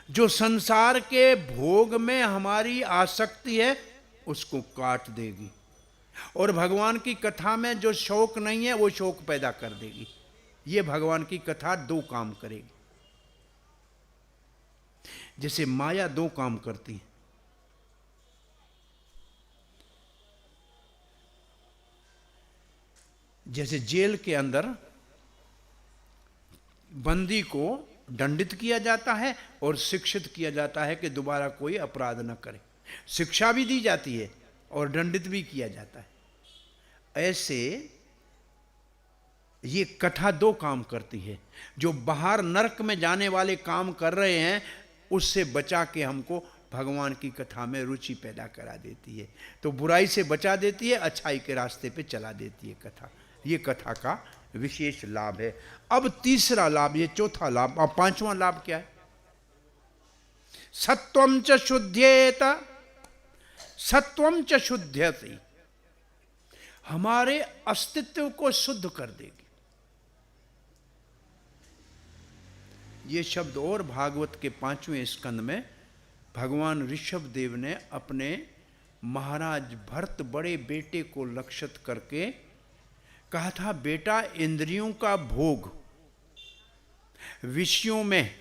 जो संसार के भोग में हमारी आसक्ति है उसको काट देगी, और भगवान की कथा में जो शौक नहीं है वो शौक पैदा कर देगी। ये भगवान की कथा 2 काम करेगी। जैसे माया 2 काम करती है। जैसे जेल के अंदर बंदी को दंडित किया जाता है और शिक्षित किया जाता है कि दोबारा कोई अपराध न करे। शिक्षा भी दी जाती है और दंडित भी किया जाता है। ऐसे ये कथा 2 काम करती है। जो बाहर नरक में जाने वाले काम कर रहे हैं उससे बचा के हमको भगवान की कथा में रुचि पैदा करा देती है। तो बुराई से बचा देती है, अच्छाई के रास्ते पे चला देती है कथा। ये कथा का विशेष लाभ है। अब तीसरा लाभ, ये चौथा लाभ। अब 5वां लाभ क्या है? सत्वं च शुद्ध्येत, सत्वं च शुद्ध्यति, हमारे अस्तित्व को शुद्ध कर देगी। ये शब्द और भागवत के 5वें स्कंद में भगवान ऋषभ देव ने अपने महाराज भरत बड़े बेटे को लक्षित करके कहा था, बेटा इंद्रियों का भोग, विषयों में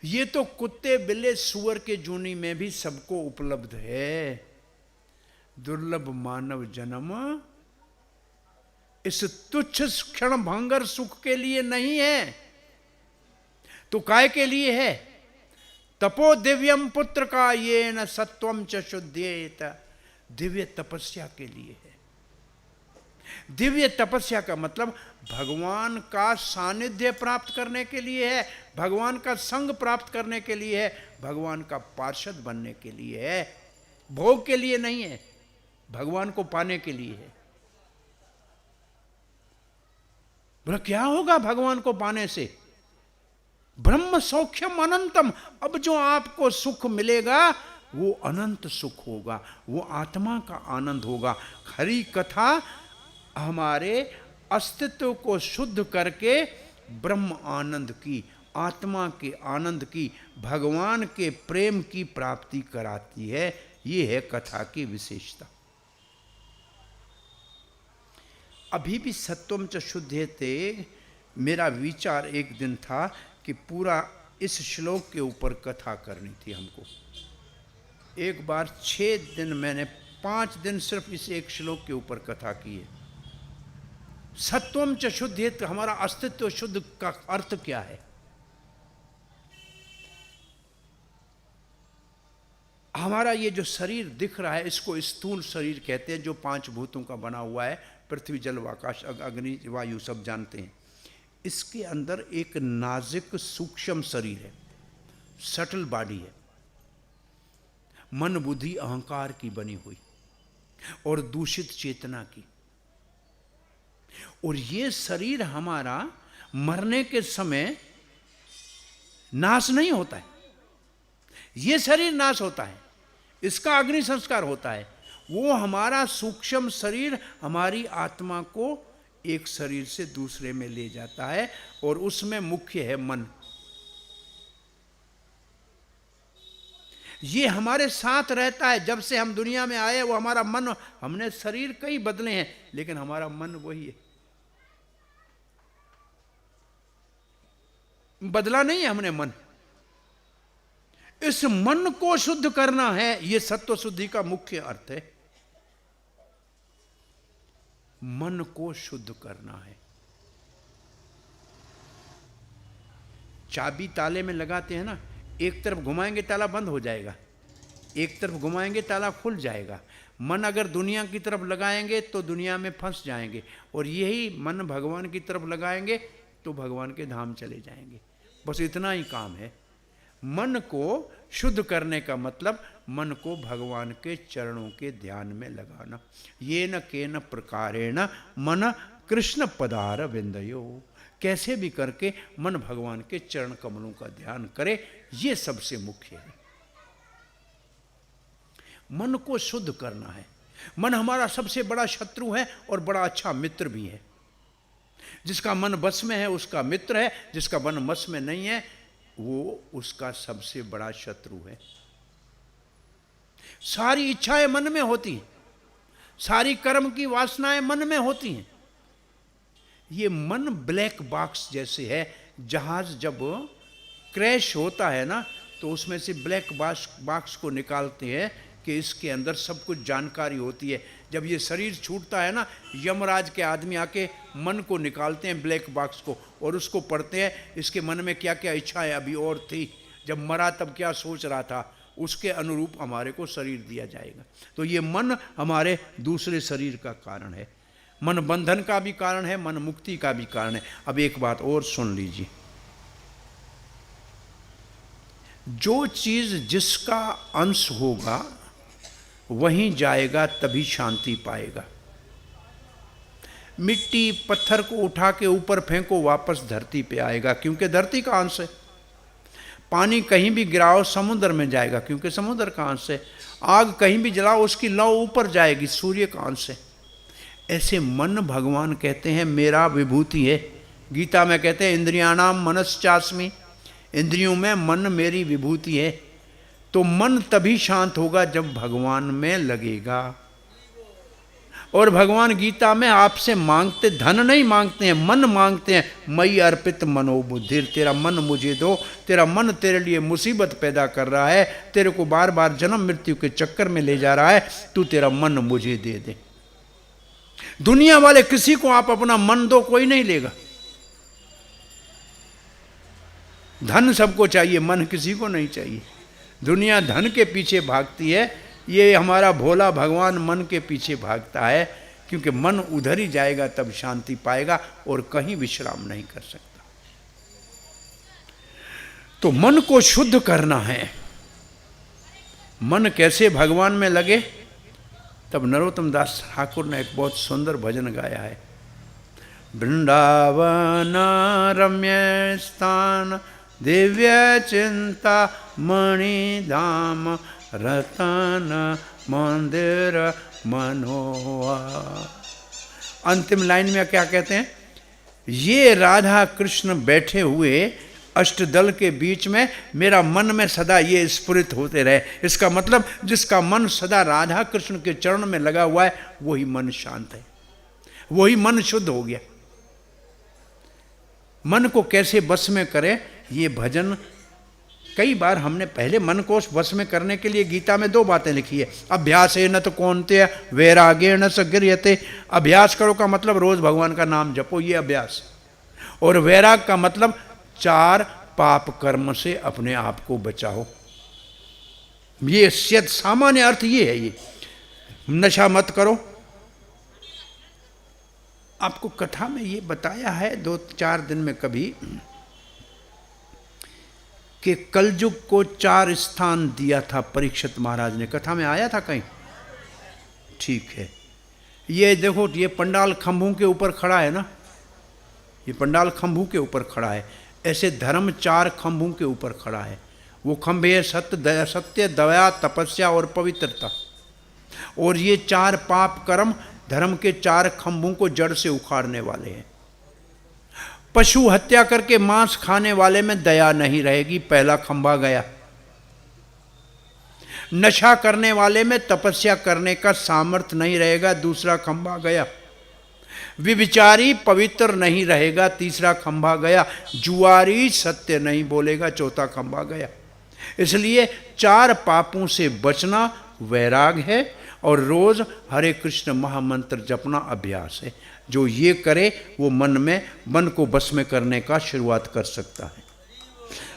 ये तो कुत्ते बिल्ले सूअर के जूनी में भी सबको उपलब्ध है। दुर्लभ मानव जन्म इस तुच्छ क्षण भंगर सुख के लिए नहीं है, तो काय के लिए है? तपो दिव्यम पुत्र का ये न सत्वम च शुद्धेत, दिव्य तपस्या के लिए है। दिव्य तपस्या का मतलब भगवान का सानिध्य प्राप्त करने के लिए है, भगवान का संग प्राप्त करने के लिए है, भगवान का पार्षद बनने के लिए है, भोग के लिए नहीं है, भगवान को पाने के लिए है। बोला क्या होगा भगवान को पाने से? ब्रह्म सौख्यम अनंतम, अब जो आपको सुख मिलेगा वो अनंत सुख होगा, वो आत्मा का आनंद होगा। हरि कथा हमारे अस्तित्व को शुद्ध करके ब्रह्म आनंद की, आत्मा के आनंद की, भगवान के प्रेम की प्राप्ति कराती है। ये है कथा की विशेषता। अभी भी सत्वम च शुद्धेते मेरा विचार एक दिन था कि पूरा इस श्लोक के ऊपर कथा करनी थी हमको। एक बार 6 दिन मैंने 5 दिन सिर्फ इस एक श्लोक के ऊपर कथा की है। सत्वम च शुद्धेत, हमारा अस्तित्व शुद्ध का अर्थ क्या है? हमारा ये जो शरीर दिख रहा है इसको स्थूल शरीर कहते हैं, जो 5 भूतों का बना हुआ है, पृथ्वी जल आकाश अग्नि वायु सब जानते हैं। इसके अंदर एक नाजुक सूक्ष्म शरीर है, सटल बॉडी है, मन बुद्धि अहंकार की बनी हुई और दूषित चेतना की। और ये शरीर हमारा मरने के समय नाश नहीं होता है, ये शरीर नाश होता है, इसका अग्नि संस्कार होता है। वो हमारा सूक्ष्म शरीर हमारी आत्मा को एक शरीर से दूसरे में ले जाता है और उसमें मुख्य है मन। ये हमारे साथ रहता है जब से हम दुनिया में आए, वो हमारा मन। हमने शरीर कई बदले हैं लेकिन हमारा मन वही है, बदला नहीं है हमने मन। इस मन को शुद्ध करना है, यह सत्व शुद्धि का मुख्य अर्थ है। मन को शुद्ध करना है। चाबी ताले में लगाते हैं ना, एक तरफ घुमाएंगे ताला बंद हो जाएगा, एक तरफ घुमाएंगे ताला खुल जाएगा। मन अगर दुनिया की तरफ लगाएंगे तो दुनिया में फंस जाएंगे, और यही मन भगवान की तरफ लगाएंगे तो भगवान के धाम चले जाएंगे। बस इतना ही काम है। मन को शुद्ध करने का मतलब मन को भगवान के चरणों के ध्यान में लगाना। ये न केन प्रकारेण मन कृष्ण पदार विंदयो, कैसे भी करके मन भगवान के चरण कमलों का ध्यान करे, ये सबसे मुख्य है। मन को शुद्ध करना है। मन हमारा सबसे बड़ा शत्रु है और बड़ा अच्छा मित्र भी है। जिसका मन बस में है उसका मित्र है, जिसका मन बस में नहीं है वो उसका सबसे बड़ा शत्रु है। सारी इच्छाएं मन में होती हैं, सारी कर्म की वासनाएं मन में होती हैं। ये मन ब्लैक बॉक्स जैसे है। जहाज जब क्रैश होता है ना तो उसमें से ब्लैक बॉक्स को निकालते हैं कि इसके अंदर सब कुछ जानकारी होती है। जब ये शरीर छूटता है ना, यमराज के आदमी आके मन को निकालते हैं, ब्लैक बॉक्स को, और उसको पढ़ते हैं इसके मन में क्या क्या इच्छाएं अभी और थी, जब मरा तब क्या सोच रहा था, उसके अनुरूप हमारे को शरीर दिया जाएगा। तो ये मन हमारे दूसरे शरीर का कारण है। मन बंधन का भी कारण है, मन मुक्ति का भी कारण है। अब एक बात और सुन लीजिए, जो चीज जिसका अंश होगा वहीं जाएगा तभी शांति पाएगा। मिट्टी पत्थर को उठा के ऊपर फेंको वापस धरती पे आएगा, क्योंकि धरती का अंश है। पानी कहीं भी गिराओ समुद्र में जाएगा, क्योंकि समुद्र का अंश है। आग कहीं भी जलाओ उसकी लौ ऊपर जाएगी, सूर्य का अंश है। ऐसे मन भगवान कहते हैं मेरा विभूति है। गीता में कहते हैं इंद्रियाणाम मनश्चास्मि, इंद्रियों में मन मेरी विभूति है। तो मन तभी शांत होगा जब भगवान में लगेगा। और भगवान गीता में आपसे मांगते, धन नहीं मांगते हैं, मन मांगते हैं। मई अर्पित मनोबुद्धि, तेरा मन मुझे दो। तेरा मन तेरे लिए मुसीबत पैदा कर रहा है, तेरे को बार बार जन्म मृत्यु के चक्कर में ले जा रहा है, तू तेरा मन मुझे दे दे। दुनिया वाले किसी को आप अपना मन दो, कोई नहीं लेगा। धन सबको चाहिए, मन किसी को नहीं चाहिए। दुनिया धन के पीछे भागती है, ये हमारा भोला भगवान मन के पीछे भागता है, क्योंकि मन उधर ही जाएगा तब शांति पाएगा और कहीं विश्राम नहीं कर सकता। तो मन को शुद्ध करना है। मन कैसे भगवान में लगे? तब नरोत्तम दास ठाकुर ने एक बहुत सुंदर भजन गाया है। वृंदावन रम्य स्थान दिव्य चिंता मणिधाम रतन मंदिर मनोवा। अंतिम लाइन में क्या कहते हैं? ये राधा कृष्ण बैठे हुए अष्टदल के बीच में मेरा मन में सदा ये स्फुरित होते रहे। इसका मतलब जिसका मन सदा राधा कृष्ण के चरण में लगा हुआ है, वही मन शांत है, वही मन शुद्ध हो गया। मन को कैसे बस में करें, ये भजन कई बार हमने पहले मन को वश में करने के लिए गीता में 2 बातें लिखी है। अभ्यासेन तो कौन्तेय वैराग्येण स गृह्यते। अभ्यास करो का मतलब रोज भगवान का नाम जपो, ये अभ्यास। और वैराग का मतलब 4 पाप कर्म से अपने आप को बचाओ। ये सामान्य अर्थ ये है। ये नशा मत करो। आपको कथा में ये बताया है 2-4 दिन में कभी कि कलयुग को 4 स्थान दिया था परीक्षित महाराज ने। कथा में आया था कहीं? ठीक है। ये देखो, ये पंडाल खंभों के ऊपर खड़ा है ना, ये पंडाल खंभों के ऊपर खड़ा है। ऐसे धर्म 4 खंभों के ऊपर खड़ा है। वो खंभे है सत्य, दया, तपस्या और पवित्रता। और ये 4 पाप कर्म धर्म के 4 खंभों को जड़ से उखाड़ने वाले हैं। पशु हत्या करके मांस खाने वाले में दया नहीं रहेगी, पहला खंभा गया। नशा करने वाले में तपस्या करने का सामर्थ्य नहीं रहेगा, दूसरा खंभा गया। विविचारी पवित्र नहीं रहेगा, तीसरा खंभा गया। जुआरी सत्य नहीं बोलेगा, चौथा खंभा गया। इसलिए 4 पापों से बचना वैराग है और रोज हरे कृष्ण महामंत्र जपना अभ्यास है। जो ये करे वो मन को बस में करने का शुरुआत कर सकता है।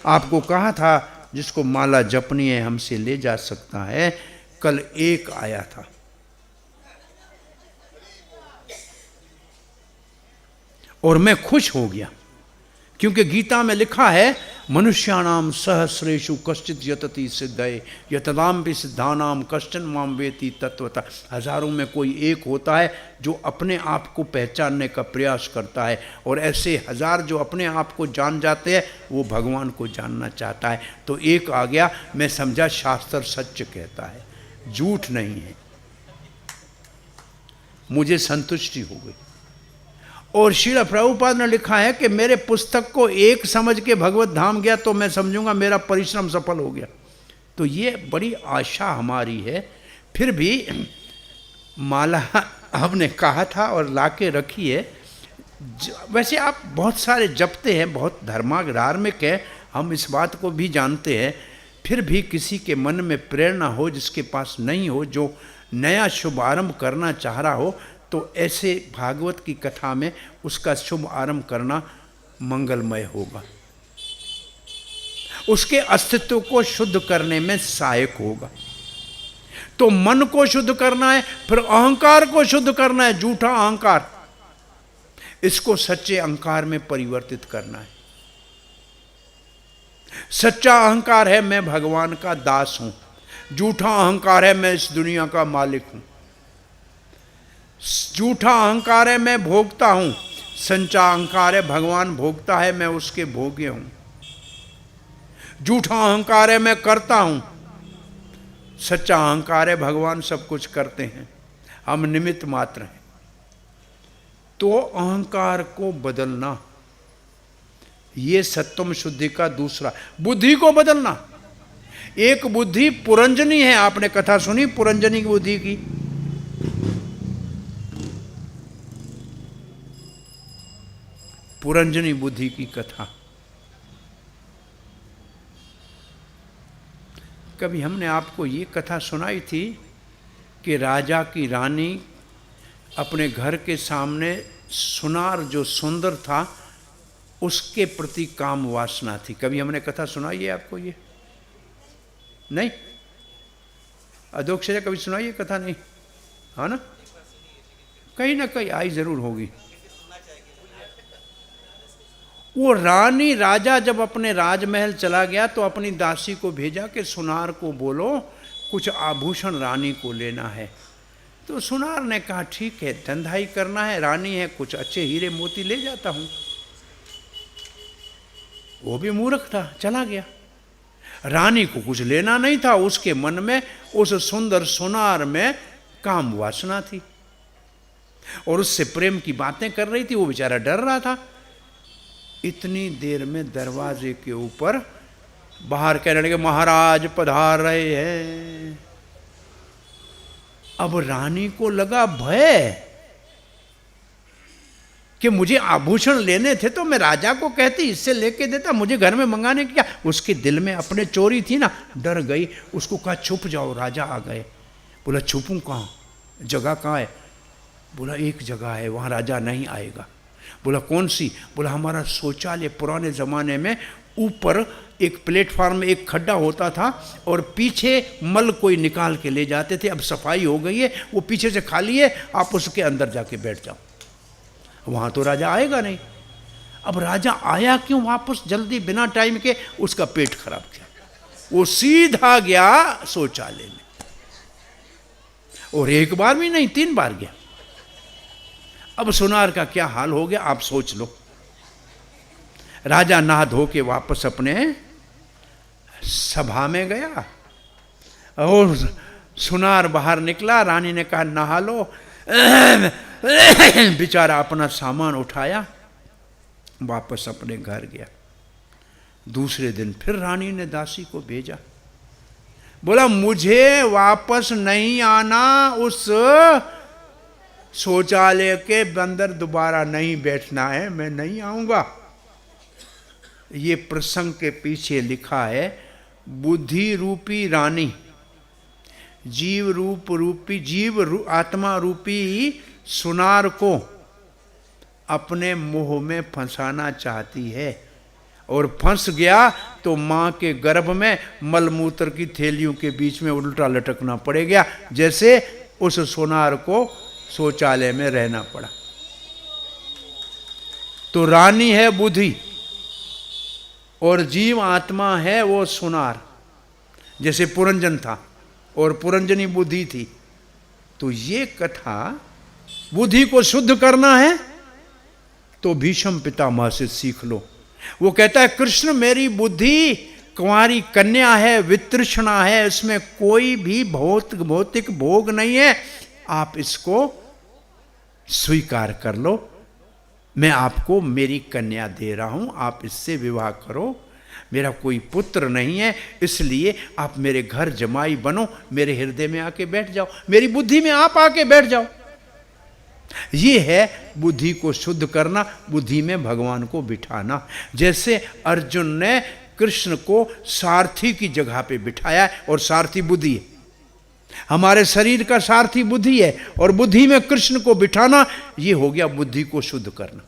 आपको कहा था जिसको माला जपनी है हमसे ले जा सकता है। कल एक आया था, और मैं खुश हो गया, क्योंकि गीता में लिखा है मनुष्याणाम सहस्रेषु कश्चित यतति सिद्धये यतदाम्पि सिद्धानाम कश्चन माम वेति तत्वतः। हजारों में कोई एक होता है जो अपने आप को पहचानने का प्रयास करता है, और ऐसे 1000 जो अपने आप को जान जाते हैं वो भगवान को जानना चाहता है। तो एक आ गया, मैं समझा शास्त्र सच कहता है, झूठ नहीं है। मुझे संतुष्टि हो गई। और श्रील प्रभुपाद ने लिखा है कि मेरे पुस्तक को एक समझ के भगवत धाम गया तो मैं समझूंगा मेरा परिश्रम सफल हो गया। तो ये बड़ी आशा हमारी है। फिर भी माला हमने कहा था और लाके रखी है। वैसे आप बहुत सारे जपते हैं, बहुत धार्मिक है, हम इस बात को भी जानते हैं। फिर भी किसी के मन में प्रेरणा हो, जिसके पास नहीं हो, जो नया शुभ आरंभ करना चाह रहा हो, तो ऐसे भागवत की कथा में उसका शुभ आरंभ करना मंगलमय होगा, उसके अस्तित्व को शुद्ध करने में सहायक होगा। तो मन को शुद्ध करना है, फिर अहंकार को शुद्ध करना है, झूठा अहंकार, इसको सच्चे अहंकार में परिवर्तित करना है। सच्चा अहंकार है मैं भगवान का दास हूं, झूठा अहंकार है मैं इस दुनिया का मालिक हूं। झूठा अहंकार है मैं भोगता हूं, सच्चा अहंकार है भगवान भोगता है, मैं उसके भोग्य हूं। झूठा अहंकार है मैं करता हूं, सच्चा अहंकार है भगवान सब कुछ करते हैं, हम निमित्त मात्र हैं। तो अहंकार को बदलना, ये सत्वम शुद्धि का दूसरा। बुद्धि को बदलना, एक बुद्धि पुरंजनी है, आपने कथा सुनी पुरंजनी की बुद्धि की। पुरंजनी बुद्धि की कथा। कभी हमने आपको ये कथा सुनाई थी कि राजा की रानी अपने घर के सामने सुनार जो सुंदर था उसके प्रति काम वासना थी। कभी हमने कथा सुनाई है आपको ये? नहीं? अधोक्षजा कभी सुनाई है कथा? नहीं, हाँ ना कहीं आई जरूर होगी। वो रानी राजा जब अपने राजमहल चला गया तो अपनी दासी को भेजा कि सुनार को बोलो कुछ आभूषण रानी को लेना है। तो सुनार ने कहा ठीक है, धंधाई करना है, रानी है, कुछ अच्छे हीरे मोती ले जाता हूं। वो भी मूर्ख था, चला गया। रानी को कुछ लेना नहीं था, उसके मन में उस सुंदर सुनार में काम वासना थी और उससे प्रेम की बातें कर रही थी। वो बेचारा डर रहा था। इतनी देर में दरवाजे के ऊपर बाहर कहने लगे महाराज पधार रहे हैं। अब रानी को लगा भय कि मुझे आभूषण लेने थे तो मैं राजा को कहती, इससे लेके देता, मुझे घर में मंगाने की क्या। उसके दिल में अपने चोरी थी ना, डर गई। उसको कहा छुप जाओ, राजा आ गए। बोला छुपूं कहाँ, जगह कहाँ है? बोला एक जगह है, वहाँ राजा नहीं आएगा। बोला कौन सी? बोला हमारा शौचालय, पुराने ज़माने में ऊपर एक प्लेटफार्म में एक खड्डा होता था और पीछे मल कोई निकाल के ले जाते थे। अब सफाई हो गई है, वो पीछे से खाली है, आप उसके अंदर जाके बैठ जाओ। वहाँ तो राजा आएगा नहीं। अब राजा आया क्यों वापस जल्दी बिना टाइम के? उसका पेट खराब किया, वो सीधा गया शौचालय में और एक बार भी नहीं 3 बार गया। अब सुनार का क्या हाल हो गया आप सोच लो। राजा नहा धो के वापस अपने सभा में गया और सुनार बाहर निकला। रानी ने कहा नहा लो। बेचारा अपना सामान उठाया, वापस अपने घर गया। दूसरे दिन फिर रानी ने दासी को भेजा, बोला मुझे वापस नहीं आना, उस शौचालय के अंदर दोबारा नहीं बैठना है, मैं नहीं आऊंगा। ये प्रसंग के पीछे लिखा है बुद्धि रूपी रानी आत्मा रूपी सुनार को अपने मोह में फंसाना चाहती है और फंस गया तो मां के गर्भ में मलमूत्र की थैलियों के बीच में उल्टा लटकना पड़ेगा, जैसे उस सुनार को शौचालय में रहना पड़ा। तो रानी है बुद्धि और जीव आत्मा है वो सुनार, जैसे पुरंजन था और पुरंजनी बुद्धि थी। तो ये कथा बुद्धि को शुद्ध करना है तो भीष्म पितामह से सीख लो। वो कहता है कृष्ण मेरी बुद्धि कुंवारी कन्या है, वितृष्णा है, इसमें कोई भी भौतिक भोग नहीं है, आप इसको स्वीकार कर लो। मैं आपको मेरी कन्या दे रहा हूं, आप इससे विवाह करो। मेरा कोई पुत्र नहीं है, इसलिए आप मेरे घर जमाई बनो, मेरे हृदय में आके बैठ जाओ, मेरी बुद्धि में आप आके बैठ जाओ। ये है बुद्धि को शुद्ध करना, बुद्धि में भगवान को बिठाना। जैसे अर्जुन ने कृष्ण को सारथी की जगह पे बिठाया और सारथी बुद्धि है, हमारे शरीर का सारथी बुद्धि है और बुद्धि में कृष्ण को बिठाना, ये हो गया बुद्धि को शुद्ध करना।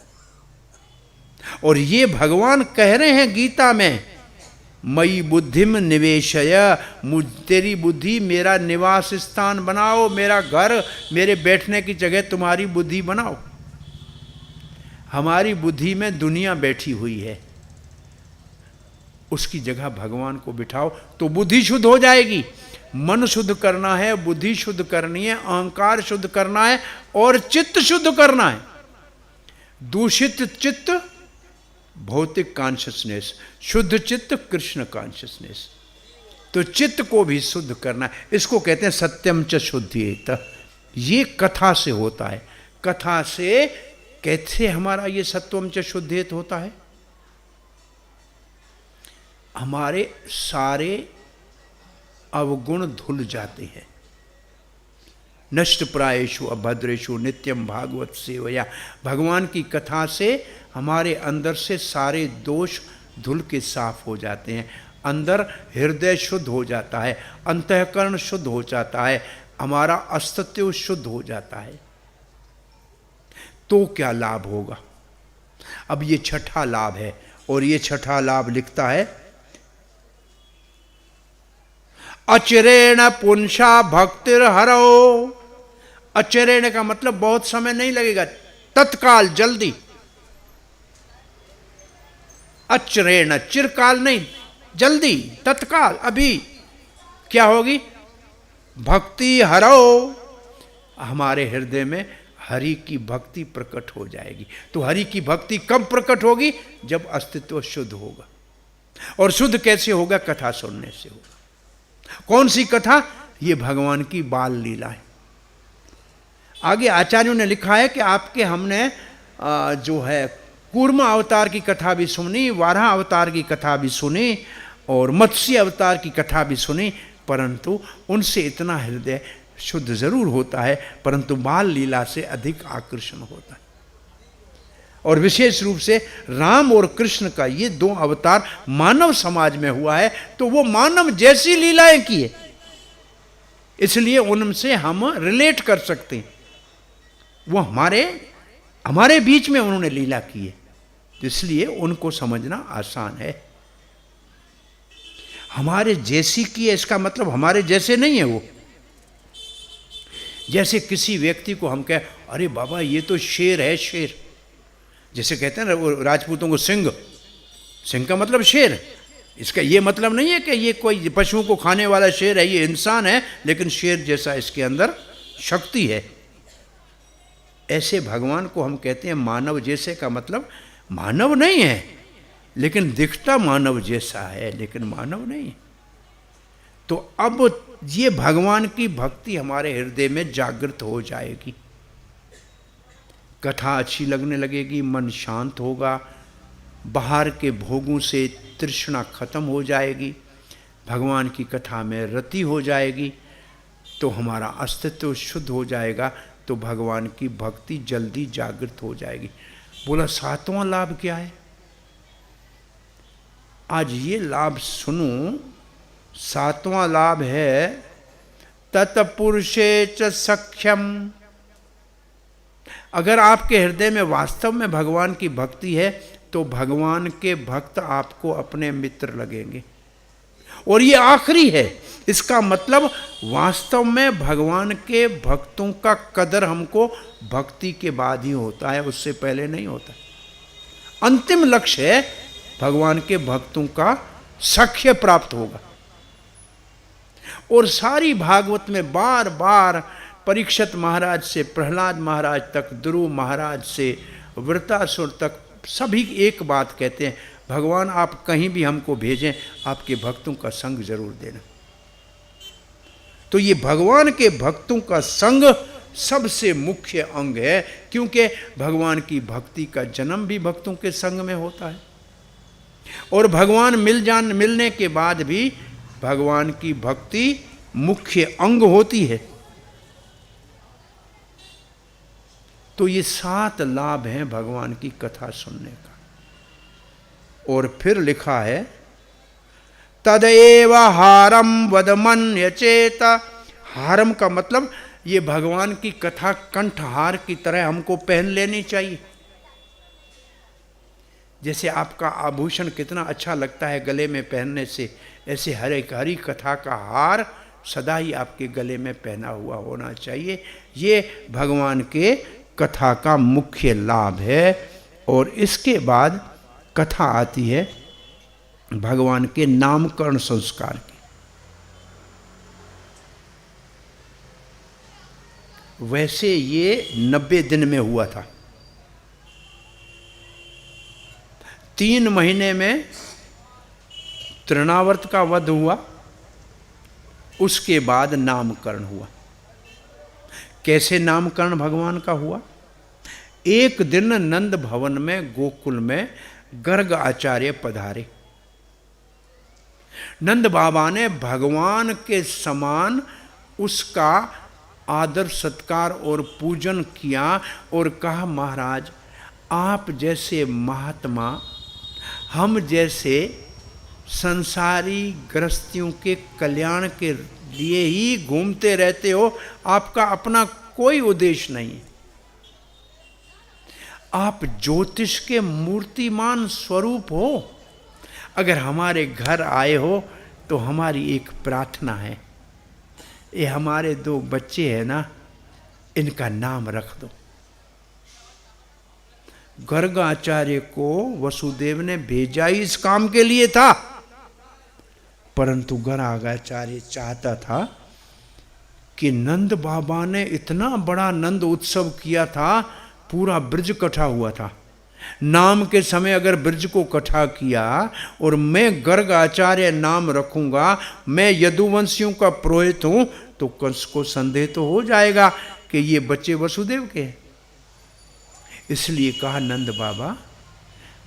और ये भगवान कह रहे हैं गीता में मई बुद्धिम निवेशय, तेरी बुद्धि मेरा निवास स्थान बनाओ, मेरा घर, मेरे बैठने की जगह तुम्हारी बुद्धि बनाओ। हमारी बुद्धि में दुनिया बैठी हुई है, उसकी जगह भगवान को बिठाओ तो बुद्धि शुद्ध हो जाएगी। मन शुद्ध करना है, बुद्धि शुद्ध करनी है, अहंकार शुद्ध करना है और चित्त शुद्ध करना है। दूषित चित्त भौतिक कॉन्शियसनेस, शुद्ध चित्त कृष्ण कॉन्शियसनेस। तो चित्त को भी शुद्ध करना है, इसको कहते हैं सत्यम च शुद्धियेत। ये कथा से होता है। कथा से कैसे हमारा ये सत्वम च शुद्धियेत होता है? हमारे सारे अवगुण धुल जाते हैं। नष्ट प्रायेषु अभद्रेषु नित्यम भागवत सेवया, भगवान की कथा से हमारे अंदर से सारे दोष धुल के साफ हो जाते हैं, अंदर हृदय शुद्ध हो जाता है, अंतःकरण शुद्ध हो जाता है, हमारा अस्तित्व शुद्ध हो जाता है। तो क्या लाभ होगा? अब ये छठा लाभ है, और ये छठा लाभ लिखता है, अचिरेण पुंसा भक्तिर हरो। अचिरेण का मतलब बहुत समय नहीं लगेगा, तत्काल, जल्दी। अचिरेण, चिरकाल नहीं, जल्दी, तत्काल, अभी क्या होगी? भक्ति हरो, हमारे हृदय में हरि की भक्ति प्रकट हो जाएगी। तो हरि की भक्ति कब प्रकट होगी? जब अस्तित्व शुद्ध होगा। और शुद्ध कैसे होगा? कथा सुनने से होगा। कौन सी कथा? ये भगवान की बाल लीलाएं। आगे आचार्यों ने लिखा है कि आपके हमने जो है कूर्म अवतार की कथा भी सुनी, वाराह अवतार की कथा भी सुनी, और मत्स्य अवतार की कथा भी सुनी, परंतु उनसे इतना हृदय शुद्ध जरूर होता है, परंतु बाल लीला से अधिक आकर्षण होता है। और विशेष रूप से राम और कृष्ण का ये दो अवतार मानव समाज में हुआ है, तो वो मानव जैसी लीलाएं किए, इसलिए उनसे हम रिलेट कर सकते हैं। वो हमारे बीच में उन्होंने लीला की है, इसलिए उनको समझना आसान है। हमारे जैसी की है, इसका मतलब हमारे जैसे नहीं है वो। जैसे किसी व्यक्ति को हम कहें, अरे बाबा ये तो शेर है, शेर, जैसे कहते हैं ना वो राजपूतों को सिंह, सिंह का मतलब शेर। इसका ये मतलब नहीं है कि ये कोई पशुओं को खाने वाला शेर है, ये इंसान है, लेकिन शेर जैसा इसके अंदर शक्ति है। ऐसे भगवान को हम कहते हैं मानव जैसे, का मतलब मानव नहीं है, लेकिन दिखता मानव जैसा है, लेकिन मानव नहीं है। तो अब ये भगवान की भक्ति हमारे हृदय में जागृत हो जाएगी, कथा अच्छी लगने लगेगी, मन शांत होगा, बाहर के भोगों से तृष्णा खत्म हो जाएगी, भगवान की कथा में रति हो जाएगी, तो हमारा अस्तित्व शुद्ध हो जाएगा, तो भगवान की भक्ति जल्दी जागृत हो जाएगी। बोला सातवां लाभ क्या है? आज ये लाभ सुनो। सातवां लाभ है तत्पुरुषे च सख्यम। अगर आपके हृदय में वास्तव में भगवान की भक्ति है, तो भगवान के भक्त आपको अपने मित्र लगेंगे। और ये आखिरी है, इसका मतलब वास्तव में भगवान के भक्तों का कदर हमको भक्ति के बाद ही होता है, उससे पहले नहीं होता। अंतिम लक्ष्य है भगवान के भक्तों का सख्य प्राप्त होगा। और सारी भागवत में बार बार परीक्षित महाराज से प्रहलाद महाराज तक, ध्रुव महाराज से वृतासुर तक, सभी एक बात कहते हैं, भगवान आप कहीं भी हमको भेजें, आपके भक्तों का संग जरूर देना। तो ये भगवान के भक्तों का संग सबसे मुख्य अंग है, क्योंकि भगवान की भक्ति का जन्म भी भक्तों के संग में होता है, और भगवान मिलने के बाद भी भगवान की भक्ति मुख्य अंग होती है। तो ये 7 लाभ हैं भगवान की कथा सुनने का। और फिर लिखा है तदेव हारम वदमन्यचेत। हारम का मतलब ये भगवान की कथा कंठहार की तरह हमको पहन लेनी चाहिए। जैसे आपका आभूषण कितना अच्छा लगता है गले में पहनने से, ऐसे हरी कथा का हार सदा ही आपके गले में पहना हुआ होना चाहिए। ये भगवान के कथा का मुख्य लाभ है। और इसके बाद कथा आती है भगवान के नामकरण संस्कार की। वैसे ये 90 दिन में हुआ था। 3 महीने में तृणावर्त का वध हुआ, उसके बाद नामकरण हुआ। कैसे नामकरण भगवान का हुआ? एक दिन नंद भवन में गोकुल में गर्ग आचार्य पधारे। नंद बाबा ने भगवान के समान उसका आदर सत्कार और पूजन किया और कहा, महाराज आप जैसे महात्मा हम जैसे संसारी गृहस्थियों के कल्याण के लिए ही घूमते रहते हो, आपका अपना कोई उद्देश्य नहीं। आप ज्योतिष के मूर्तिमान स्वरूप हो। अगर हमारे घर आए हो तो हमारी एक प्रार्थना है, ये हमारे 2 बच्चे हैं ना, इनका नाम रख दो। गर्गाचार्य को वसुदेव ने भेजा ही इस काम के लिए था, परंतु गर्गाचार्य चाहता था कि नंद बाबा ने इतना बड़ा नंद उत्सव किया था, पूरा ब्रज इकट्ठा हुआ था। नाम के समय अगर ब्रज को इकट्ठा किया और मैं गर्गाचार्य नाम रखूंगा, मैं यदुवंशियों का पुरोहित हूं, तो कंस को संदेह तो हो जाएगा कि ये बच्चे वसुदेव के हैं। इसलिए कहा नंद बाबा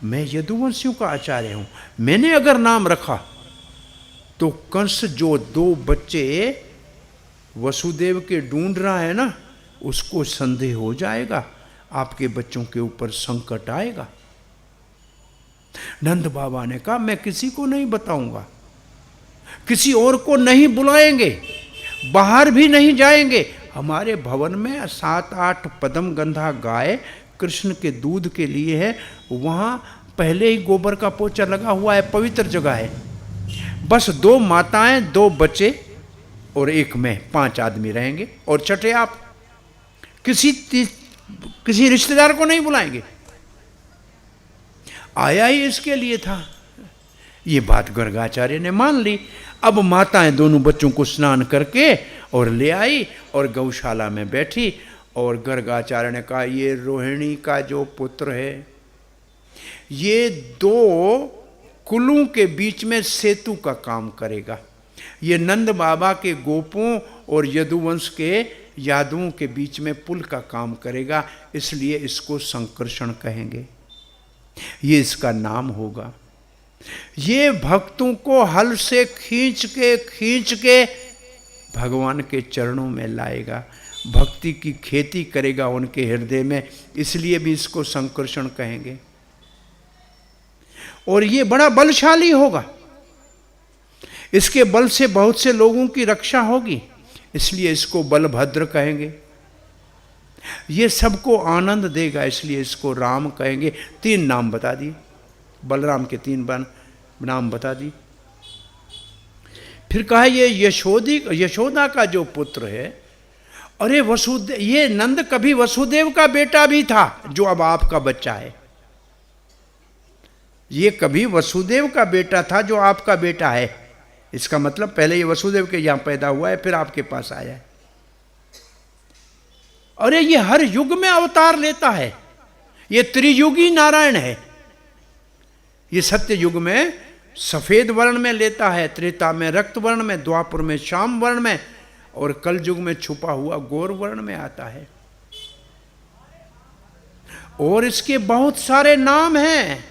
मैं यदुवंशियों का आचार्य हूं, मैंने अगर नाम रखा तो कंस जो 2 बच्चे वसुदेव के ढूंढ रहा है ना, उसको संदेह हो जाएगा, आपके बच्चों के ऊपर संकट आएगा। नंद बाबा ने कहा मैं किसी को नहीं बताऊंगा, किसी और को नहीं बुलाएंगे, बाहर भी नहीं जाएंगे। हमारे भवन में 7-8 पद्म गंधा गाय कृष्ण के दूध के लिए है, वहां पहले ही गोबर का पोचा लगा हुआ है, पवित्र जगह है। बस 2 माताएं, 2 बच्चे और 1 मैं, 5 आदमी रहेंगे, और छठे आप। किसी रिश्तेदार को नहीं बुलाएंगे। आया ही इसके लिए था। ये बात गर्गाचार्य ने मान ली। अब माताएं दोनों बच्चों को स्नान करके और ले आई और गौशाला में बैठी, और गर्गाचार्य ने कहा ये रोहिणी का जो पुत्र है, ये 2 कुलों के बीच में सेतु का काम करेगा। ये नंद बाबा के गोपों और यदुवंश के यादवों के बीच में पुल का काम करेगा, इसलिए इसको संकर्षण कहेंगे, ये इसका नाम होगा। ये भक्तों को हल से खींच के भगवान के चरणों में लाएगा, भक्ति की खेती करेगा उनके हृदय में, इसलिए भी इसको संकर्षण कहेंगे। और ये बड़ा बलशाली होगा, इसके बल से बहुत से लोगों की रक्षा होगी, इसलिए इसको बलभद्र कहेंगे। ये सबको आनंद देगा, इसलिए इसको राम कहेंगे। 3 नाम बता दिए, बलराम के 3 नाम बता दिए। फिर कहा ये यशोदा का जो पुत्र है, अरे वसुदेव, ये नंद कभी वसुदेव का बेटा भी था जो अब आपका बच्चा है। ये कभी वसुदेव का बेटा था जो आपका बेटा है। इसका मतलब पहले ये वसुदेव के यहां पैदा हुआ है, फिर आपके पास आया है। अरे ये हर युग में अवतार लेता है, ये त्रियुगी नारायण है। ये सत्य युग में सफेद वर्ण में लेता है, त्रेता में रक्त वर्ण में, द्वापर में श्याम वर्ण में, और कल युग में छुपा हुआ गौर वर्ण में आता है। और इसके बहुत सारे नाम हैं,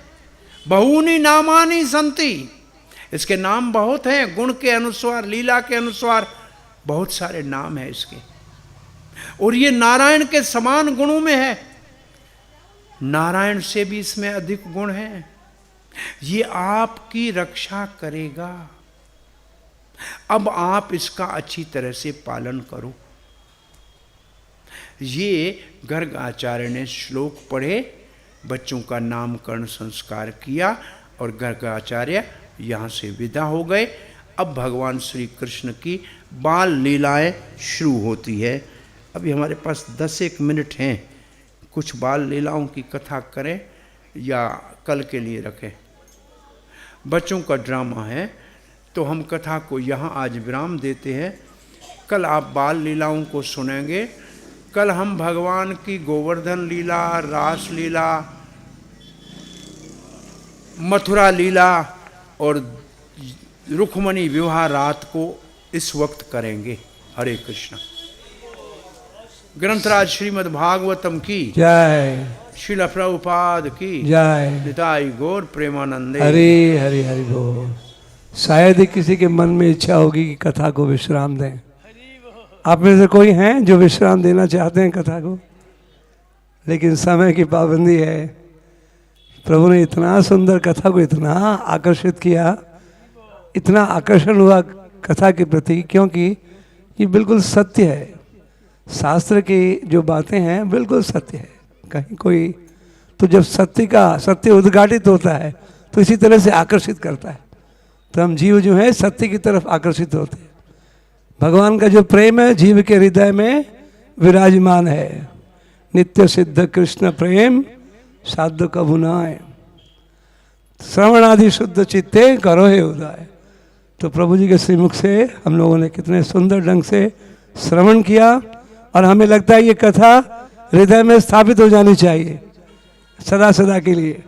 बहुनी नामानी संति, इसके नाम बहुत हैं, गुण के अनुसार, लीला के अनुसार बहुत सारे नाम हैं इसके। और ये नारायण के समान गुणों में है, नारायण से भी इसमें अधिक गुण हैं। ये आपकी रक्षा करेगा। अब आप इसका अच्छी तरह से पालन करो। ये गर्ग आचार्य ने श्लोक पढ़े, बच्चों का नामकरण संस्कार किया और गर्गाचार्य यहाँ से विदा हो गए। अब भगवान श्री कृष्ण की बाल लीलाएं शुरू होती है। अभी हमारे पास 10-1 मिनट हैं, कुछ बाल लीलाओं की कथा करें या कल के लिए रखें। बच्चों का ड्रामा है तो हम कथा को यहाँ आज विराम देते हैं। कल आप बाल लीलाओं को सुनेंगे। कल हम भगवान की गोवर्धन लीला, रास लीला, मथुरा लीला और रुक्मणी विवाह रात को इस वक्त करेंगे। हरे कृष्ण। ग्रंथराज श्रीमद् भागवतम की जय, श्रील प्रभुपाद की जय, निताई गौर प्रेमानंदे। हरे हरे हरि बोल। शायद ही किसी के मन में इच्छा होगी कि कथा को विश्राम दें। आप में से कोई हैं जो विश्राम देना चाहते हैं कथा को, लेकिन समय की पाबंदी है। प्रभु ने इतना सुंदर कथा को इतना आकर्षित किया, इतना आकर्षण हुआ कथा के प्रति, क्योंकि ये बिल्कुल सत्य है। शास्त्र की जो बातें हैं बिल्कुल सत्य है। कहीं कोई तो जब सत्य उद्घाटित होता है तो इसी तरह से आकर्षित करता है। तो हम जीव जो है सत्य की तरफ आकर्षित होते हैं। भगवान का जो प्रेम है जीव के हृदय में विराजमान है। नित्य सिद्ध कृष्ण प्रेम साध्य कभु नाय, श्रवण आदि शुद्ध चित्ते करो हे उदय। तो प्रभु जी के श्रीमुख से हम लोगों ने कितने सुंदर ढंग से श्रवण किया, और हमें लगता है ये कथा हृदय में स्थापित हो जानी चाहिए सदा सदा के लिए।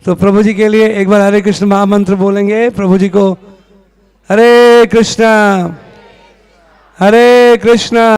तो प्रभु जी के लिए एक बार हरे कृष्ण महामंत्र बोलेंगे प्रभु जी को। हरे कृष्णा हरे कृष्णा